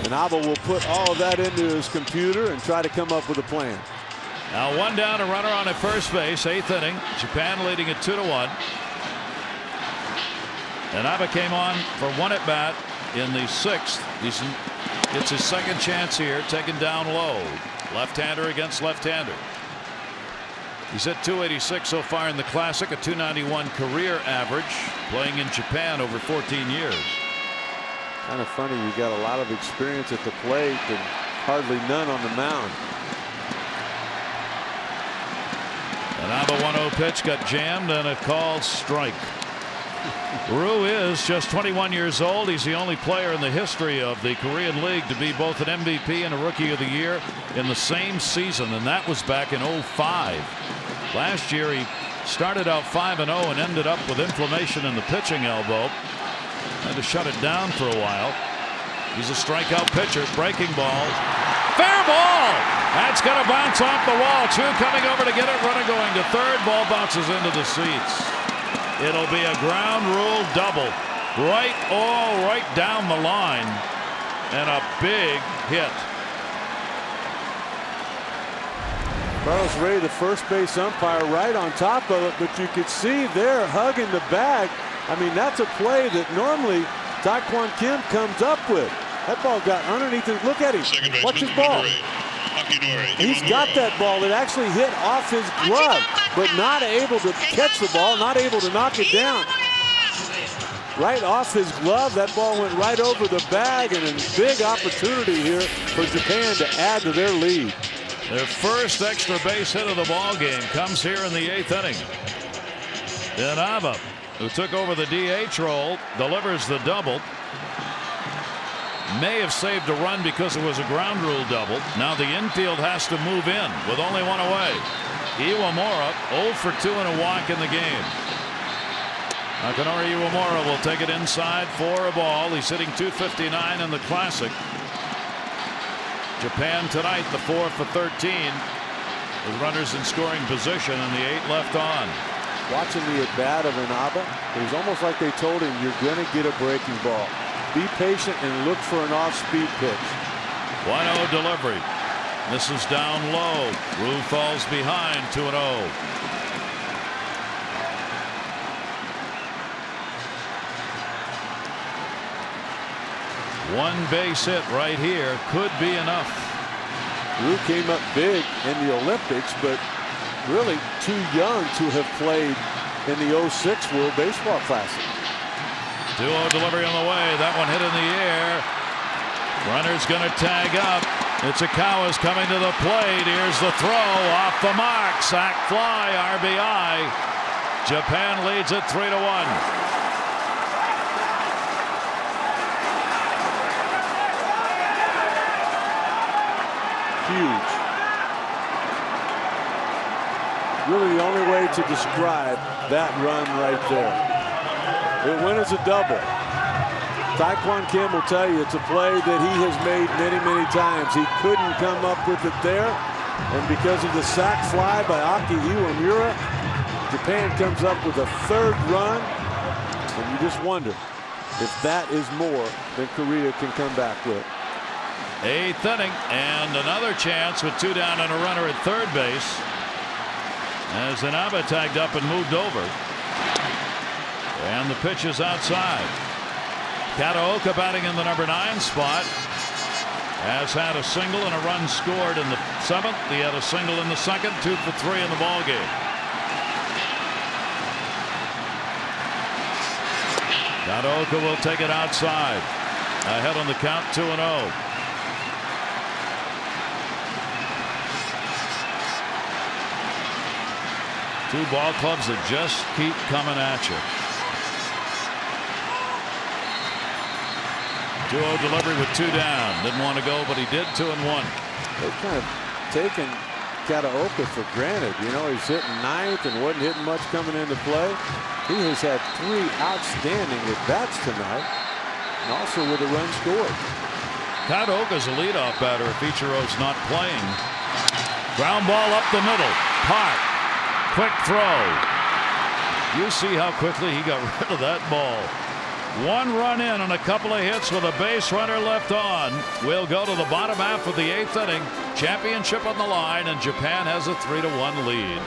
Inaba will put all of that into his computer and try to come up with a plan. Now 1 down, a runner on at first base, 8th inning. Japan leading at 2-1. Inaba came on for 1 at bat in the 6th. It's his 2nd chance here, taken down low. Left-hander against left-hander. He's hit .286 so far in the Classic, a .291 career average, playing in Japan over 14 years. Kind of funny, you got a lot of experience at the plate and hardly none on the mound. Inaba 1-0 pitch got jammed and a called strike. Rue is just 21 years old. He's the only player in the history of the Korean League to be both an MVP and a Rookie of the Year in the same season, and that was back in 05. Last year he started out 5-0 and ended up with inflammation in the pitching elbow. Had to shut it down for a while. He's a strikeout pitcher. Breaking ball. Fair ball! That's going to bounce off the wall. Chu coming over to get it. Runner going to third. Ball bounces into the seats. It'll be a ground rule double. Right down the line. And a big hit. Carlos Ray, the first base umpire, right on top of it, but you could see there hugging the bag. I mean, that's a play that normally Taekwon Kim comes up with. That ball got underneath it. Look at him. Watch his ball. He's got that ball. It actually hit off his glove, but not able to catch the ball, not able to knock it down. Right off his glove, that ball went right over the bag, and a big opportunity here for Japan to add to their lead. Their first extra base hit of the ball game comes here in the 8th inning. Inaba, who took over the DH role, delivers the double. May have saved a run because it was a ground rule double. Now the infield has to move in with only one away. Iwamura 0 for 2 and a walk in the game. Akinori Iwamura will take it inside for a ball. He's hitting .259 in the Classic. Japan tonight, the 4 for 13, with runners in scoring position and the 8 left on. Watching the at-bat of Inaba, it was almost like they told him, you're going to get a breaking ball. Be patient and look for an off-speed pitch. 1-0 delivery. This is down low. Rue falls behind 2-0. One base hit right here could be enough. Rue came up big in the Olympics, but really too young to have played in the '06 World Baseball Classic. 2-0 delivery on the way. That one hit in the air. Runner's going to tag up. Ichikawa's coming to the plate. Here's the throw off the mark. Sac fly, RBI. Japan leads it 3-1. Huge. Really the only way to describe that run right there. It went as a double. Taekwon Kim will tell you it's a play that he has made many, many times. He couldn't come up with it there. And because of the sac fly by Aki Iwamura, Japan comes up with a 3rd run. And you just wonder if that is more than Korea can come back with. 8th inning, and another chance with 2 down and a runner at 3rd base as Inaba tagged up and moved over, and the pitch is outside. Kataoka batting in the number 9 spot has had a single and a run scored in the 7th. He had a single in the 2nd, 2 for 3 in the ball game. Kataoka will take it outside, ahead on the count, 2-0. Two ball clubs that just keep coming at you. 2-0 delivery with 2 down. Didn't want to go, but he did. 2-1. They've kind of taken Kataoka for granted. You know, he's hitting 9th and wasn't hitting much coming into play. He has had 3 outstanding at-bats tonight, and also with a run scored. Kataoka's a leadoff batter if Ichiro's not playing. Ground ball up the middle. Park. Quick throw. You see how quickly he got rid of that ball. 1 run in and a couple of hits with a base runner left on. We'll go to the bottom half of the 8th inning. Championship on the line, and Japan has a 3-1 lead.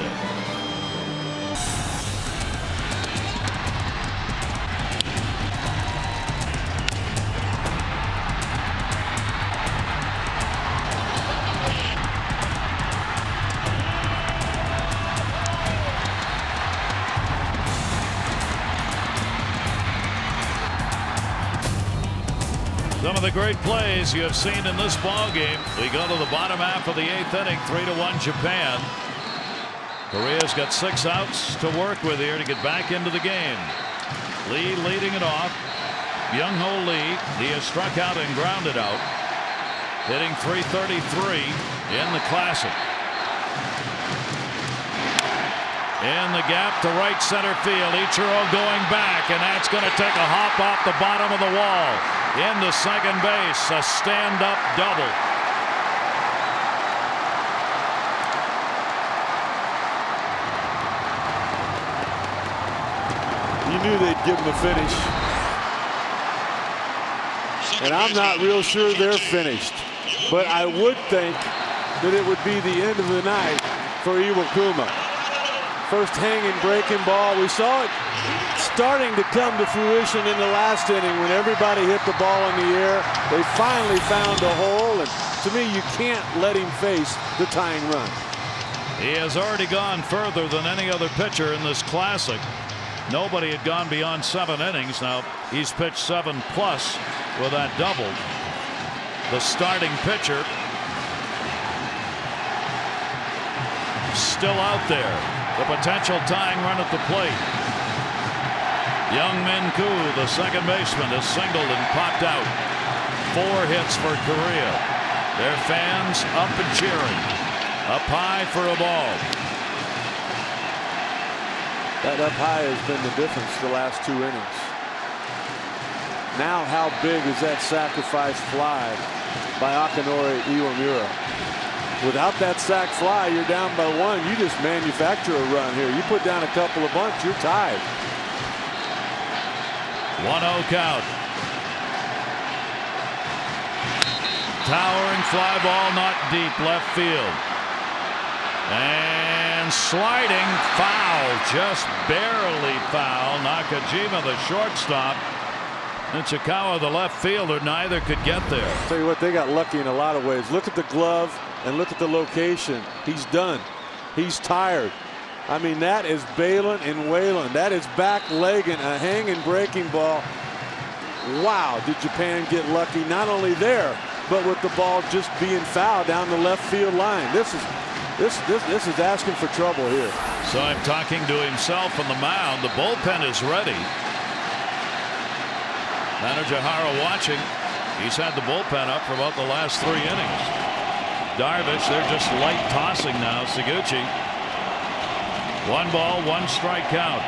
Some of the great plays you have seen in this ball game. We go to the bottom half of the 8th inning, 3-1 Japan. Korea's got 6 outs to work with here to get back into the game. Lee leading it off. Byung-ho Lee, he has struck out and grounded out, hitting .333 in the Classic. In the gap to right center field. Ichiro going back, and that's going to take a hop off the bottom of the wall. Into second base, a stand-up double. You knew they'd give him a finish. And I'm not real sure they're finished. But I would think that it would be the end of the night for Iwakuma. First hanging breaking ball. We saw it starting to come to fruition in the last inning when everybody hit the ball in the air. They finally found a hole, and to me, you can't let him face the tying run. He has already gone further than any other pitcher in this classic. Nobody had gone beyond 7 innings. Now he's pitched 7+ with that double. The starting pitcher still out there. The potential tying run at the plate. Young Min Koo, the second baseman, has singled and popped out. 4 hits for Korea. Their fans up and cheering. Up high for a ball. That up high has been the difference the last 2 innings. Now how big is that sacrifice fly by Akinori Iwamura? Without that sac fly, you're down by 1. You just manufacture a run here. You put down a couple of bunts, you're tied. 1-0 count. Towering fly ball, not deep left field. And sliding foul, just barely foul. Nakajima, the shortstop, and Chikawa, the left fielder, neither could get there. Tell you what, they got lucky in a lot of ways. Look at the glove and look at the location. He's done. He's tired. I mean, that is Balin and Whalen. That is back legging a hanging breaking ball. Wow, did Japan get lucky not only there, but with the ball just being fouled down the left field line. This is asking for trouble here. So I'm talking to himself on the mound. The bullpen is ready. Manujahara watching. He's had the bullpen up for about the last 3 innings. Darvish, they're just light tossing now. Seguchi. 1 ball, 1 strike count.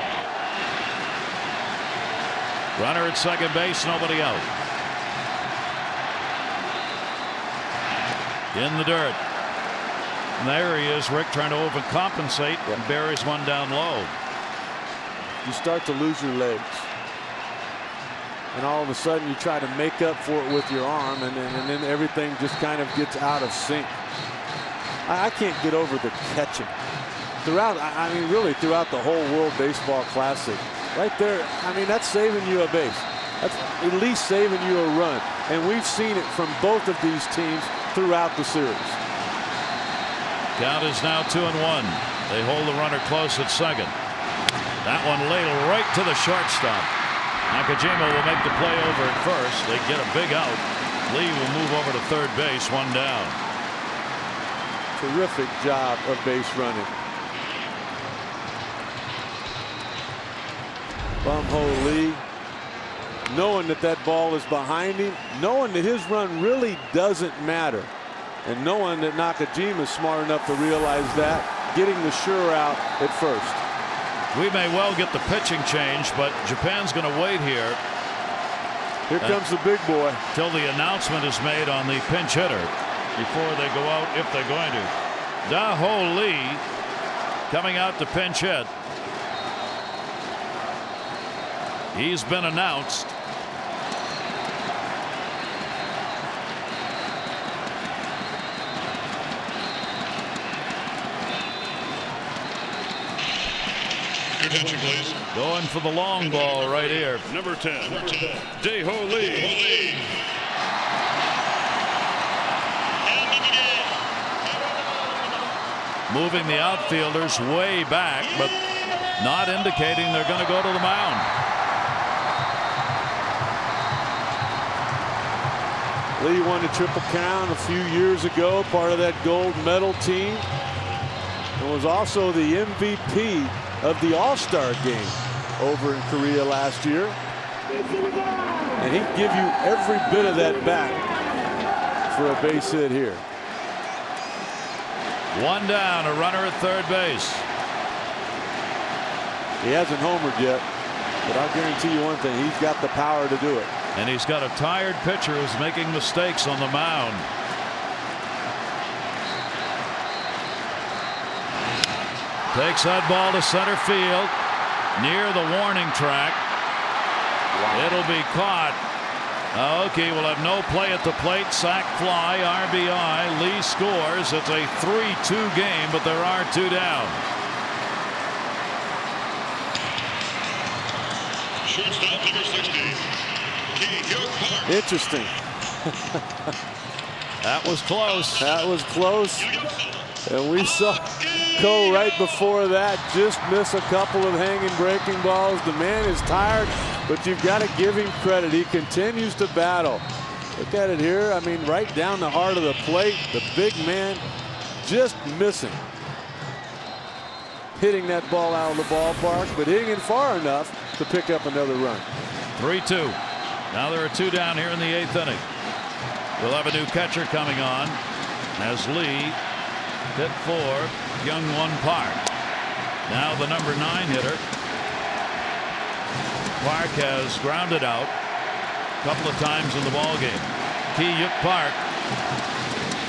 Runner at second base, nobody out. In the dirt. And there he is, Rick, trying to overcompensate and buries one down low. You start to lose your legs. And all of a sudden you try to make up for it with your arm, and then everything just kind of gets out of sync. I can't get over the catching. Throughout, I mean, really throughout the whole World Baseball Classic. Right there, I mean, that's saving you a base. That's at least saving you a run. And we've seen it from both of these teams throughout the series. Count is now 2-1. They hold the runner close at second. That one ladled right to the shortstop. Nakajima will make the play over at first. They get a big out. Lee will move over to third base, 1 down. Terrific job of base running. Bum-Ho Lee, knowing that ball is behind him, knowing that his run really doesn't matter, and knowing that Nakajima is smart enough to realize that, getting the sure out at first. We may well get the pitching change, but Japan's going to wait here. Here comes the big boy. Till the announcement is made on the pinch hitter before they go out, if they're going to. Da-Ho Lee coming out to pinch hit. He's been announced. Your attention, please. Going for the long ball right here. Number 10. Da-Ho Lee. Moving the outfielders way back, but not indicating they're going to go to the mound. Lee won the Triple Crown a few years ago, part of that gold medal team, and was also the MVP of the All-Star game over in Korea last year. And he'd give you every bit of that back for a base hit here. 1 down, a runner at third base. He hasn't homered yet, but I'll guarantee you one thing, he's got the power to do it. And he's got a tired pitcher who's making mistakes on the mound. Takes that ball to center field near the warning track. It'll be caught, Okay, we'll have no play at the plate. Sack fly, RBI. Lee scores. It's a 3-2 game, but there are 2 down. Shortstop number 60. Park. Interesting. That was close. That was close. And we saw Coe right before that just miss a couple of hanging breaking balls. The man is tired, but you've got to give him credit. He continues to battle. Look at it here. I mean, right down the heart of the plate. The big man just missing. Hitting that ball out of the ballpark, but hitting it far enough to pick up another run. 3-2. Now there are 2 down here in the 8th inning. We'll have a new catcher coming on as Lee hit for Young-Won Park. Now the number 9 hitter. Park has grounded out a couple of times in the ball game. Ki-Yuk Park.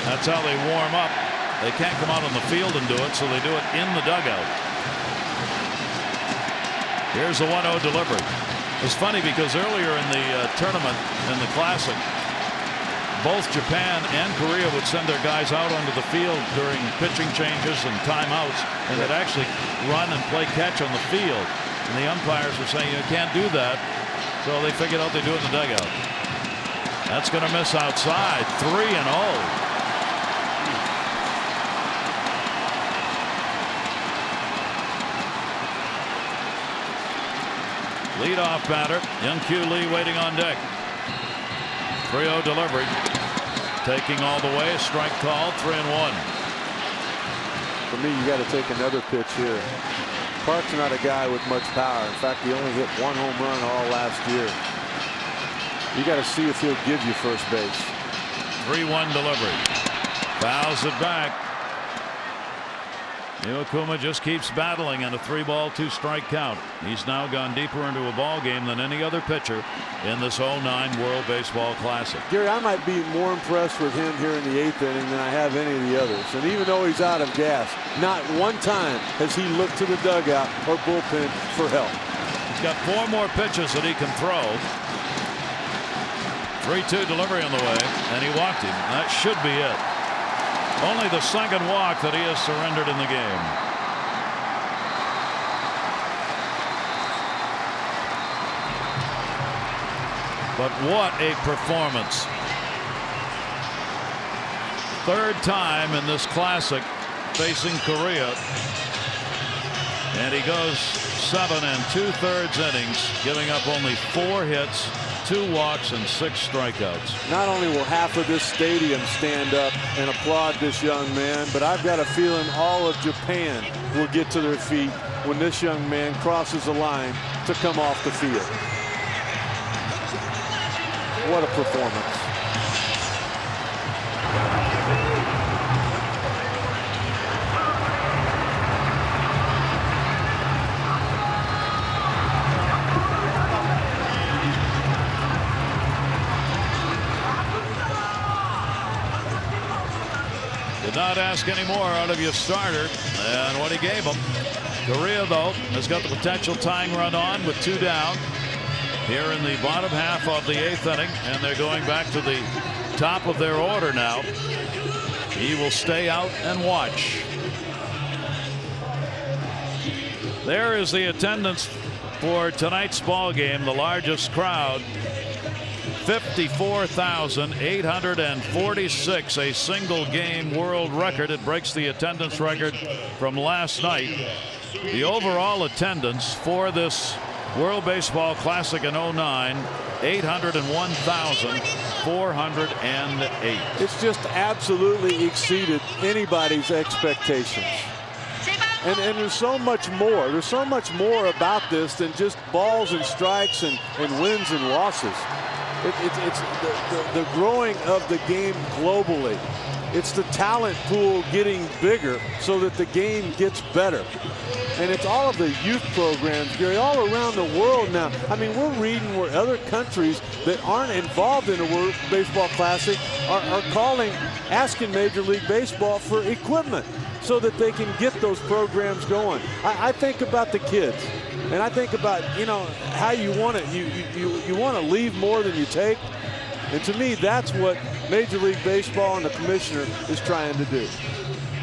That's how they warm up. They can't come out on the field and do it, so they do it in the dugout. Here's the 1-0 delivery. It's funny because earlier in the tournament, in the Classic, both Japan and Korea would send their guys out onto the field during pitching changes and timeouts, and they'd actually run and play catch on the field. And the umpires were saying you can't do that, so they figured out they do it in the dugout. That's going to miss outside. 3-0. Leadoff batter, Young-Kyu Lee waiting on deck. 3-0 delivery. Taking all the way. Strike called. 3-1. For me, you got to take another pitch here. Park's not a guy with much power. In fact, he only hit 1 home run all last year. You got to see if he'll give you first base. 3-1 delivery. Fouls it back. Iwakuma just keeps battling on a 3-ball 2-strike count. He's now gone deeper into a ball game than any other pitcher in this 09 World Baseball Classic. Gary, I might be more impressed with him here in the 8th inning than I have any of the others. And even though he's out of gas, not one time has he looked to the dugout or bullpen for help. He's got 4 more pitches that he can throw. 3-2 delivery on the way, and he walked him. That should be it. Only the second walk that he has surrendered in the game. But what a performance. 3rd time in this Classic facing Korea. And he goes 7 2/3 innings, giving up only 4 hits, 2 walks, and 6 strikeouts. Not only will half of this stadium stand up and applaud this young man, but I've got a feeling all of Japan will get to their feet when this young man crosses the line to come off the field. What a performance. Did not ask any more out of your starter than what he gave him. Korea, though, has got the potential tying run on with 2 down here in the bottom half of the 8th inning, and they're going back to the top of their order now. He will stay out and watch. There is the attendance for tonight's ball game. The largest crowd, 54,846, a single game world record. It breaks the attendance record from last night. The overall attendance for this World Baseball Classic in 09, 801,408. It's just absolutely exceeded anybody's expectations. And there's so much more. There's so much more about this than just balls and strikes and wins and losses. It's the growing of the game globally. It's the talent pool getting bigger so that the game gets better. And it's all of the youth programs, Gary, all around the world now. I mean, we're reading where other countries that aren't involved in the World Baseball Classic are asking Major League Baseball for equipment so that they can get those programs going. I think about the kids. And I think about, you know, how you want it. You want to leave more than you take. And to me, that's what Major League Baseball and the commissioner is trying to do.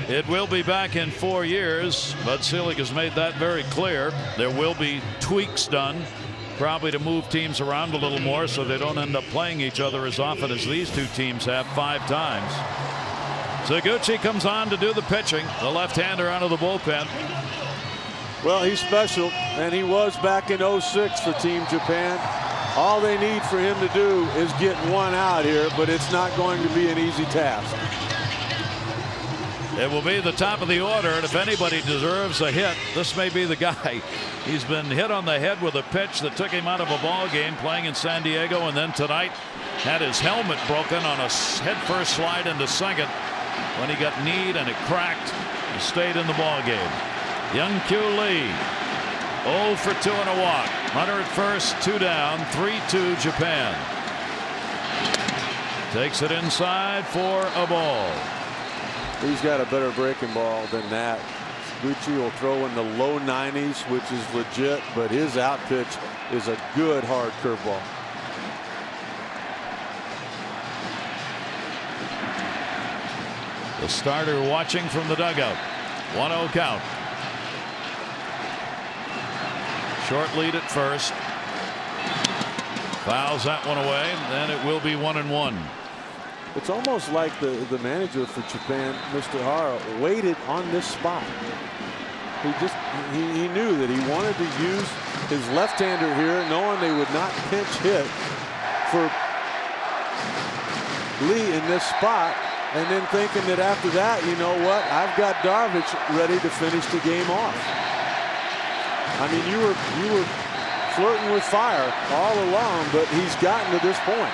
It will be back in 4 years. Bud Selig has made that very clear. There will be tweaks done, probably to move teams around a little more so they don't end up playing each other as often as these two teams have 5 times. Taguchi comes on to do the pitching, the left-hander out of the bullpen. Well, he's special, and he was back in '06 for Team Japan. All they need for him to do is get one out here, but it's not going to be an easy task. It will be the top of the order, and if anybody deserves a hit, this may be the guy. He's been hit on the head with a pitch that took him out of a ball game playing in San Diego, and then tonight had his helmet broken on a head-first slide into second when he got kneed and it cracked. He stayed in the ball game. Young Kyu Lee, 0 for 2 and a walk. Runner at first, 2 down, 3-2 Japan. Takes it inside for a ball. He's got a better breaking ball than that. Gucci will throw in the low 90s, which is legit, but his out pitch is a good hard curveball. The starter watching from the dugout. 1-0 count. Short lead at first. Fouls that one away. Then it will be 1-1. It's almost like the manager for Japan, Mr. Hara, waited on this spot. He knew that he wanted to use his left-hander here, knowing they would not pinch hit for Lee in this spot, and then thinking that after that, you know what, I've got Darvish ready to finish the game off. I mean, you were flirting with fire all along, but he's gotten to this point.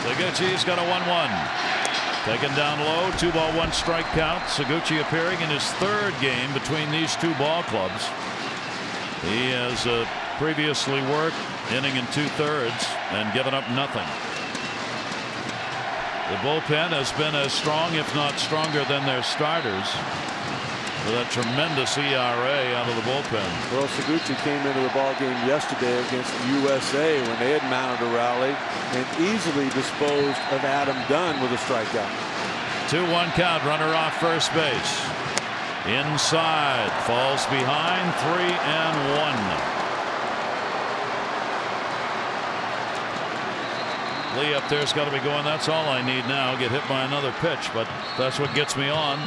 Taguchi's got a 1-1. Taken down low, 2-ball, 1 strike count. Taguchi appearing in his 3rd game between these 2 ball clubs. He has previously worked inning and 2/3 and given up nothing. The bullpen has been as strong, if not stronger, than their starters. With that tremendous ERA out of the bullpen. Well, Taguchi came into the ball game yesterday against USA when they had mounted a rally and easily disposed of Adam Dunn with a strikeout. 2-1 count, runner off first base. Inside, falls behind, 3-1. Lee up there's got to be going, that's all I need now, get hit by another pitch, but that's what gets me on.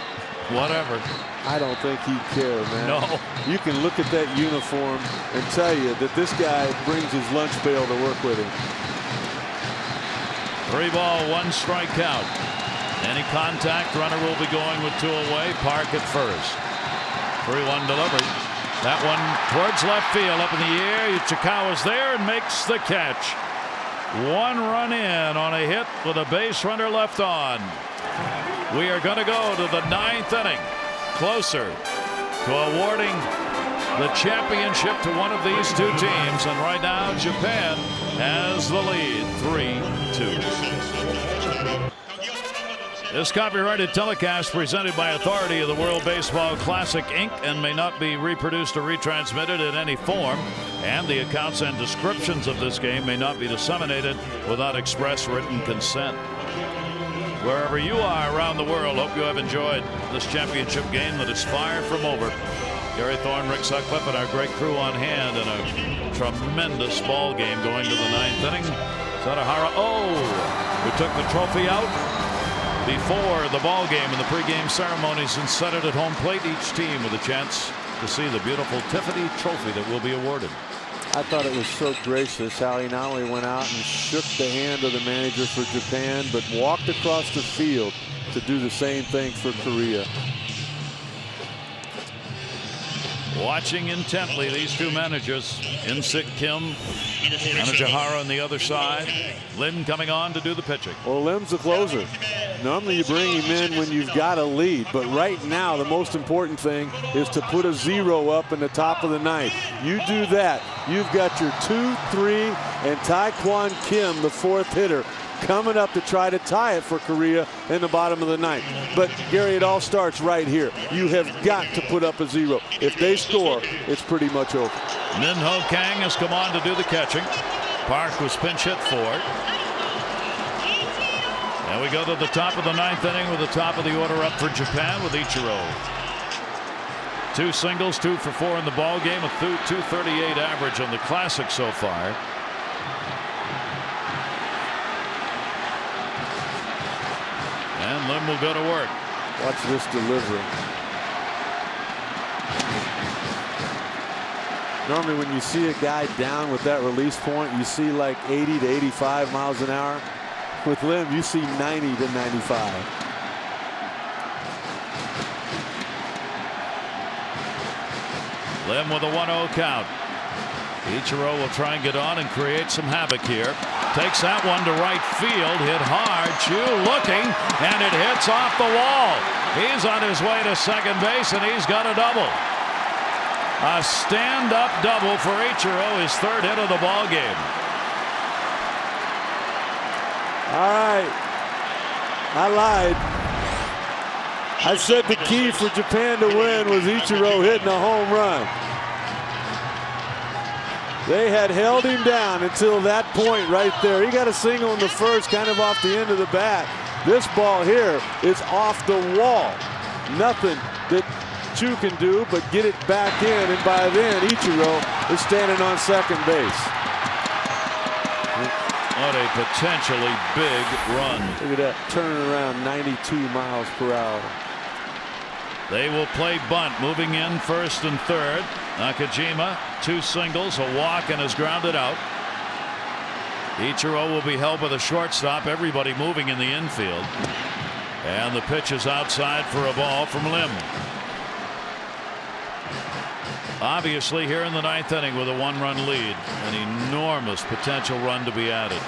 Whatever. I don't think he'd care, man. No. You can look at that uniform and tell you that this guy brings his lunch pail to work with him. 3-ball, 1 strike count. Any contact, runner will be going with 2 away. Park at first. 3-1 delivery. That one towards left field, up in the air. Ichikawa's there and makes the catch. 1 run in on a hit with a base runner left on. We are going to go to the 9th inning, closer to awarding the championship to one of these 2 teams, and right now Japan has the lead, 3-2. This copyrighted telecast presented by authority of the World Baseball Classic Inc. and may not be reproduced or retransmitted in any form, and the accounts and descriptions of this game may not be disseminated without express written consent. Wherever you are around the world, hope you have enjoyed this championship game that is far from over. Gary Thorne, Rick Sutcliffe, and our great crew on hand in a tremendous ball game going to the 9th inning. Sadahara, who took the trophy out before the ball game and the pregame ceremonies and set it at home plate. Each team with a chance to see the beautiful Tiffany trophy that will be awarded. I thought it was so gracious how he not only went out and shook the hand of the manager for Japan, but walked across the field to do the same thing for Korea. Watching intently these 2 managers, In-Sik Kim, Anajahara on the other side. Lim coming on to do the pitching. Well, Lim's the closer. Normally you bring him in when you've got a lead, but right now the most important thing is to put a 0 up in the top of the 9th. You do that, you've got your 2-3 and Taekwon Kim, the 4th hitter, coming up to try to tie it for Korea in the bottom of the 9th. But Gary, it all starts right here. You have got to put up a 0. If they score, it's pretty much over. Min Ho Kang has come on to do the catching. Park was pinch hit for it. And we go to the top of the 9th inning with the top of the order up for Japan with Ichiro. 2 singles, 2 for 4 in the ball game, a 238 average on the Classic so far. And Lim will go to work. Watch this delivery. Normally when you see a guy down with that release point, you see like 80 to 85 miles an hour. With Lim, you see 90 to 95. Lim with a 1-0 count. Ichiro will try and get on and create some havoc here. Takes that one to right field. Hit hard. Chu looking, and it hits off the wall. He's on his way to second base, and he's got a double. A stand-up double for Ichiro, his 3rd hit of the ball game. All right. I lied. I said the key for Japan to win was Ichiro hitting a home run. They had held him down until that point right there. He got a single in the first, kind of off the end of the bat. This ball here is off the wall. Nothing that Chu can do but get it back in, and by then Ichiro is standing on second base. What a potentially big run. Look at that, turning around 92 miles per hour. They will play bunt, moving in 1st and 3rd. Nakajima, 2 singles, a walk, and is grounded out. Ichiro will be held by the shortstop. Everybody moving in the infield. And the pitch is outside for a ball from Lim. Obviously here in the 9th inning with a 1-run lead. An enormous potential run to be added.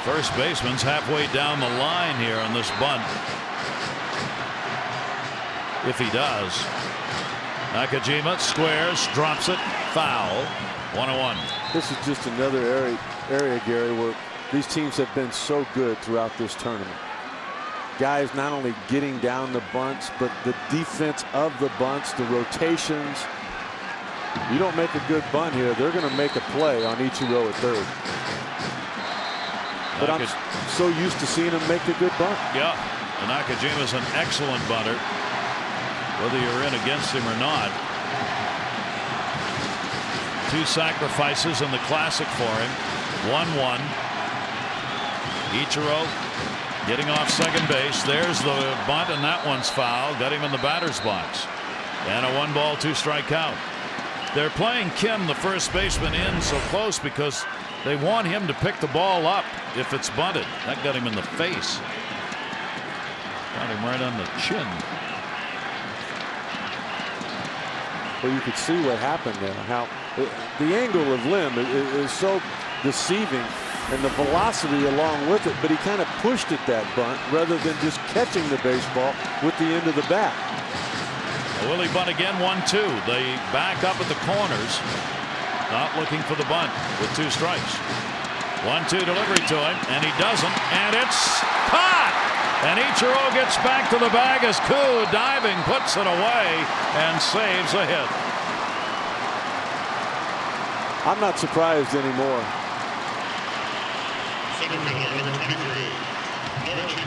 First baseman's halfway down the line here on this bunt. If he does. Nakajima squares, drops it, foul. 1-1. This is just another area, Gary, where these teams have been so good throughout this tournament. Guys not only getting down the bunts, but the defense of the bunts, the rotations. You don't make a good bunt here, they're going to make a play on Ichiro at 3rd. But I'm so used to seeing him make a good bunt. Yeah, Nakajima's an excellent bunter, whether you're in against him or not. 2 sacrifices in the Classic for him. 1-1. Ichiro getting off second base. There's the bunt, and that one's foul. Got him in the batter's box. And a 1-ball, 2-strike count. They're playing Kim, the first baseman, in so close because they want him to pick the ball up if it's bunted. That got him in the face. Got him right on the chin. Well, you could see what happened there. How the angle of Lim is so deceiving, and the velocity along with it. But he kind of pushed at that bunt rather than just catching the baseball with the end of the bat. Willie bunt again, 1-2. They back up at the corners. Not looking for the bunt with 2 strikes. 1-2 delivery to him, and he doesn't, and it's caught! And Ichiro gets back to the bag as Koo, diving, puts it away and saves a hit. I'm not surprised anymore.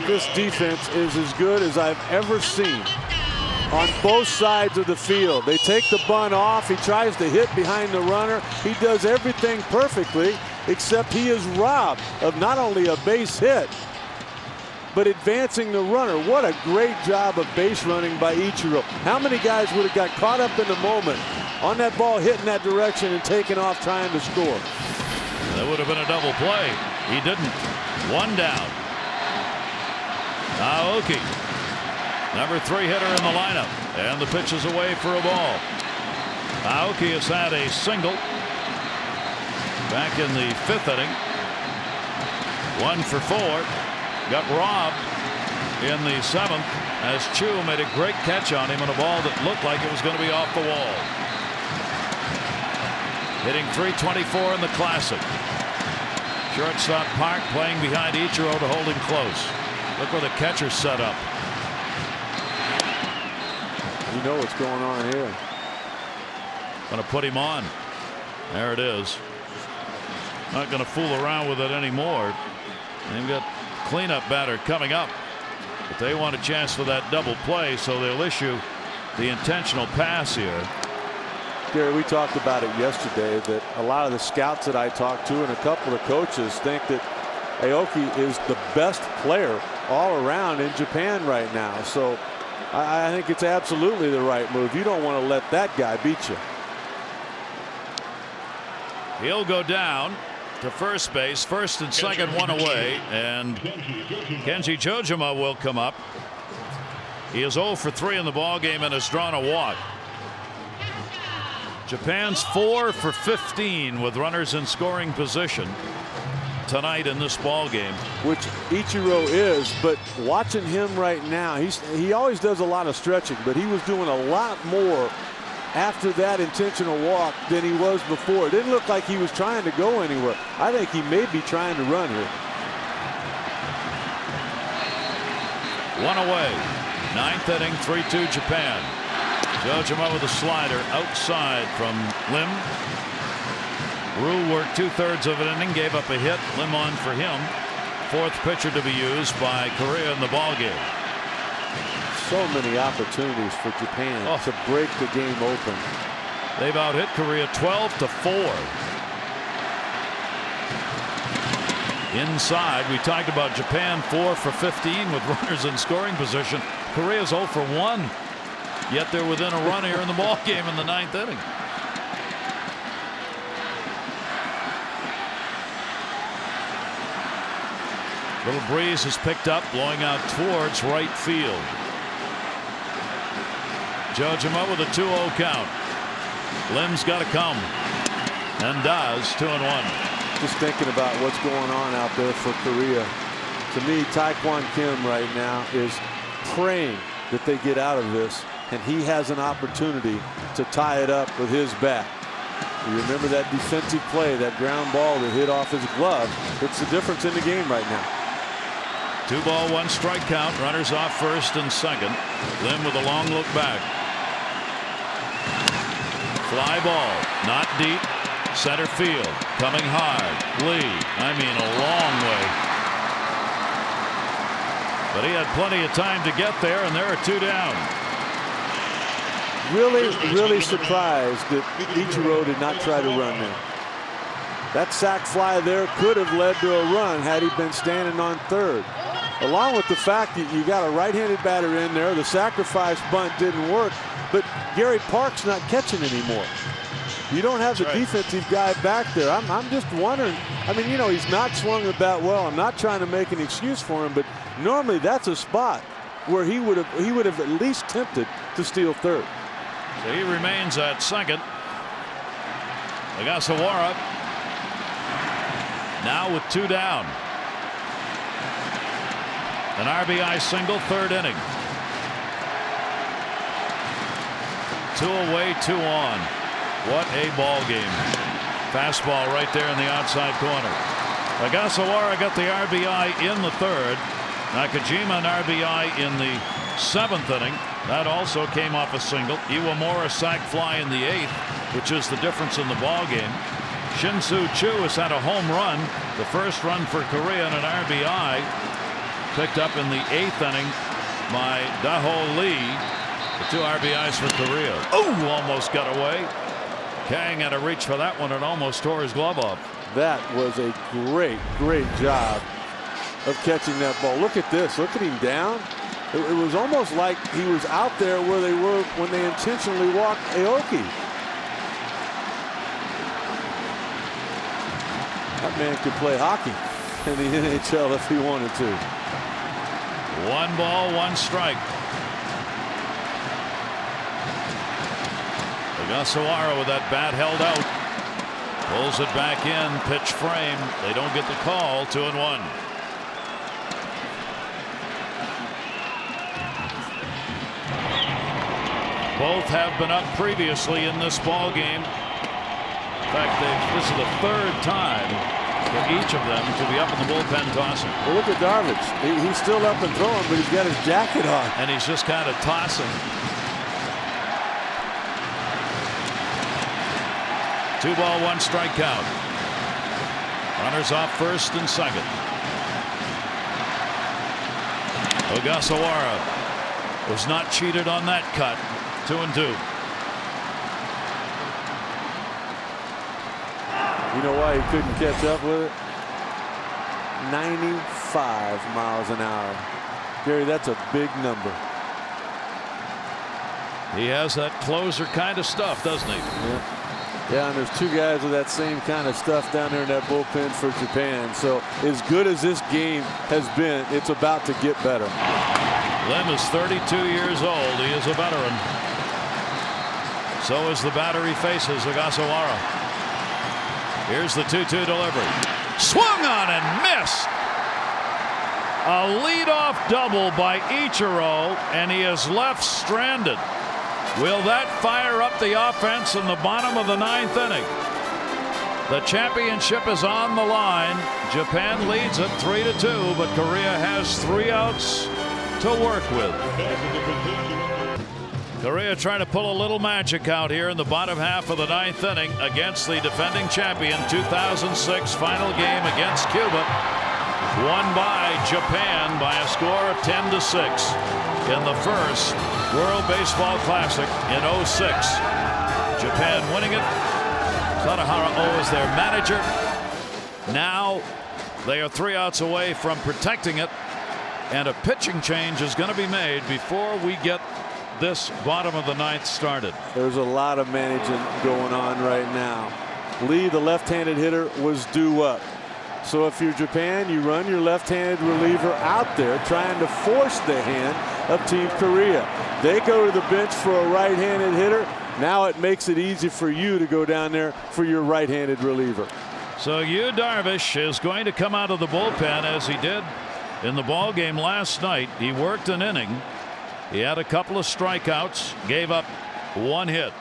This defense is as good as I've ever seen on both sides of the field. They take the bunt off. He tries to hit behind the runner. He does everything perfectly, except he is robbed of not only a base hit, but advancing the runner. What a great job of base running by Ichiro. How many guys would have got caught up in the moment on that ball hitting that direction and taking off trying to score? That would have been a double play. He didn't. 1 down. Aoki, number 3 hitter in the lineup, and the pitch is away for a ball. Aoki has had a single back in the 5th inning. 1 for 4. Got robbed in the 7th as Chu made a great catch on him on a ball that looked like it was going to be off the wall. Hitting .324 in the Classic. Shortstop Park playing behind Ichiro to hold him close. Look where the catcher's set up. You know what's going on here. Going to put him on. There it is. Not going to fool around with it anymore. They've got cleanup batter coming up. But they want a chance for that double play, so they'll issue the intentional pass here. Gary, we talked about it yesterday that a lot of the scouts that I talked to and a couple of coaches think that Aoki is the best player all around in Japan right now. So I think it's absolutely the right move. You don't want to let that guy beat you. He'll go down to first base. First and second, one away, and Kenji Chojima will come up. He is 0 for 3 in the ball game and has drawn a walk. Japan's 4 for 15 with runners in scoring position tonight in this ball game, which Ichiro is, but watching him right now, he always does a lot of stretching, but he was doing a lot more after that intentional walk than he was before. It didn't look like he was trying to go anywhere. I think he may be trying to run here. One away. Ninth inning, 3-2 Japan. Chojima with a slider outside from Lim. Rule worked 2/3 of an inning, gave up a hit. Lim on for him. Fourth pitcher to be used by Korea in the ball game. So many opportunities for Japan to break the game open. They've out-hit Korea 12-4. Inside, we talked about Japan 4 for 15 with runners in scoring position. Korea's 0 for 1. Yet they're within a run here in the ball game in the ninth inning. Little breeze is picked up, blowing out towards right field. Chojima with a 2-0 count. Lim's got to come, and does. 2-1. Just thinking about what's going on out there for Korea. To me, Taekwon Kim right now is praying that they get out of this, and he has an opportunity to tie it up with his bat. You remember that defensive play, that ground ball that hit off his glove. It's the difference in the game right now. 2 ball, 1 strike count. Runners off first and second. Lim with a long look back. Fly ball, not deep. Center field, coming hard. Lee, I mean a long way. But he had plenty of time to get there, and there are 2 down. Really surprised that Ichiro did not try to run there. That sac fly there could have led to a run had he been standing on third. Along with the fact that you got a right-handed batter in there, the sacrifice bunt didn't work, but Gary Park's not catching anymore. You don't have the defensive guy back there. I'm just wondering. I mean, you know, he's not swung the bat well. I'm not trying to make an excuse for him, but normally that's a spot where he would have at least attempted to steal third. So he remains at second. Ogasawara now with 2 down. An RBI single, 3rd inning. 2 away, 2 on. What a ball game. Fastball right there in the outside corner. Ogasawara got the RBI in the 3rd. Nakajima an RBI in the 7th inning. That also came off a single. Iwamura sac fly in the 8th, which is the difference in the ball game. Shin-Soo Choo has had a home run. The first run for Korea and an RBI. Picked up in the 8th inning by Daho Lee. The 2 RBIs for Korea. Oh, almost got away. Kang had a reach for that one and almost tore his glove off. That was a great job of catching that ball. Look at this. Look at him down. It was almost like he was out there where they were when they intentionally walked Aoki. That man could play hockey in the NHL if he wanted to. 1 ball, 1 strike. Ogasawara with that bat held out. Pulls it back in. Pitch frame. They don't get the call. 2-1. Both have been up previously in this ball game. In fact, this is the 3rd time for each of them to be up in the bullpen tossing. Well, look at Darvish. He's still up and throwing, but he's got his jacket on. And he's just kind of tossing. 2 ball, 1 strike count. Runners off first and second. Ogasawara was not cheated on that cut. 2-2. You know why he couldn't catch up with it? 95 miles an hour. Gary, that's a big number. He has that closer kind of stuff, doesn't he? Yeah, and there's 2 guys with that same kind of stuff down there in that bullpen for Japan. So as good as this game has been, it's about to get better. Lim is 32 years old. He is a veteran. So is the batter he faces, Ogasawara. Here's the 2-2 delivery. Swung on and missed. A leadoff double by Ichiro, and he is left stranded. Will that fire up the offense in the bottom of the 9th inning? The championship is on the line. Japan leads it 3-2, but Korea has 3 outs to work with. Korea trying to pull a little magic out here in the bottom half of the 9th inning against the defending champion. 2006 final game against Cuba, won by Japan by a score of 10-6 in the first World Baseball Classic in 06. Japan winning it. Kadahara O is their manager. Now they are 3 outs away from protecting it, and a pitching change is going to be made before we get this bottom of the 9th started. There's a lot of managing going on right now. Lee, the left-handed hitter, was due up. So if you're Japan, you run your left-handed reliever out there trying to force the hand of Team Korea. They go to the bench for a right-handed hitter. Now it makes it easy for you to go down there for your right-handed reliever. So Yu Darvish is going to come out of the bullpen as he did in the ball game last night. He worked an inning. He had a couple of strikeouts, gave up 1 hit.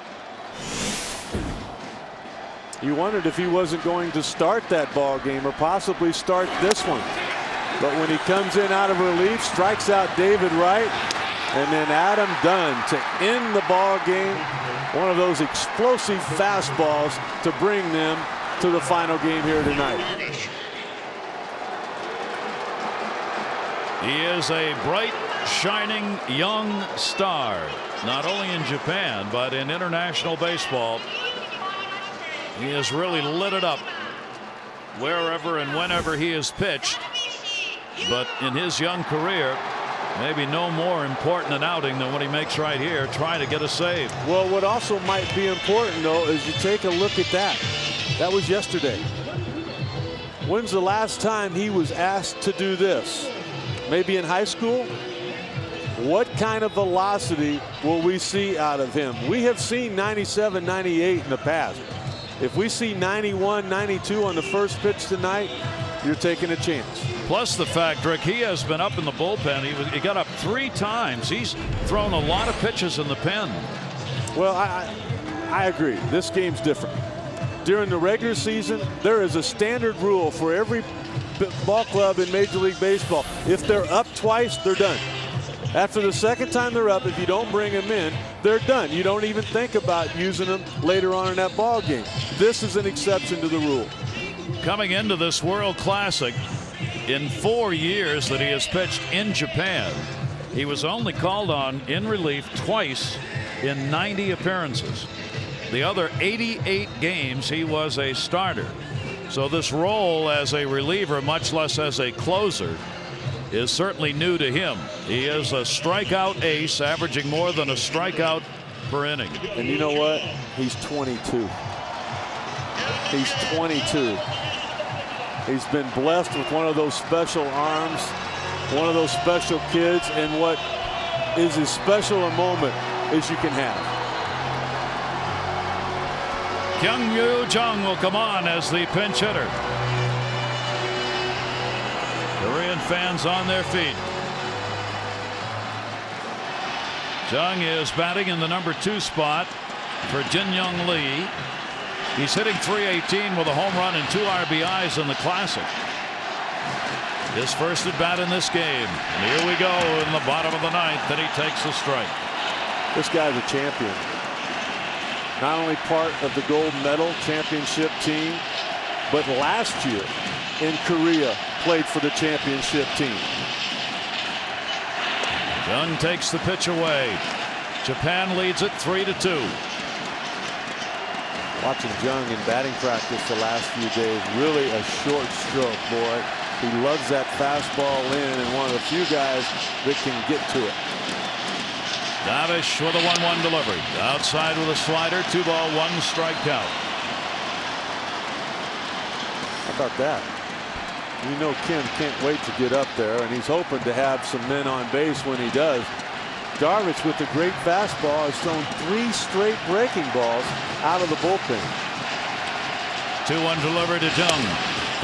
You wondered if he wasn't going to start that ball game or possibly start this one. But when he comes in out of relief, strikes out David Wright, and then Adam Dunn to end the ball game. One of those explosive fastballs to bring them to the final game here tonight. He is a bright, shining young star, not only in Japan but in international baseball. He has really lit it up wherever and whenever he has pitched. But in his young career, maybe no more important an outing than what he makes right here, trying to get a save. Well, what also might be important, though, is you take a look at that. That was yesterday. When's the last time he was asked to do this? Maybe in high school? What kind of velocity will we see out of him? We have seen 97, 98 in the past. If we see 91, 92 on the first pitch tonight, you're taking a chance. Plus the fact, Rick, he has been up in the bullpen. He got up 3 times. He's thrown a lot of pitches in the pen. Well, I agree. This game's different. During the regular season, there is a standard rule for every ball club in Major League Baseball. If they're up twice, they're done. After the second time they're up, if you don't bring them in, they're done. You don't even think about using them later on in that ball game. This is an exception to the rule. Coming into this World Classic, in 4 years that he has pitched in Japan, he was only called on in relief twice in 90 appearances. The other 88 games he was a starter. So this role as a reliever, much less as a closer, is certainly new to him. He is a strikeout ace, averaging more than a strikeout per inning. And you know what? He's 22. He's 22. He's been blessed with one of those special arms, one of those special kids, and what is as special a moment as you can have. Kyung Yu Jung will come on as the pinch hitter. Korean fans on their feet. Jung is batting in the number 2 spot for Jin Young Lee. He's hitting .318 with a home run and 2 RBIs in the Classic. His first at bat in this game. And here we go in the bottom of the 9th, and he takes a strike. This guy's a champion. not only part of the gold medal championship team, but last year in Korea played for the championship team. Jung takes the pitch away. Japan leads it 3-2. Watching Jung in batting practice the last few days, really a short stroke, boy. He loves that fastball in, and one of the few guys that can get to it. Davish with a 1-1 delivery. Outside with a slider. 2 ball, 1 strike count. How about that? You know Kim can't wait to get up there, and he's hoping to have some men on base when he does. Darvish with a great fastball has thrown 3 straight breaking balls out of the bullpen. 2-1 delivery to Jung.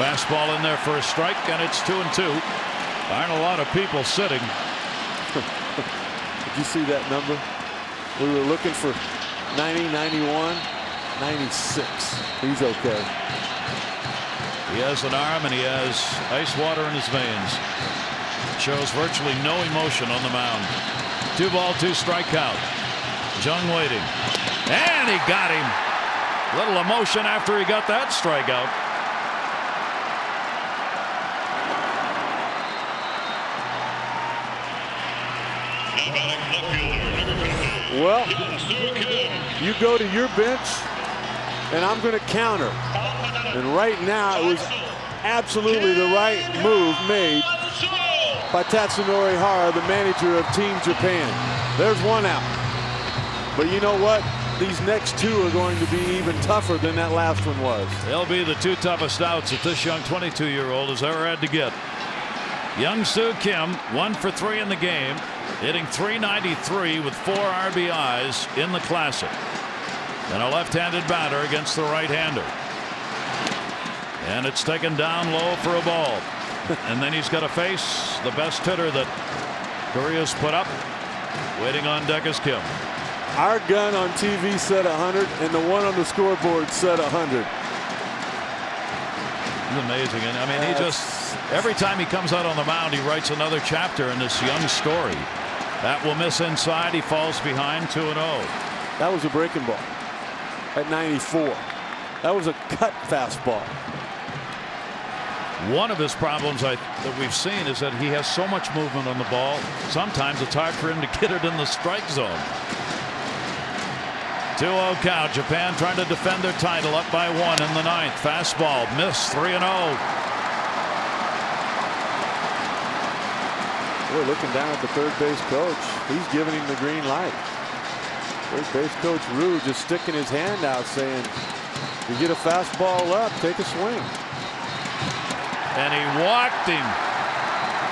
Fastball in there for a strike, and it's 2-2. Aren't a lot of people sitting. Did you see that number? We were looking for 90, 91, 96. He's okay. He has an arm and he has ice water in his veins. Shows virtually no emotion on the mound. 2 ball, 2 strike count. Jung waiting. And he got him. Little emotion after he got that strikeout. Well, you go to your bench, and I'm going to counter. And right now, it was absolutely the right move made by Tatsunori Hara, the manager of Team Japan. There's 1 out. But you know what? These next 2 are going to be even tougher than that last one was. They'll be the 2 toughest outs that this young 22-year-old has ever had to get. Young-Soo Kim, 1 for 3 in the game, hitting .393 with 4 RBIs in the Classic. And a left-handed batter against the right-hander. And it's taken down low for a ball. And then he's got to face the best hitter that Korea's put up. Waiting on deck is Kim. Our gun on TV said 100, and the one on the scoreboard said 100. It's amazing. And I mean, he just, every time he comes out on the mound, he writes another chapter in this young story. That will miss inside. He falls behind 2-0. That was a breaking ball at 94. That was a cut fastball. One of his problems that we've seen is that he has so much movement on the ball. Sometimes it's hard for him to get it in the strike zone. 2-0 count. Japan trying to defend their title, up by 1 in the 9th. Fastball missed. 3-0. We're looking down at the third base coach. He's giving him the green light. Third base coach Rue just sticking his hand out saying, you get a fastball up, take a swing. And he walked him.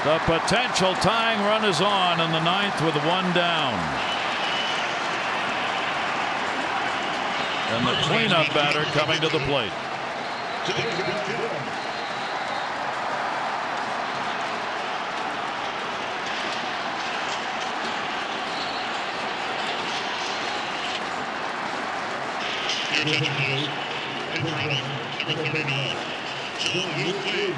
The potential tying run is on in the 9th with 1 down. And the cleanup batter coming to the plate. Your attention, please. Pitch running, number 39, Jung-Wook.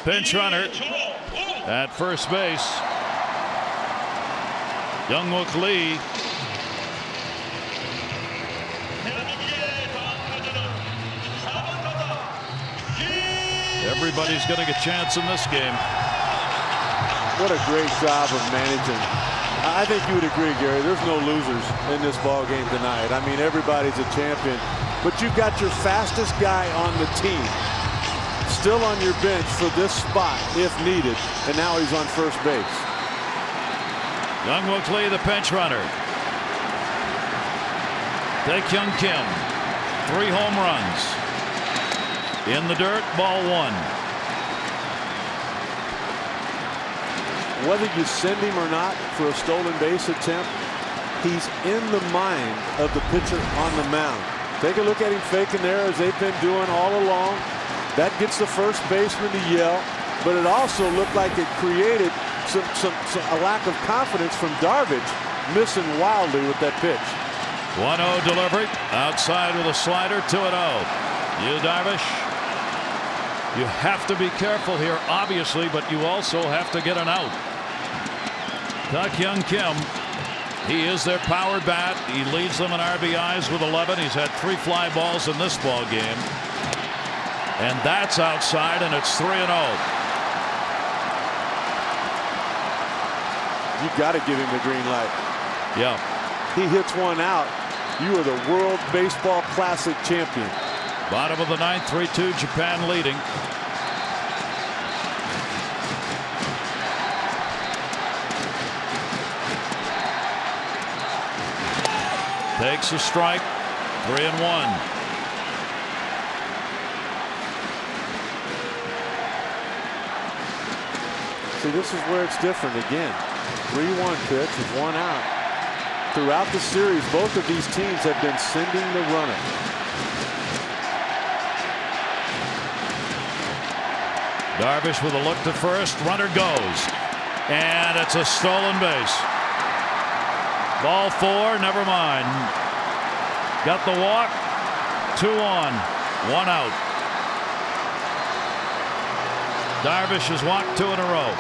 Pinch runner at first base. Jung-Wook Lee. Everybody's getting a chance in this game. What a great job of managing. I think you would agree, Gary, there's no losers in this ball game tonight. I mean, everybody's a champion, but you've got your fastest guy on the team still on your bench for this spot if needed, and now he's on first base. Jung-Wook Lee, the pinch runner. Tae-Kyung Kim, 3 home runs. In the dirt, ball 1. Whether you send him or not for a stolen base attempt, he's in the mind of the pitcher on the mound. Take a look at him faking there as they've been doing all along. That gets the first baseman to yell, but it also looked like it created a lack of confidence from Darvish, missing wildly with that pitch. 1-0 delivery outside with a slider. 2-0. Yu Darvish You have to be careful here, obviously, but you also have to get an out. Tak-Young Kim, he is their power bat. He leads them in RBIs with 11. He's had 3 fly balls in this ball game. And that's outside, and it's 3-0. You got to give him the green light. Yeah. He hits one out. You are the World Baseball Classic champion. Bottom of the 9th, 3-2, Japan leading. Takes a strike, 3-1. See, this is where it's different again. 3-1 pitch with 1 out. Throughout the series, both of these teams have been sending the runner. Darvish with a look to first. Runner goes. And it's a stolen base. Ball 4, never mind. Got the walk. 2 on, 1 out. Darvish has walked 2 in a row.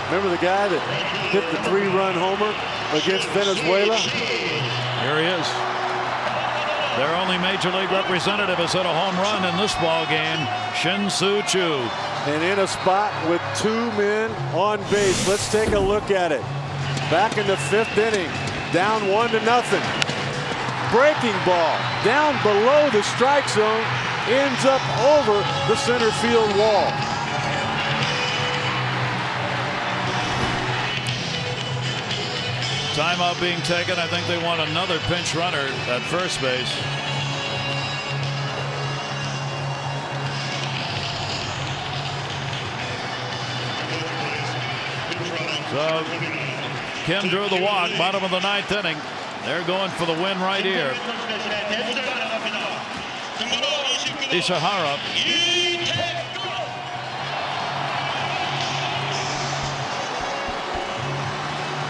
Remember the guy that hit the 3-run homer against Venezuela? Here he is. Their only major league representative has hit a home run in this ball game, Shin-Soo Choo. And in a spot with 2 men on base. Let's take a look at it. Back in the 5th inning, down 1-0. Breaking ball down below the strike zone, ends up over the center field wall. Timeout being taken. I think they want another pinch runner at first base. So Kim drew the walk, bottom of the 9th inning. They're going for the win right here. Ishihara.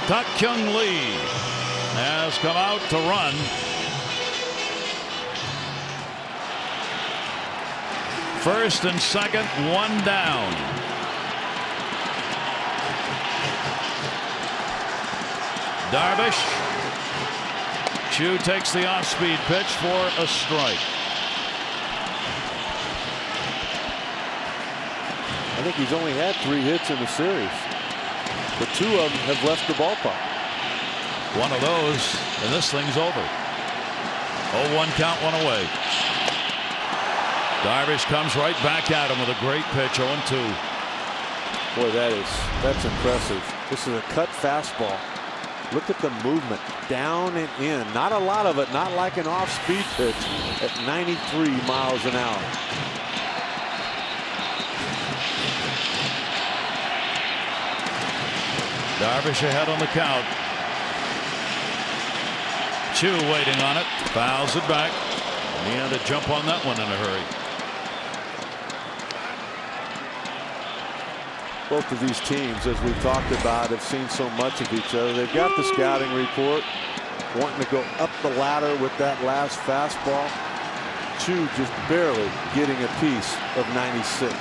Tak-Kyung Lee has come out to run. First and second, 1 down. Darvish. Choo takes the off-speed pitch for a strike. I think he's only had 3 hits in the series, but 2 of them have left the ballpark. One of those, and this thing's over. 0-1 count, 1 away. Darvish comes right back at him with a great pitch, 0-2. Boy, that's impressive. This is a cut fastball. Look at the movement down and in. Not a lot of it, not like an off-speed pitch at 93 miles an hour. Darvish ahead on the count. Choo waiting on it, fouls it back. He had to jump on that one in a hurry. Both of these teams, as we've talked about, have seen so much of each other. They've got the scouting report, wanting to go up the ladder with that last fastball. Choo just barely getting a piece of 96.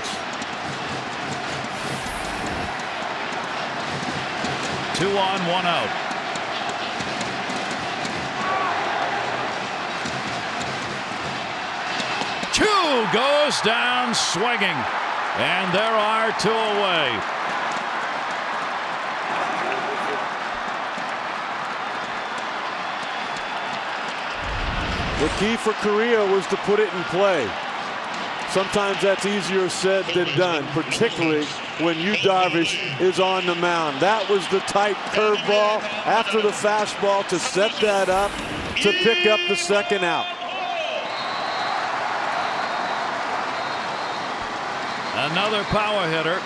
Two on, 1 out. Choo goes down swinging, and there are 2 away. The key for Korea was to put it in play. Sometimes that's easier said than done, particularly when Yu Darvish is on the mound. That was the tight curveball after the fastball to set that up to pick up the second out. Another power hitter.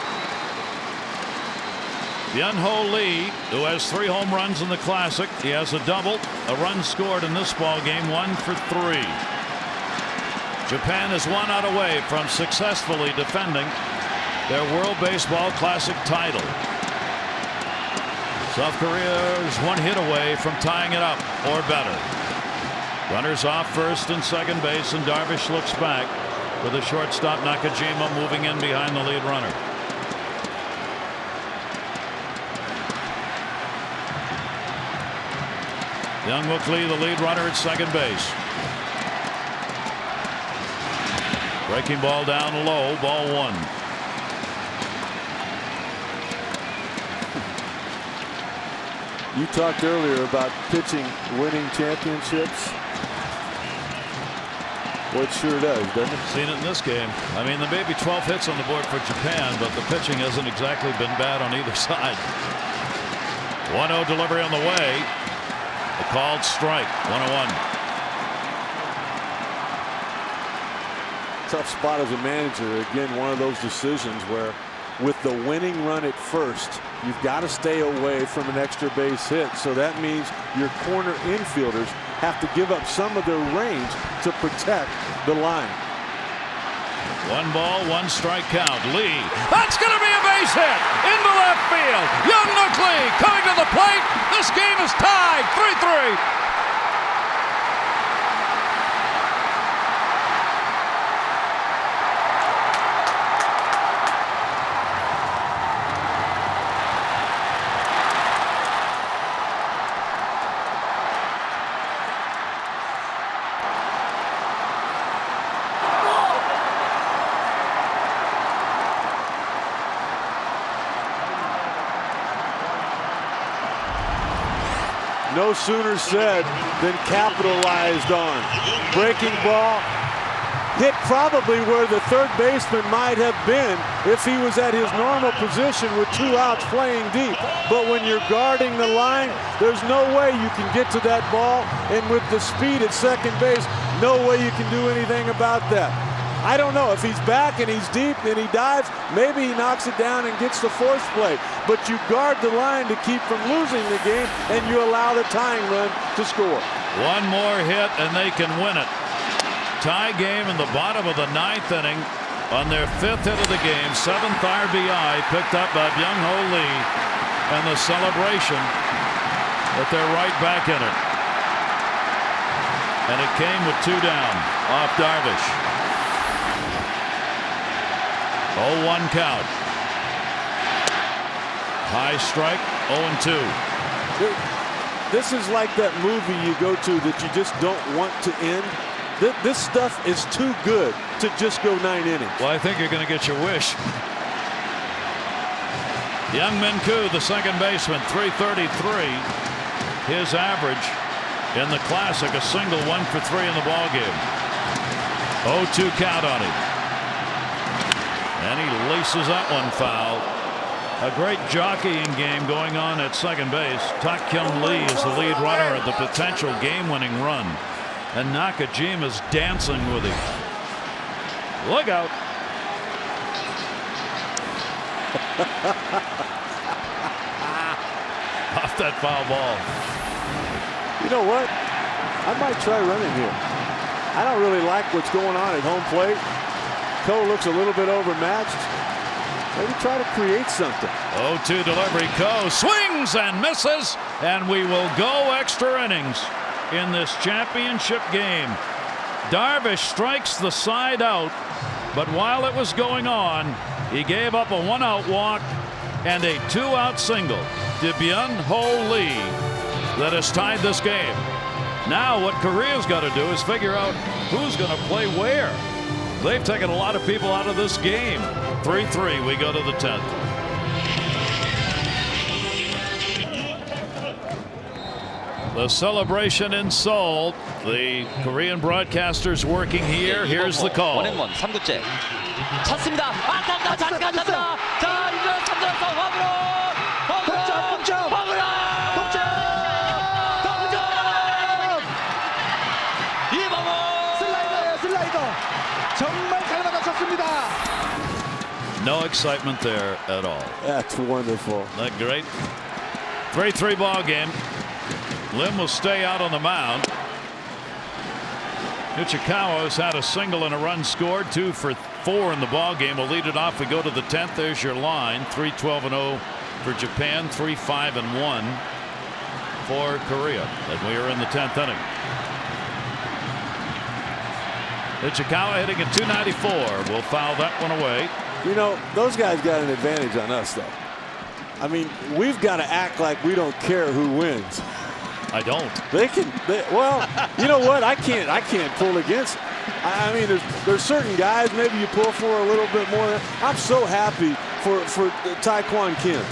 Byung-ho Lee, who has 3 home runs in the Classic. He has a double, a run scored in this ball game, 1 for 3. Japan is 1 out away from successfully defending their World Baseball Classic title. South Korea is 1 hit away from tying it up or better. Runners off first and second base, and Darvish looks back. with the shortstop Nakajima moving in behind the lead runner. Young Lee, the lead runner at second base. Breaking ball down low, ball one. You talked earlier about pitching winning championships. Well, it sure does, doesn't it? Seen it in this game. I mean, there may be 12 hits on the board for Japan, but the pitching hasn't exactly been bad on either side. 1-0 delivery on the way. A called strike. 1-1. Tough spot as a manager. Again, one of those decisions where with the winning run at first, you've got to stay away from an extra base hit. So that means your corner infielders have to give up some of their range to protect the line. 1 ball, 1 strike count. Lee. That's going to be a base hit into left field. Young Lee coming to the plate. This game is tied 3-3. No sooner said than capitalized on. Breaking ball hit probably where the third baseman might have been if he was at his normal position with 2 outs playing deep. But when you're guarding the line, there's no way you can get to that ball. And with the speed at second base, no way you can do anything about that. I don't know if he's back and he's deep and he dives, maybe he knocks it down and gets the force play. But you guard the line to keep from losing the game, and you allow the tying run to score. 1 more hit and they can win it. Tie game in the bottom of the 9th inning on their 5th hit of the game. 7th RBI picked up by Byung-Ho Lee, and the celebration that they're right back in it. And it came with 2 down off Darvish. 0-1 count. High strike, 0-2. This is like that movie you go to that you just don't want to end. This stuff is too good to just go 9 innings. Well, I think you're going to get your wish. Young Min-Koo, the second baseman, 333. His average in the Classic, a single, 1 for 3 in the ballgame. 0-2 count on him. And he laces that one foul. A great jockeying game going on at second base. Tak-Kyung Lee is the lead runner of the potential game-winning run. And Nakajima's dancing with him. Look out. Off that foul ball. You know what? I might try running here. I don't really like what's going on at home plate. Ko looks a little bit overmatched. Maybe try to create something. 0-2 delivery. Ko swings and misses, and we will go extra innings in this championship game. Darvish strikes the side out, but while it was going on, he gave up a 1-out walk and a 2-out single to Byung-Ho Lee that has tied this game. Now what Korea's got to do is figure out who's going to play where. They've taken a lot of people out of this game. 3-3, we go to the 10th. The celebration in Seoul. The Korean broadcasters working here. Here's the call. 1&1 3구째 찼습니다. 안타깝다. 잘 갔습니다. 자, 이제 3점 화브로. 홈런. 화브로. No excitement there at all. That's wonderful. That great. 3-3 ball game. Lim will stay out on the mound. Ichikawa has had a single and a run scored, 2 for 4 in the ball game. We'll lead it off. We go to the 10th. There's your line. 3-12-0 for Japan. 3-5-1 for Korea. And we are in the 10th inning. Ichikawa hitting at 294. Will foul that one away. You know, those guys got an advantage on us, though. I mean, we've got to act like we don't care who wins. I don't. Well, you know what? I can't pull against. I mean, there's certain guys maybe you pull for a little bit more. I'm so happy for Taekwon Kim.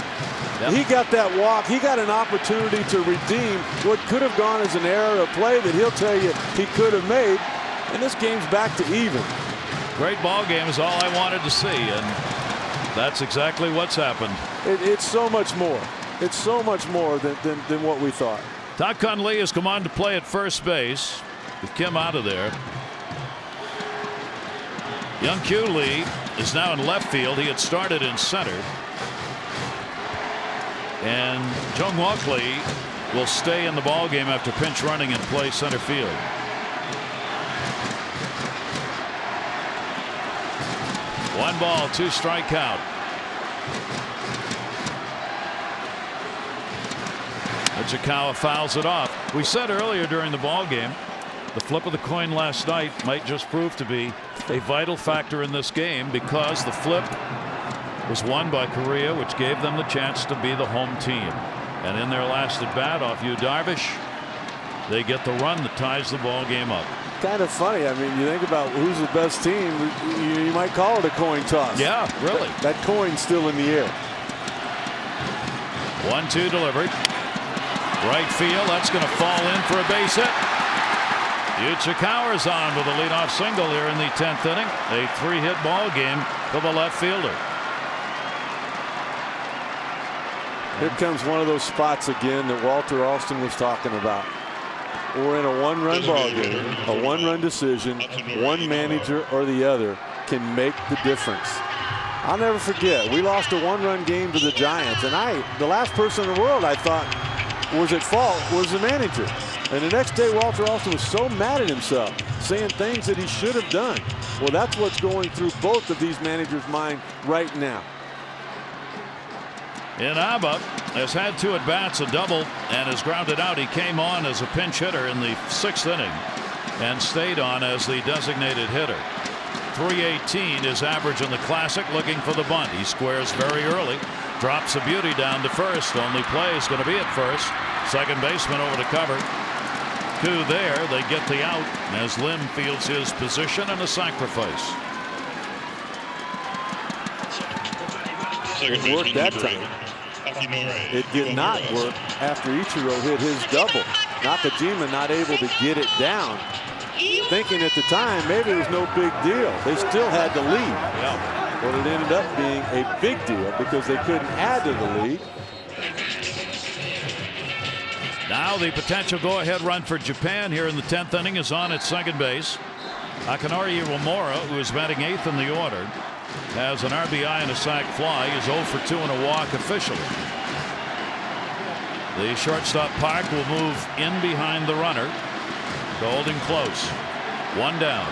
Yep. He got that walk. He got an opportunity to redeem what could have gone as an error, a play that he'll tell you he could have made. And this game's back to even. Great ball game is all I wanted to see, and that's exactly what's happened. It's so much more. It's so much more than what we thought. Taekwon Lee has come on to play at first base with Kim out of there. Young-Kyu Lee is now in left field. He had started in center. And Jung-Wook Lee will stay in the ball game after pinch running and play center field. One ball, two strike count. Ichikawa fouls it off. We said earlier during the ball game, the flip of the coin last night might just prove to be a vital factor in this game, because the flip was won by Korea, which gave them the chance to be the home team. And in their last at bat off Yu Darvish, they get the run that ties the ball game up. Kind of funny. I mean, you think about who's the best team, you might call it a coin toss. Yeah, really. That coin's still in the air. 1-2 delivery. Right field. That's going to fall in for a base hit. Ichikawa's on with a leadoff single here in the 10th inning. A 3-hit ball game for the left fielder. Here comes one of those spots again that Walter Alston was talking about. We're in a one-run ball game, a one-run decision. One manager or the other can make the difference. I'll never forget, we lost a one-run game to the Giants, and the last person in the world I thought was at fault was the manager. And the next day, Walter Alston was so mad at himself, saying things that he should have done. Well, that's what's going through both of these managers' mind right now. Inaba has had 2 at-bats, a double, and has grounded out. He came on as a pinch hitter in the 6th inning and stayed on as the designated hitter. 318 is average in the Classic, looking for the bunt. He squares very early, drops a beauty down to first. Only play is going to be at first. Second baseman over to cover. 2 there. They get the out as Lim fields his position and a sacrifice. It worked that time. It did not work after Ichiro hit his double. Nakajima not able to get it down. Thinking at the time maybe it was no big deal. They still had the lead. Yeah. But it ended up being a big deal because they couldn't add to the lead. Now the potential go-ahead run for Japan here in the 10th inning is on at second base. Akinori Iwamura, who is batting 8th in the order, has an RBI and a sac fly. He's 0 for 2 and a walk officially. The shortstop Park will move in behind the runner to hold him close. 1 down.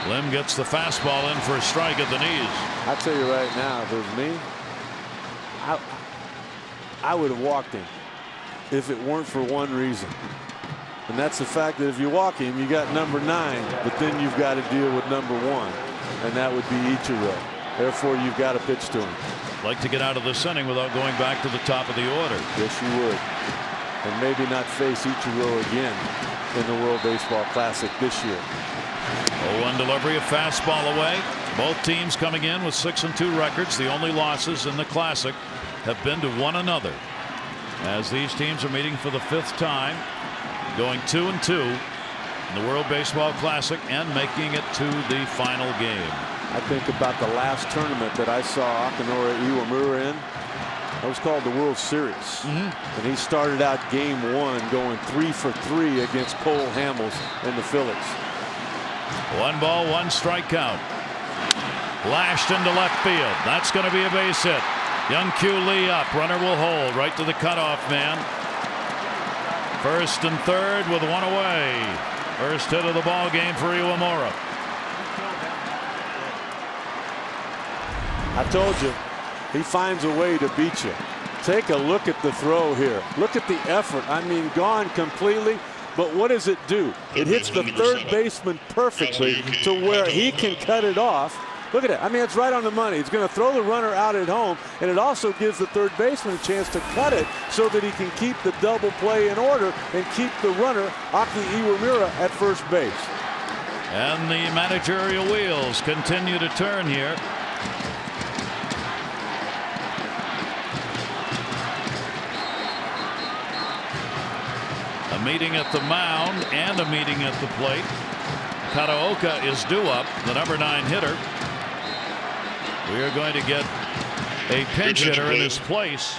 Lim gets the fastball in for a strike at the knees. I tell you right now, if it was me, I would have walked him if it weren't for one reason. And that's the fact that if you walk him, you got number 9, but then you've got to deal with number 1, and that would be Ichiro. Therefore, you've got to pitch to him. Like to get out of this inning without going back to the top of the order. Yes, you would. And maybe not face Ichiro again in the World Baseball Classic this year. 0-1 delivery, a fastball away. Both teams coming in with 6-2 records. The only losses in the Classic have been to one another, as these teams are meeting for the 5th time, going 2-2 in the World Baseball Classic and making it to the final game. I think about the last tournament that I saw Akinori Iwamura in. That was called the World Series. And he started out game 1 going 3 for 3 against Cole Hamels and the Phillies. 1 ball, 1 strike count. Lashed into left field. That's going to be a base hit. Young-Kyu Lee up. Runner will hold right to the cutoff man. First and third with 1 away. First hit of the ball game for Iwamura. I told you, he finds a way to beat you. Take a look at the throw here. Look at the effort. I mean, gone completely. But what does it do? It hits the third baseman perfectly to where he can cut it off. Look at it. I mean, it's right on the money. It's going to throw the runner out at home, and it also gives the third baseman a chance to cut it so that he can keep the double play in order and keep the runner, Aki Iwamura, at first base. And the managerial wheels continue to turn here. A meeting at the mound and a meeting at the plate. Kataoka is due up, the number 9 hitter. We are going to get a pinch hitter in his place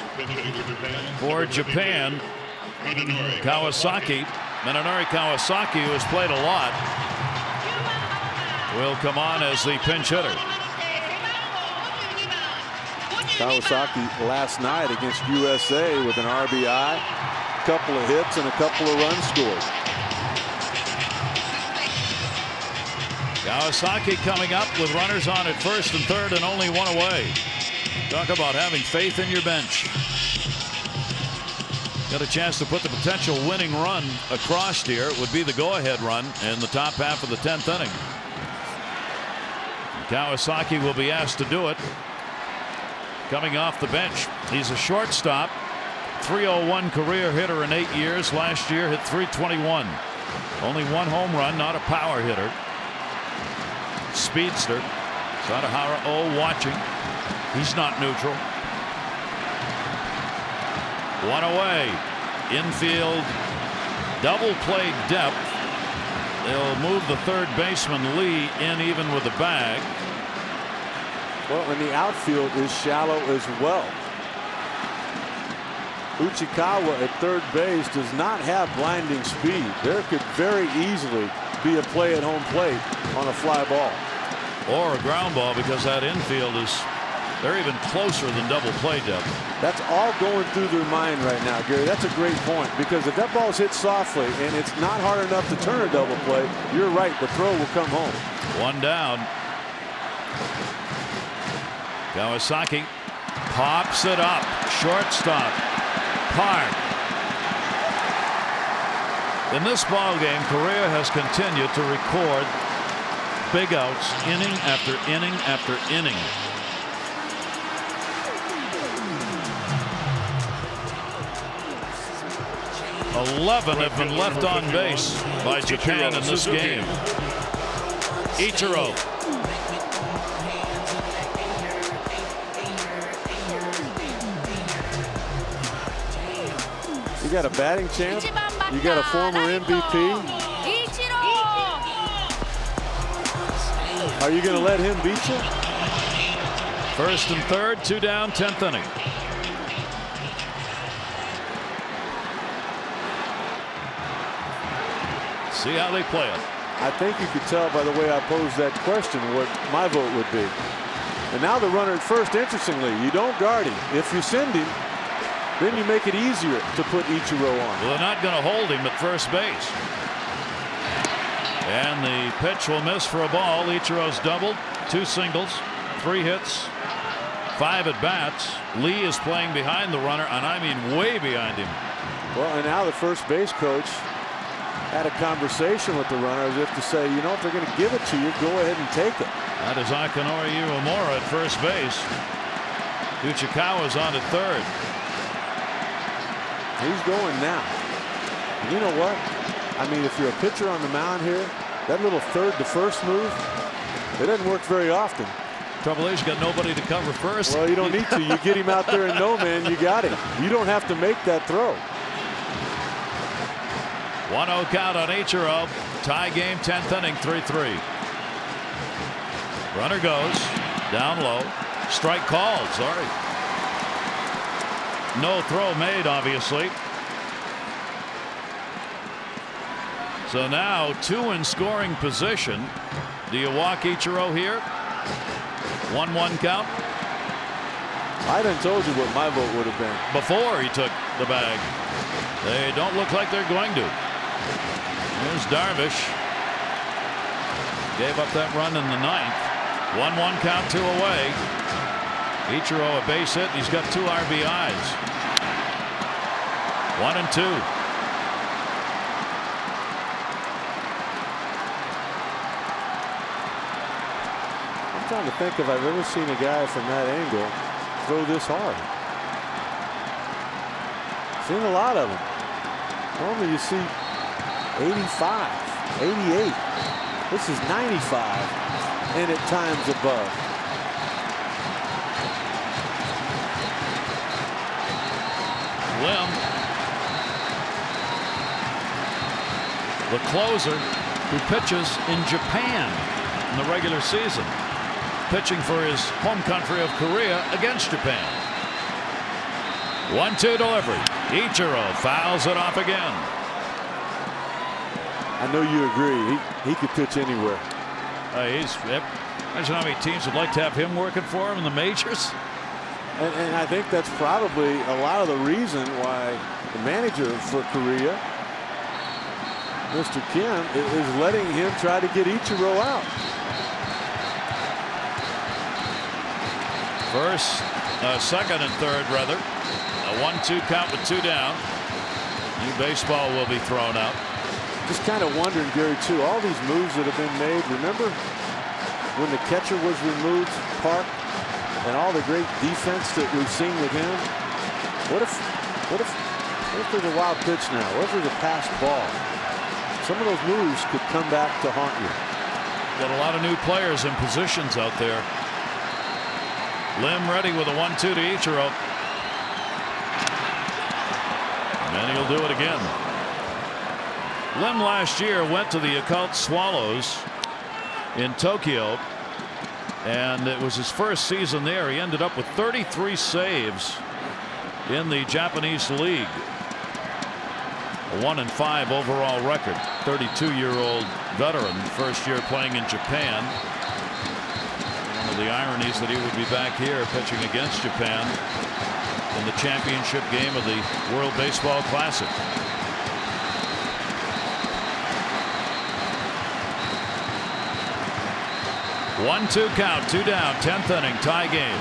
for Japan. Kawasaki, Minenori Kawasaki, who has played a lot, will come on as the pinch hitter. Kawasaki last night against USA with an RBI, a couple of hits, and a couple of runs scored. Kawasaki coming up with runners on at first and third and only one away. Talk about having faith in your bench. Got a chance to put the potential winning run across here. It would be the go-ahead run in the top half of the 10th inning. Kawasaki will be asked to do it. Coming off the bench, he's a shortstop. 301 career hitter in 8 years. Last year hit 321. Only one home run, not a power hitter. Speedster. Sadahara watching. He's not neutral. One away. Infield double play depth. They'll move the third baseman Lee in even with the bag. Well, and the outfield is shallow as well. Uchikawa at third base does not have blinding speed. There could very easily be a play at home plate on a fly ball. Or a ground ball, because that infield is, they're even closer than double play depth. That's all going through their mind right now, Gary. That's a great point, because if that ball's hit softly and it's not hard enough to turn a double play, you're right, the throw will come home. One down. Kawasaki pops it up. Shortstop Park. In this ball game, Correa has continued to record big outs inning after inning after inning. Eleven have been left on base by Japan in this game. Ichiro. You got a batting champ. You got a former MVP. Are you going to let him beat you? First and third, 2 down, 10th inning. See how they play it. I think you could tell by the way I posed that question what my vote would be. And now the runner at first, interestingly, you don't guard him. If you send him, then you make it easier to put Ichiro on. Well, they're not going to hold him at first base. And the pitch will miss for a ball. Ichiro's doubled, 2 singles, 3 hits, 5 at bats. Lee is playing behind the runner, and I mean way behind him. Well, and now the first base coach had a conversation with the runner as if to say, you know, if they're going to give it to you, go ahead and take it. That is Akinori Uemura at first base. Uchikawa's on at third. He's going now. And you know what? I mean, if you're a pitcher on the mound here, that little third to first move, it doesn't work very often. Trouble is, you got nobody to cover first. Well, you don't need to. You get him out there in no man, you got him. You don't have to make that throw. 1-0 count on Ichiro. Tie game, 10th inning, 3-3. Runner goes down low. Strike called. Sorry. No throw made, obviously. So now 2 in scoring position. Do you walk Ichiro here? 1-1 count. I done told you what my vote would have been. Before he took the bag. They don't look like they're going to. There's Darvish. Gave up that run in the 9th. 1-1 count, 2 away. Ichiro a base hit. He's got 2 RBIs. 1 and 2. trying to think if I've ever seen a guy from that angle throw this hard. Seen a lot of them. Normally you see 85, 88. This is 95 and at times above. Lim, the closer, who pitches in Japan in the regular season, pitching for his home country of Korea against Japan. 1-2 delivery. Ichiro fouls it off again. I know you agree. He could pitch anywhere. Imagine how many teams would like to have him working for him in the majors. And I think that's probably a lot of the reason why the manager for Korea, Mr. Kim, is letting him try to get Ichiro out. Second and third, rather. A 1-2 count with 2 down. New baseball will be thrown out. Just kind of wondering, Gary, too, all these moves that have been made. Remember when the catcher was removed, Park, and all the great defense that we've seen with him? What if there's a wild pitch now? What if there's a passed ball? Some of those moves could come back to haunt you. Got a lot of new players in positions out there. Lim ready with a 1-2 to Ichiro. And he'll do it again. Lim last year went to the Occult Swallows in Tokyo, and it was his first season there. He ended up with 33 saves in the Japanese league. A 1-5 overall record. 32-year-old veteran, first year playing in Japan. One of the ironies that he would be back here pitching against Japan in the championship game of the World Baseball Classic. One-two count, 2 down, 10th inning, tie game.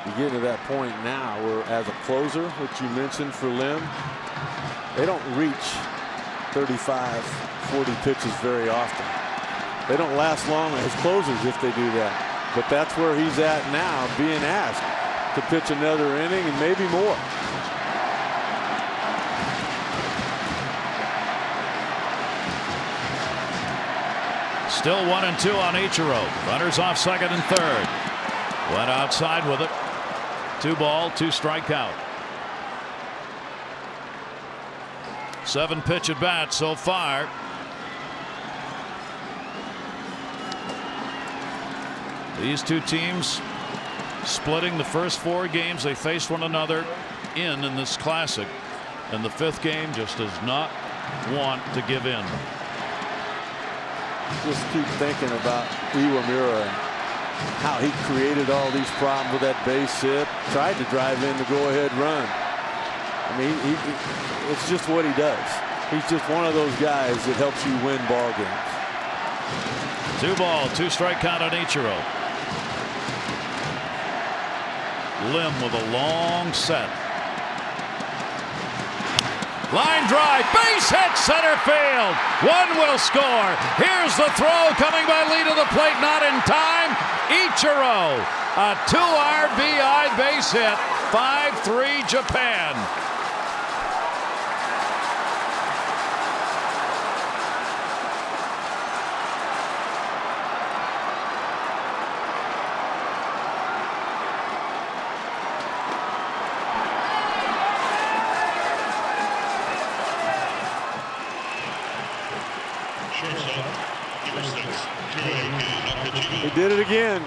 You're getting to that point now where, as a closer, which you mentioned for Lim, they don't reach 35, 40 pitches very often. They don't last long as closers if they do that. But that's where he's at now, being asked to pitch another inning and maybe more. Still 1-2 on Ichiro. Runners off second and third. Went outside with it. 2 ball, 2 strike count. 7 pitch at bat so far. These two teams splitting the first 4 games they faced one another in this classic, and the 5th game just does not want to give in. Just keep thinking about Iwamura and how he created all these problems with that base hit, tried to drive in the go-ahead run. I mean, it's just what he does. He's just one of those guys that helps you win ball games. 2 ball, 2 strike count on Ichiro. Lim with a long set. Line drive, base hit, center field. One will score. Here's the throw coming by Lee to the plate, not in time. Ichiro, a 2 RBI base hit. 5-3 Japan. He did it again.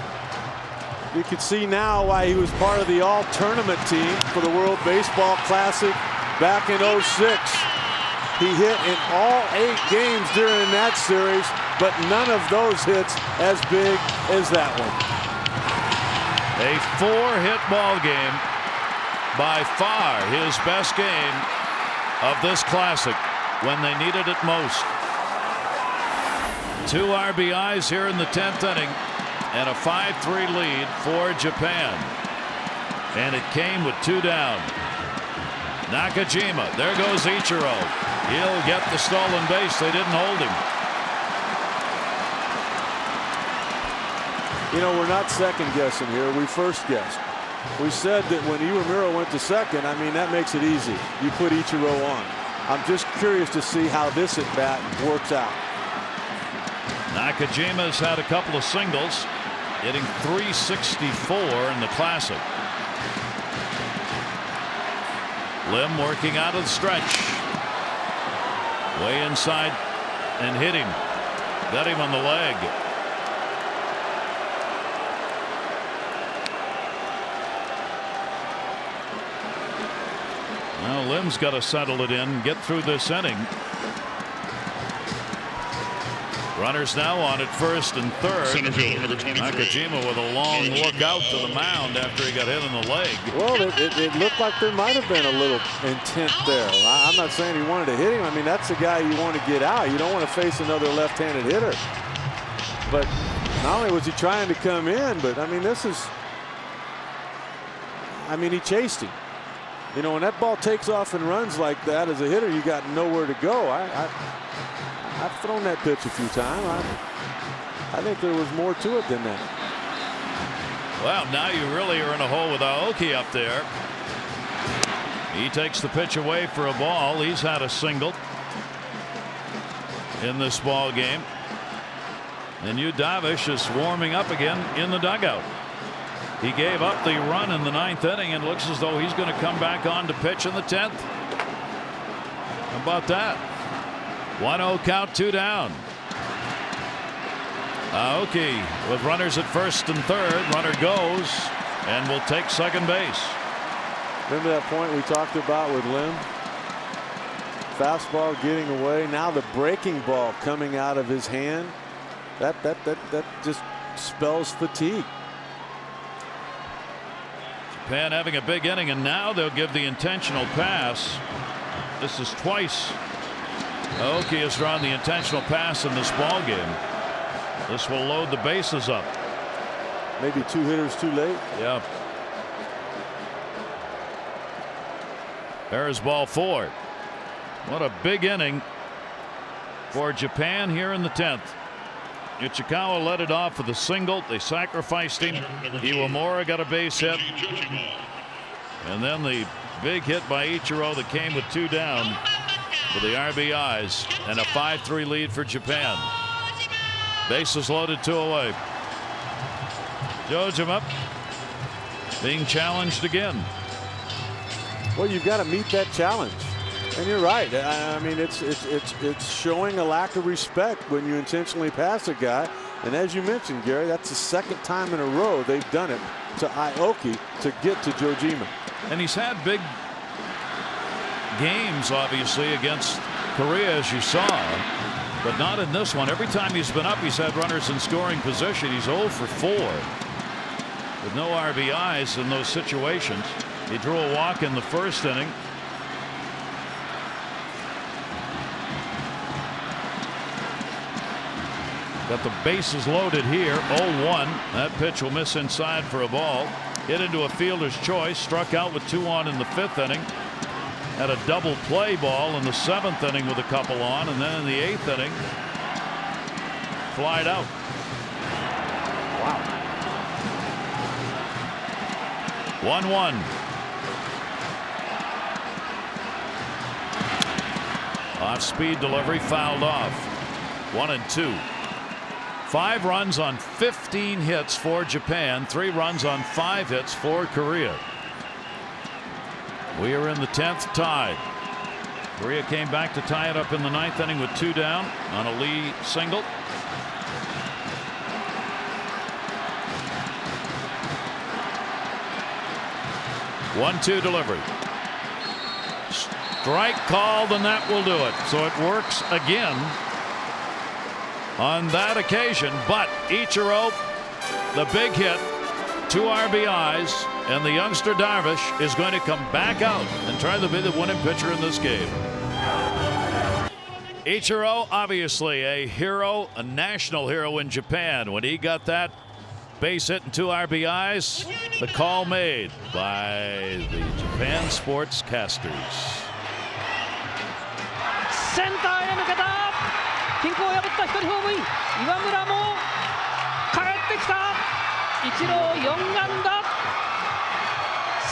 You can see now why he was part of the all-tournament team for the World Baseball Classic back in '06. He hit in all 8 games during that series, but none of those hits as big as that one. A 4-hit ball game. By far his best game of this classic when they needed it most. 2 RBIs here in the 10th inning and a 5-3 lead for Japan. And it came with 2 down. Nakajima, there goes Ichiro. He'll get the stolen base. They didn't hold him. You know, we're not second guessing here. We first guessed. We said that when Iwamura went to second, I mean, that makes it easy. You put Ichiro on. I'm just curious to see how this at bat works out. Nakajima's had a couple of singles, hitting .364 in the Classic. Lim working out of the stretch. Way inside and hit him. Got him on the leg. Now Lim's got to settle it in, get through this inning. Runners now on at first and third. Center fielder, number 23. Nakajima with a long look out to the mound after he got hit in the leg. Well, it looked like there might have been a little intent there. I'm not saying he wanted to hit him. I mean, that's the guy you want to get out. You don't want to face another left-handed hitter. But not only was he trying to come in, but I mean, he chased him. You know, when that ball takes off and runs like that, as a hitter, you got nowhere to go. I've thrown that pitch a few times. I think there was more to it than that. Well, now you really are in a hole with Aoki up there. He takes the pitch away for a ball. He's had a single in this ball game. And Yu Darvish is warming up again in the dugout. He gave up the run in the 9th inning and looks as though he's going to come back on to pitch in the 10th. How about that? 1-0 count, 2 down. Aoki with runners at first and third. Runner goes and will take second base. Remember that point we talked about with Lim? Fastball getting away. Now the breaking ball coming out of his hand. That just spells fatigue. Japan having a big inning, and now they'll give the intentional pass. This is twice Aoki has drawn the intentional pass in this ball game. This will load the bases up. Maybe 2 hitters too late. Yeah. There's ball 4. What a big inning for Japan here in the 10th. Ichikawa led it off with a single. They sacrificed him. Iwamura got a base hit. And then the big hit by Ichiro that came with 2 down for the RBIs and a 5-3 lead for Japan. Bases loaded, 2 away. Jojima being challenged again. Well, you've got to meet that challenge. And you're right. I mean, it's showing a lack of respect when you intentionally pass a guy. And as you mentioned, Gary, that's the 2nd time in a row they've done it to Aoki to get to Jojima. And he's had big games, obviously, against Korea, as you saw, but not in this one. Every time he's been up, he's had runners in scoring position. He's 0 for 4 with no RBIs in those situations. He drew a walk in the 1st inning. Got the bases loaded here. 0-1. That pitch will miss inside for a ball. Hit into a fielder's choice. Struck out with 2 on in the 5th inning. Had a double play ball in the 7th inning with a couple on, and then in the 8th inning, flied out. Wow. 1-1. Off speed delivery, fouled off. 1-2. 5 runs on 15 hits for Japan. 3 runs on 5 hits for Korea. We are in the 10th, tied. Korea came back to tie it up in the 9th inning with 2 down on a Lee single. One-two delivery. Strike called, and that will do it. So it works again on that occasion. But Ichiro, the big hit, 2 RBIs, and the youngster Darvish is going to come back out and try to be the winning pitcher in this game. Ichiro, obviously a hero, a national hero in Japan. When he got that base hit and 2 RBIs, the call made by the Japan sportscasters. センターへ抜けた。均衡を破った1人ホームイン。岩村も帰ってきた。イチロー4安打。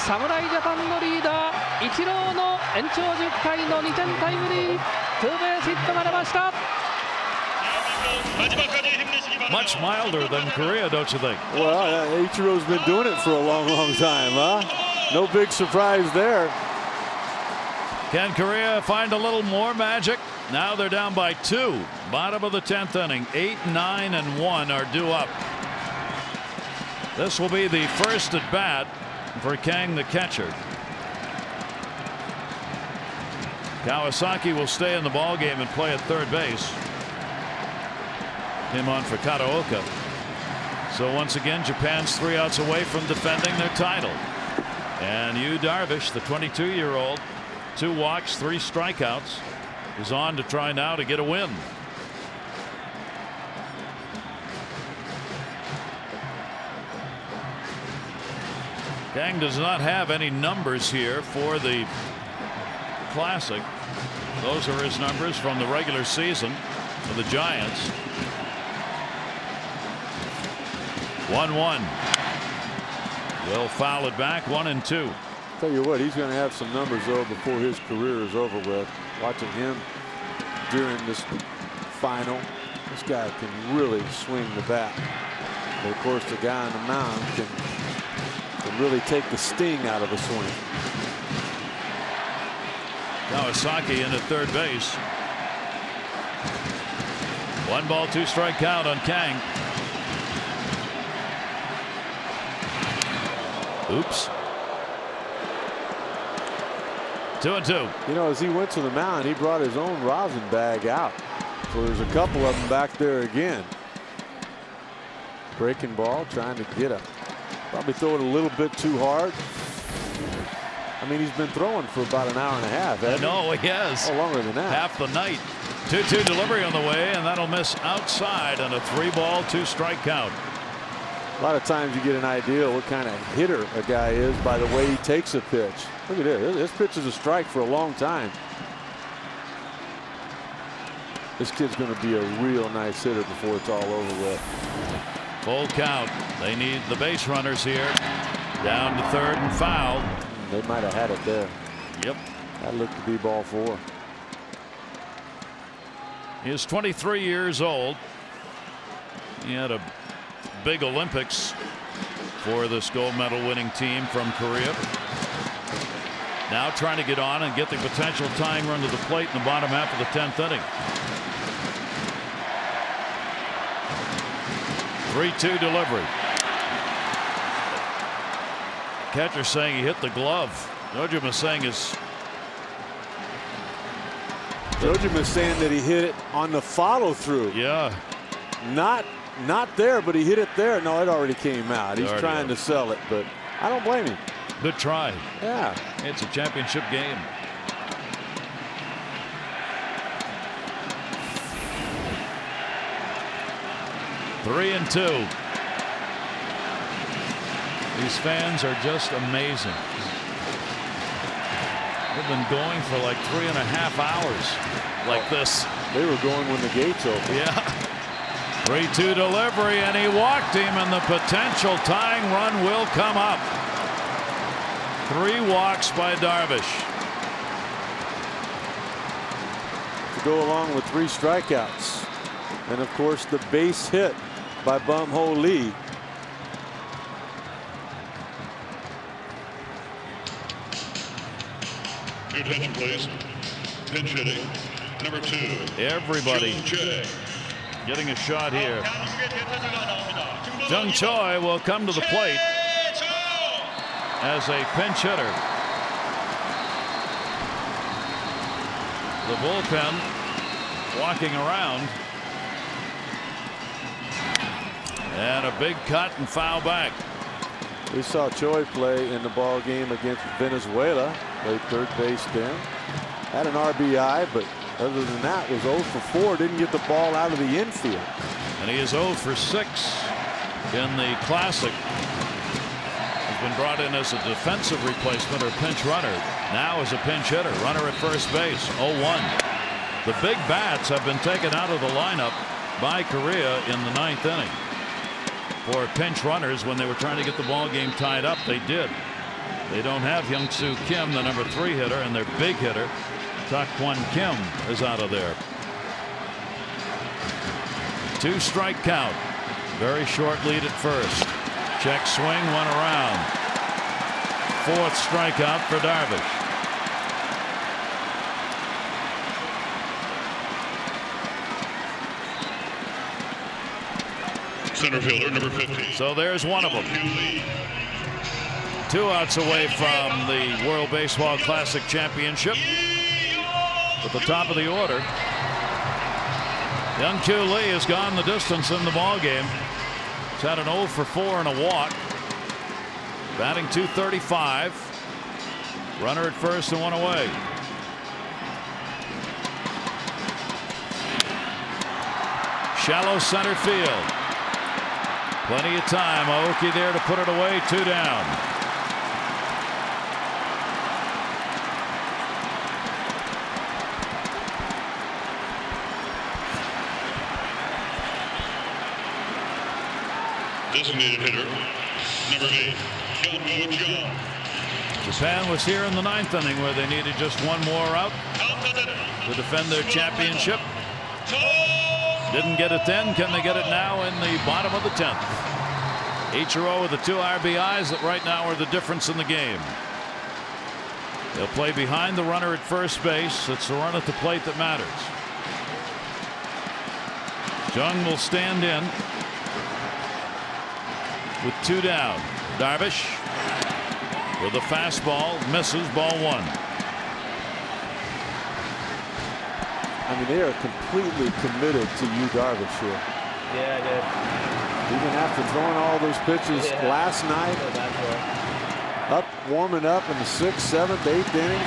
侍ジャパンのリーダーイチローの延長10回の2点タイムリーツーベースヒットが出ました。 Much milder than Korea, don't you think? Well, Ichiro's been doing it for a long, long time, huh? No big surprise there. Can Korea find a little more magic? Now they're down by 2. Bottom of the 10th inning. 8, 9, and 1 are due up. This will be the first at bat for Kang, the catcher. Kawasaki will stay in the ball game and play at third base. Him on for Kataoka. So once again, Japan's 3 outs away from defending their title. And Yu Darvish, the 22-year-old, 2 walks, 3 strikeouts, is on to try now to get a win. Kang does not have any numbers here for the Classic. Those are his numbers from the regular season for the Giants. 1-1. Will foul it back. 1-2. Tell you what, he's going to have some numbers though before his career is over with. Watching him during this final, this guy can really swing the bat. But of course, the guy on the mound can really take the sting out of a swing. Kawasaki in at third base. 1 ball, 2 strike count on Kang. Oops. 2-2. You know, as he went to the mound, he brought his own rosin bag out. So there's a couple of them back there again. Breaking ball, trying to get him. Probably throw it a little bit too hard. I mean, he's been throwing for about an hour and a half. I know he has. Oh, longer than that. Half the night. 2-2 delivery on the way, and that'll miss outside on a 3 ball, 2 strike count. A lot of times you get an idea what kind of hitter a guy is by the way he takes a pitch. Look at this. This pitch is a strike for a long time. This kid's going to be a real nice hitter before it's all over with. Full count. They need the base runners here. Down to third and foul. They might have had it there. Yep. That looked to be ball 4. He is 23 years old. He had a big Olympics for this gold medal winning team from Korea. Now trying to get on and get the potential tying run to the plate in the bottom half of the 10th inning. 3-2 delivery. Catcher saying he hit the glove. Jojima saying that he hit it on the follow through. Yeah. Not there, but he hit it there. No, it already came out. He's trying to sell it, but I don't blame him. Good try. Yeah. It's a championship game. Three and 2. These fans are just amazing. They've been going for like 3.5 hours like this. They were going when the gates opened. Yeah. 3-2 delivery, and he walked him, and the potential tying run will come up. 3 walks by Darvish. To go along with 3 strikeouts. And of course the base hit by Bum-Ho Lee. Your attention, please. Pinch hitting, number 2. Everybody getting a shot here. Jung Choi will come to the plate as a pinch hitter. The bullpen walking around. And a big cut and foul back. We saw Choi play in the ball game against Venezuela. Played third base then. Had an RBI, but Other than that, was 0 for 4. Didn't get the ball out of the infield. And he is 0 for 6 in the Classic. He's been brought in as a defensive replacement or pinch runner. Now as a pinch hitter. Runner at first base. 0-1. The big bats have been taken out of the lineup by Korea in the 9th inning. For pinch runners, when they were trying to get the ball game tied up, they did. They don't have Young-Soo Kim, the number 3 hitter, and their big hitter, Tak-Kwon Kim, is out of there. 2-strike count. Very short lead at first. Check swing, 1 around. 4th strikeout for Darvish. Center fielder, number 50. So there's one of them. 2 outs away from the World Baseball Classic Championship. At the top of the order, Young-Kyu Lee has gone the distance in the ball game. He's had an 0 for 4 and a walk. Batting .235. Runner at first and 1 away. Shallow center field. Plenty of time. Aoki there to put it away. 2 down. Designated hitter, number 8, Kyoko. Japan was here in the 9th inning where they needed just 1 more out to defend their championship. Didn't get it then. Can they get it now in the bottom of the 10th? Ichiro with the 2 RBIs that right now are the difference in the game. They'll play behind the runner at first base. It's the run at the plate that matters. Jung will stand in with 2 down. Darvish with a fastball, misses, ball 1. I mean, they are completely committed to Yu Darvish here. Yeah, I did. Even after throwing all those pitches last night, warming up in the 6th, 7th, 8th inning.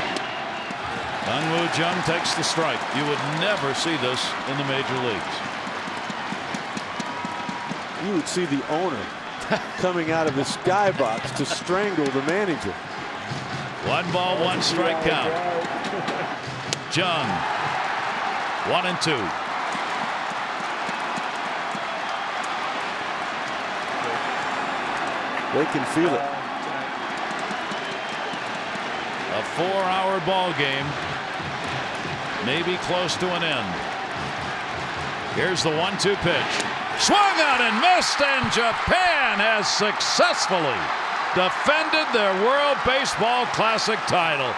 Dongwoo Jung takes the strike. You would never see this in the major leagues. You would see the owner coming out of the skybox to strangle the manager. 1 ball, 1 strike count. Jung, 1 and 2. They can feel it. A 4-hour ball game, maybe close to an end. Here's the 1-2 pitch. Swung out and missed, and Japan has successfully defended their World Baseball Classic title.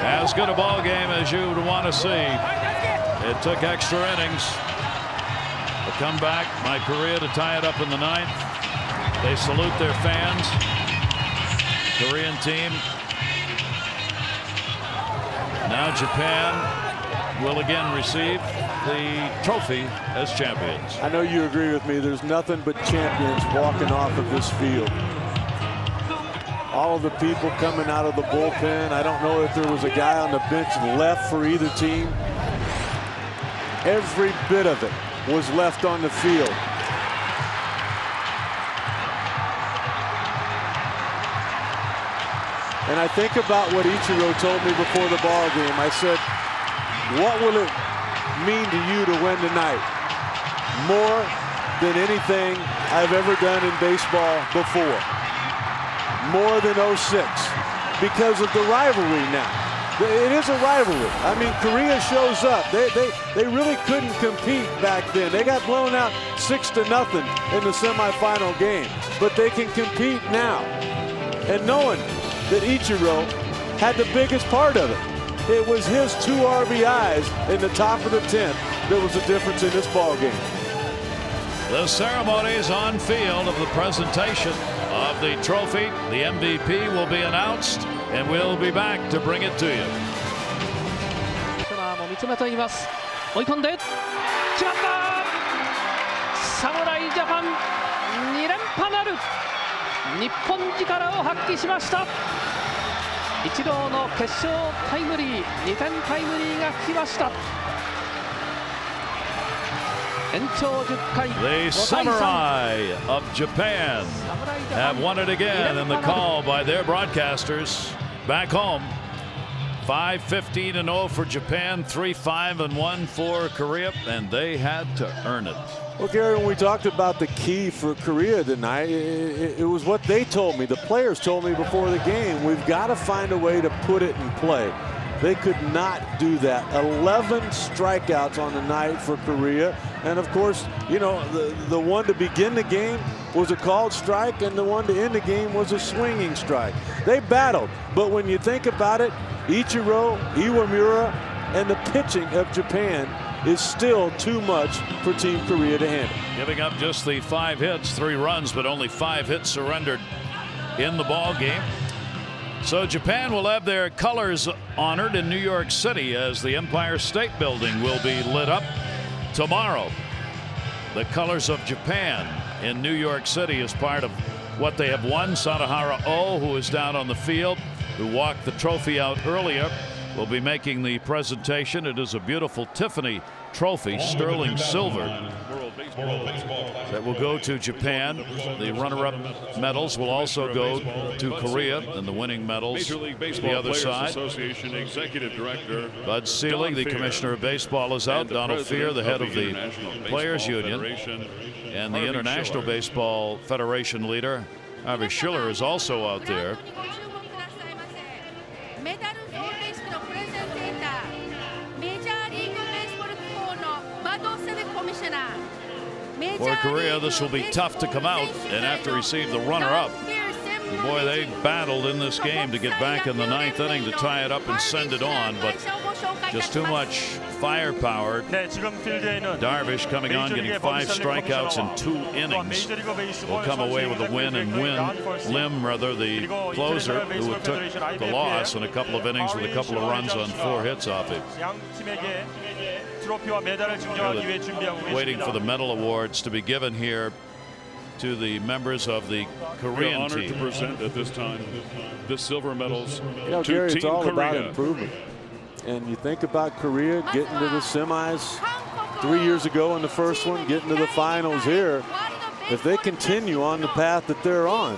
As good a ball game as you would want to see. It took extra innings. A comeback by Korea to tie it up in the 9th. They salute their fans. Korean team. Now Japan will again receive the trophy as champions. I know you agree with me. There's nothing but champions walking off of this field. All of the people coming out of the bullpen. I don't know if there was a guy on the bench left for either team. Every bit of it was left on the field. And I think about what Ichiro told me before the ball game. I said, what will it mean to you to win tonight? More than anything I've ever done in baseball before. More than '06 because of the rivalry now. It is a rivalry. I mean, Korea shows up. They really couldn't compete back then. They got blown out 6-0 in the semifinal game, but they can compete now. And knowing that Ichiro had the biggest part of it. It was his 2 RBIs in the top of the 10th that was the difference in this ball game. The ceremonies on field of the presentation of the trophy. The MVP will be announced, and we'll be back to bring it to you. も見つめています。追い込んで決まった。侍ジャパン2連覇なる。日本力を発揮しました。イチローの決勝タイムリー、2点タイムリーが来ました。延長10回。The Samurai of Japan have won it again in the call by their broadcasters back home. 5-15-0 for Japan, 3-5-1 for Korea, and they had to earn it. Well, Gary, when we talked about the key for Korea tonight, it was what they told me. The players told me before the game, we've got to find a way to put it in play. They could not do that. 11 strikeouts on the night for Korea. And of course, you know, the one to begin the game was a called strike, and the one to end the game was a swinging strike. They battled, but when you think about it, Ichiro, Iwamura, and the pitching of Japan is still too much for Team Korea to handle. Giving up just the 5 hits, 3 runs, but only 5 hits surrendered in the ball game. So Japan will have their colors honored in New York City as the Empire State Building will be lit up tomorrow. The colors of Japan in New York City is part of what they have won. Sadahara Oh, who is down on the field, who walked the trophy out earlier, will be making the presentation. It is a beautiful Tiffany trophy, sterling silver, that will go to Japan. The runner-up medals will also go to Korea, and the winning medals the other side. Association Executive Director Bud Selig, the Commissioner of Baseball, is out. Donald Fear, the head of the Players Union, and the International Baseball Federation leader, Harvey Schiller, is also out there. For Korea, this will be tough to come out and have to receive the runner-up. Boy, they battled in this game to get back in the 9th inning to tie it up and send it on, but just too much firepower. Darvish coming on, getting 5 strikeouts in 2 innings, will come away with a win, and Lim, the closer, who took the loss in a couple of innings with a couple of runs on 4 hits off it. Waiting for the medal awards to be given here to the members of the Korean team. To present at this time the silver medals. You know, Gary, it's all about improvement. And you think about Korea getting to the semis 3 years ago in the first one, getting to the finals here. If they continue on the path that they're on,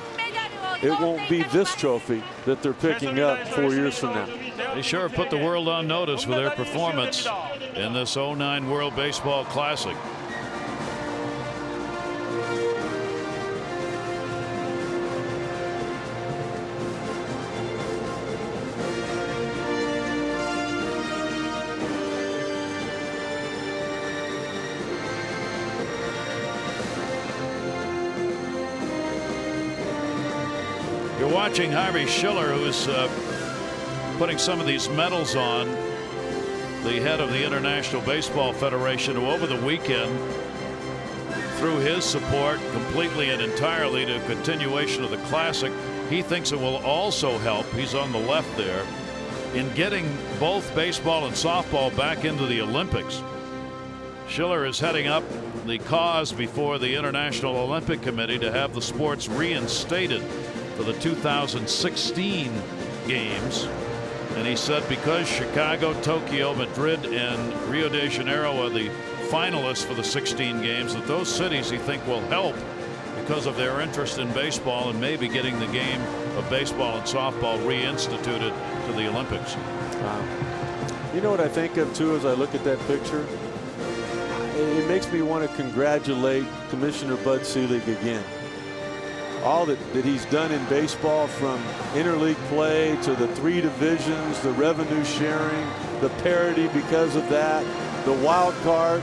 it won't be this trophy that they're picking up 4 years from now. They sure put the world on notice with their performance in this 09 World Baseball Classic. You're watching Harvey Schiller, who is putting some of these medals on, the head of the International Baseball Federation, who over the weekend, through his support completely and entirely to continuation of the Classic, he thinks it will also help, he's on the left there, in getting both baseball and softball back into the Olympics. Schiller is heading up the cause before the International Olympic Committee to have the sports reinstated for the 2016 games. And he said because Chicago, Tokyo, Madrid, and Rio de Janeiro are the finalists for the 16 games, that those cities he think will help because of their interest in baseball and maybe getting the game of baseball and softball reinstituted to the Olympics. You know what I think of too as I look at that picture? It makes me want to congratulate Commissioner Bud Selig again. all that he's done in baseball, from interleague play to the 3 divisions, the revenue sharing, the parity because of that, the wild card,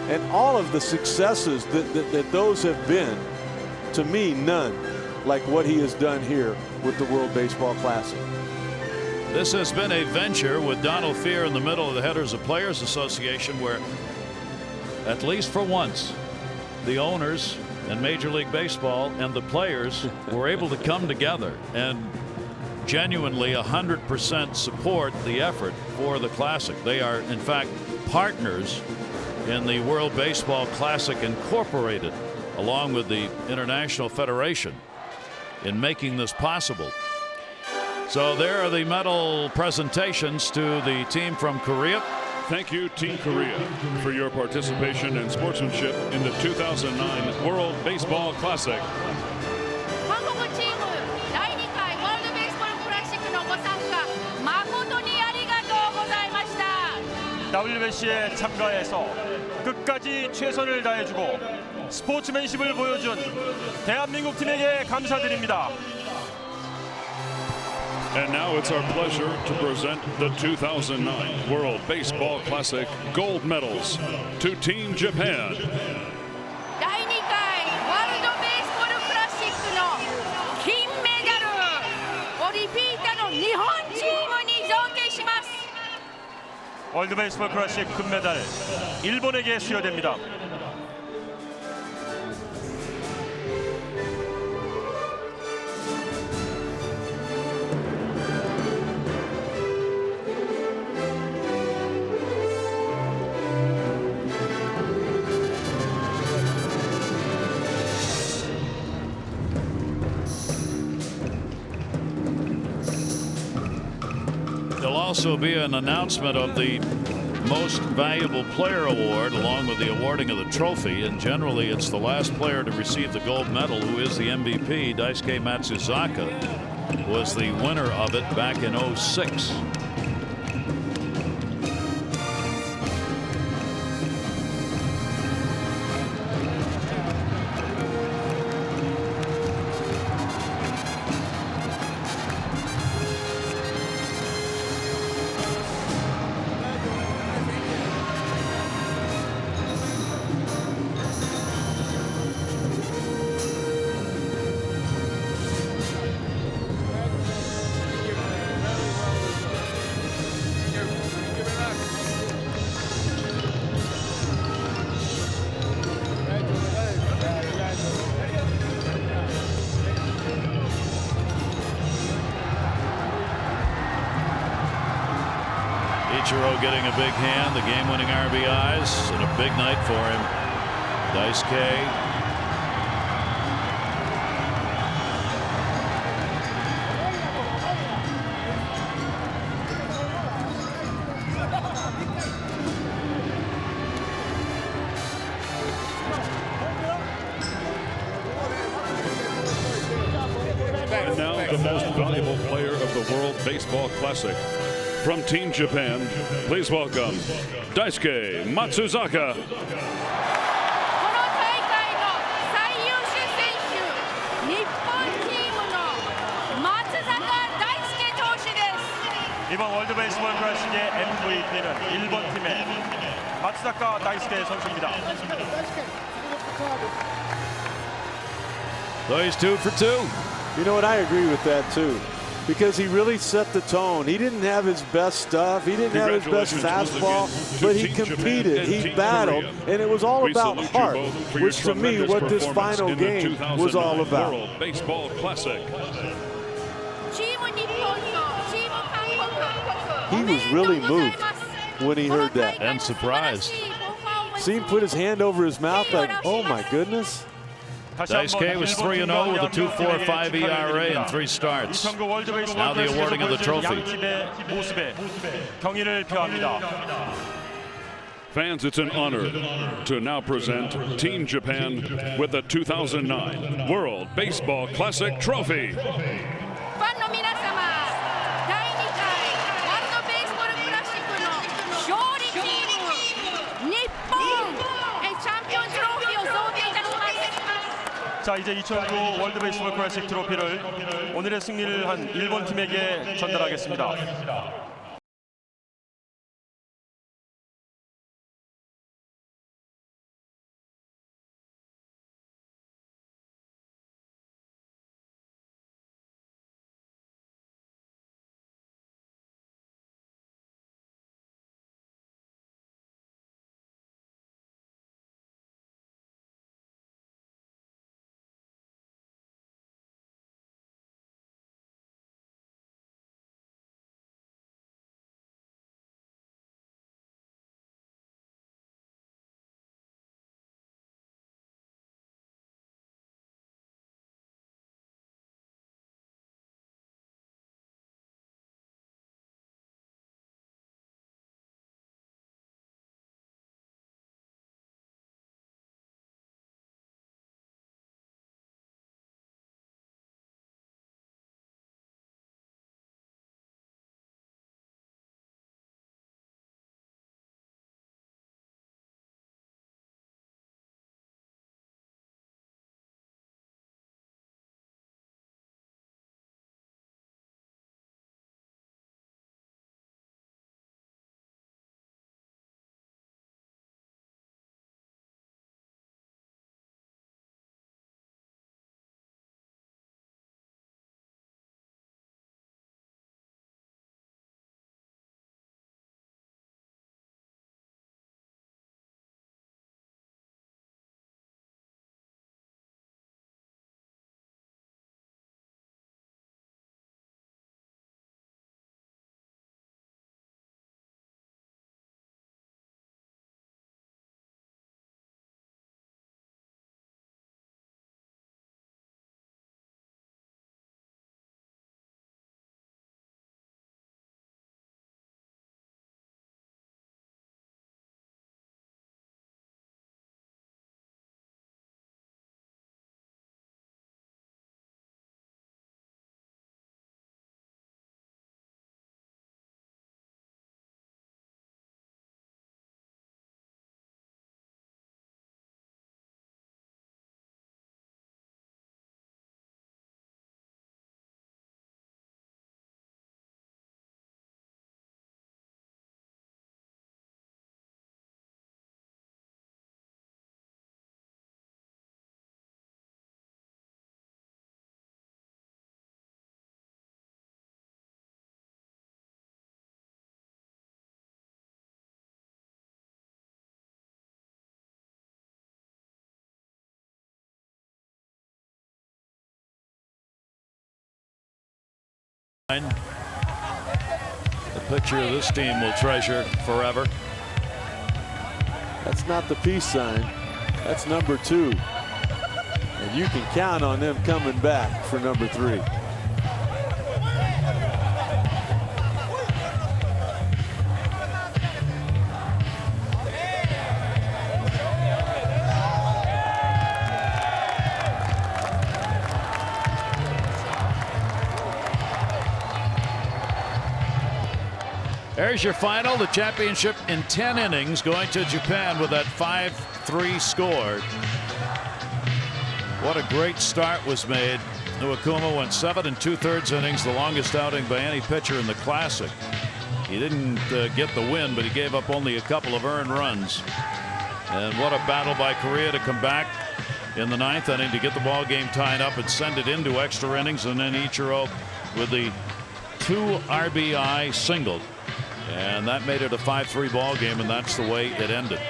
and all of the successes that those have been, to me, none like what he has done here with the World Baseball Classic. This has been a venture with Donald Fehr in the middle of the Headers of Players Association, where at least for once the owners and Major League Baseball and the players were able to come together and genuinely 100% support the effort for the Classic. They are in fact partners in the World Baseball Classic Incorporated, along with the International Federation, in making this possible. So there are the medal presentations to the team from Korea. Thank you, Team Korea, for your participation and sportsmanship in the 2009 World Baseball Classic. 한국チーム第2回ワールドベースボールクラシックのご参加誠にありがとうございました。 WBC에 참가해서 끝까지 최선을 다해주고 스포츠맨십을 보여준 대한민국 팀에게 감사드립니다. And now it's our pleasure to present the 2009 World Baseball Classic gold medals to Team Japan. 第2回ワールドベースボールクラシックの金メダルをリピーターの日本チームに贈呈します。 월드 베이스볼 클래식 금메달 일본에게 수여됩니다. There'll also be an announcement of the Most Valuable Player Award, along with the awarding of the trophy. And generally, it's the last player to receive the gold medal who is the MVP. Daisuke Matsuzaka was the winner of it back in '06. Ichiro getting a big hand, the game-winning RBIs, and a big night for him. Daisuke. And now the most valuable player of the World Baseball Classic. From Team Japan, please welcome Daisuke Matsuzaka. この大会の最優秀選手、日本チームの松坂大輔投手です。 이번 월드 베이스볼 클래식의 MVP는 일본 팀의 마츠다카 다이스케 선수입니다. So he's 2 for 2. You know what? I agree with that too, because he really set the tone. He didn't have his best stuff. He didn't have his best fastball, but he competed. He battled, and it was all about heart, which to me, what this final game was all about. World Baseball Classic. チーム日本とチーム韓国、 He was really moved when he heard that. And surprised. See him put his hand over his mouth like, oh my goodness. Daisuke was 3-0 with a 2.45 ERA and 3 starts. Now the awarding of the trophy. Fans, it's an honor to now present Team Japan with the 2009 World Baseball Classic Trophy. ファンの皆様、第2回ワールドベースボールクラシックの勝利チーム、日本チャンピオントロフィーを贈呈いたします。 자, 이제 2009 월드 베이스볼 클래식 트로피를 오늘의 승리를 한 일본 팀에게 전달하겠습니다. The picture of this team will treasure forever. That's not the peace sign. That's number 2. And you can count on them coming back for number 3. There's your final, the championship in 10 innings, going to Japan with that 5-3 score. What a great start was made. Iwakuma went 7 2/3 innings, the longest outing by any pitcher in the Classic. He didn't get the win, but he gave up only a couple of earned runs. And what a battle by Korea to come back in the 9th inning to get the ball game tied up and send it into extra innings, and then Ichiro with the 2 RBI single. And that made it a 5-3 ball game, and that's the way it ended.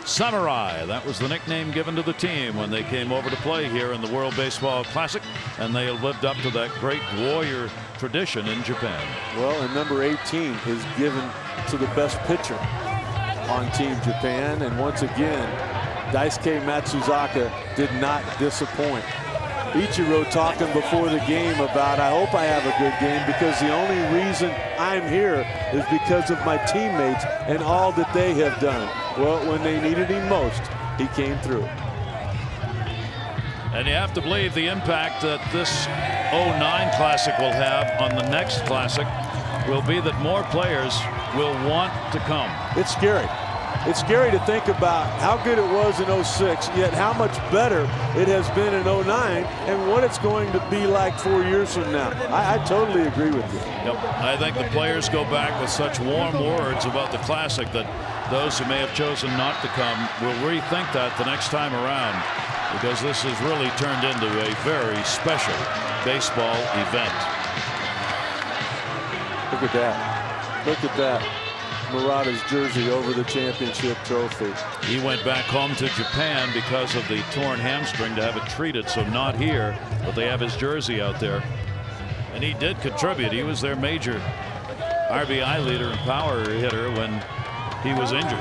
Samurai, that was the nickname given to the team when they came over to play here in the World Baseball Classic, and they lived up to that great warrior tradition in Japan. Well, and number 18 is given to the best pitcher on Team Japan, and once again, Daisuke Matsuzaka did not disappoint. Ichiro talking before the game about, I hope I have a good game, because the only reason I'm here is because of my teammates and all that they have done. Well, when they needed him most, he came through. And you have to believe the impact that this 09 Classic will have on the next Classic will be that more players will want to come. It's scary. It's scary to think about how good it was in 06, yet how much better it has been in 09 and what it's going to be like 4 years from now. I totally agree with you. Yep. I think the players go back with such warm words about the Classic that those who may have chosen not to come will rethink that the next time around, because this has really turned into a very special baseball event. Look at that. Look at that. Murata's jersey over the championship trophy. He went back home to Japan because of the torn hamstring to have it treated, so not here, but they have his jersey out there. And he did contribute. He was their major RBI leader and power hitter when he was injured.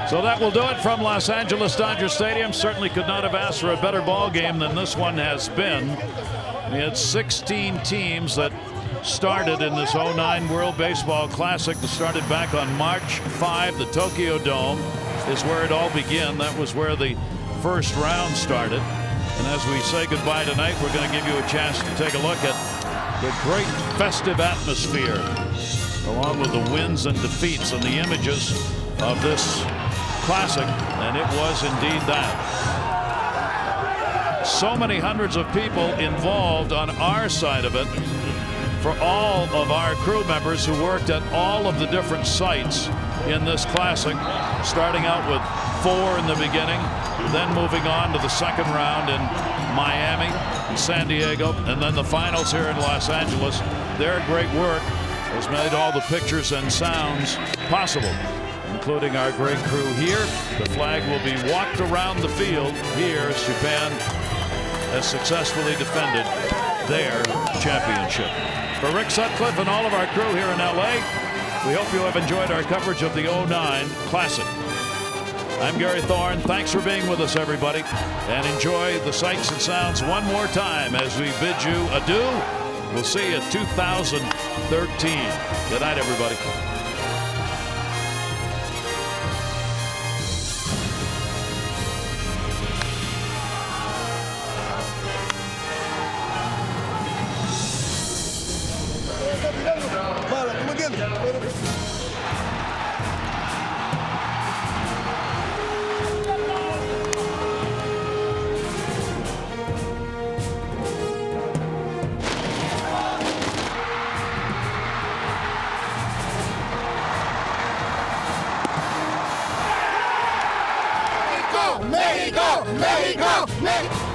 So that will do it from Los Angeles Dodger Stadium. Certainly could not have asked for a better ball game than this one has been. We had 16 teams that started in this 09 World Baseball Classic that started back on March 5. The Tokyo Dome is where it all began. That was where the first round started. And as we say goodbye tonight, we're going to give you a chance to take a look at the great festive atmosphere, along with the wins and defeats and the images of this Classic. And it was indeed that. So many hundreds of people involved on our side of it, for all of our crew members who worked at all of the different sites in this Classic, starting out with 4 in the beginning, then moving on to the second round in Miami, San Diego, and then the finals here in Los Angeles. Their great work has made all the pictures and sounds possible, including our great crew here. The flag will be walked around the field here as Japan has successfully defended their championship. For Rick Sutcliffe and all of our crew here in LA, we hope you have enjoyed our coverage of the 09 Classic. I'm Gary Thorne. Thanks for being with us, everybody, and enjoy the sights and sounds one more time as we bid you adieu. We'll see you 2013. Good night, everybody. México, México, México.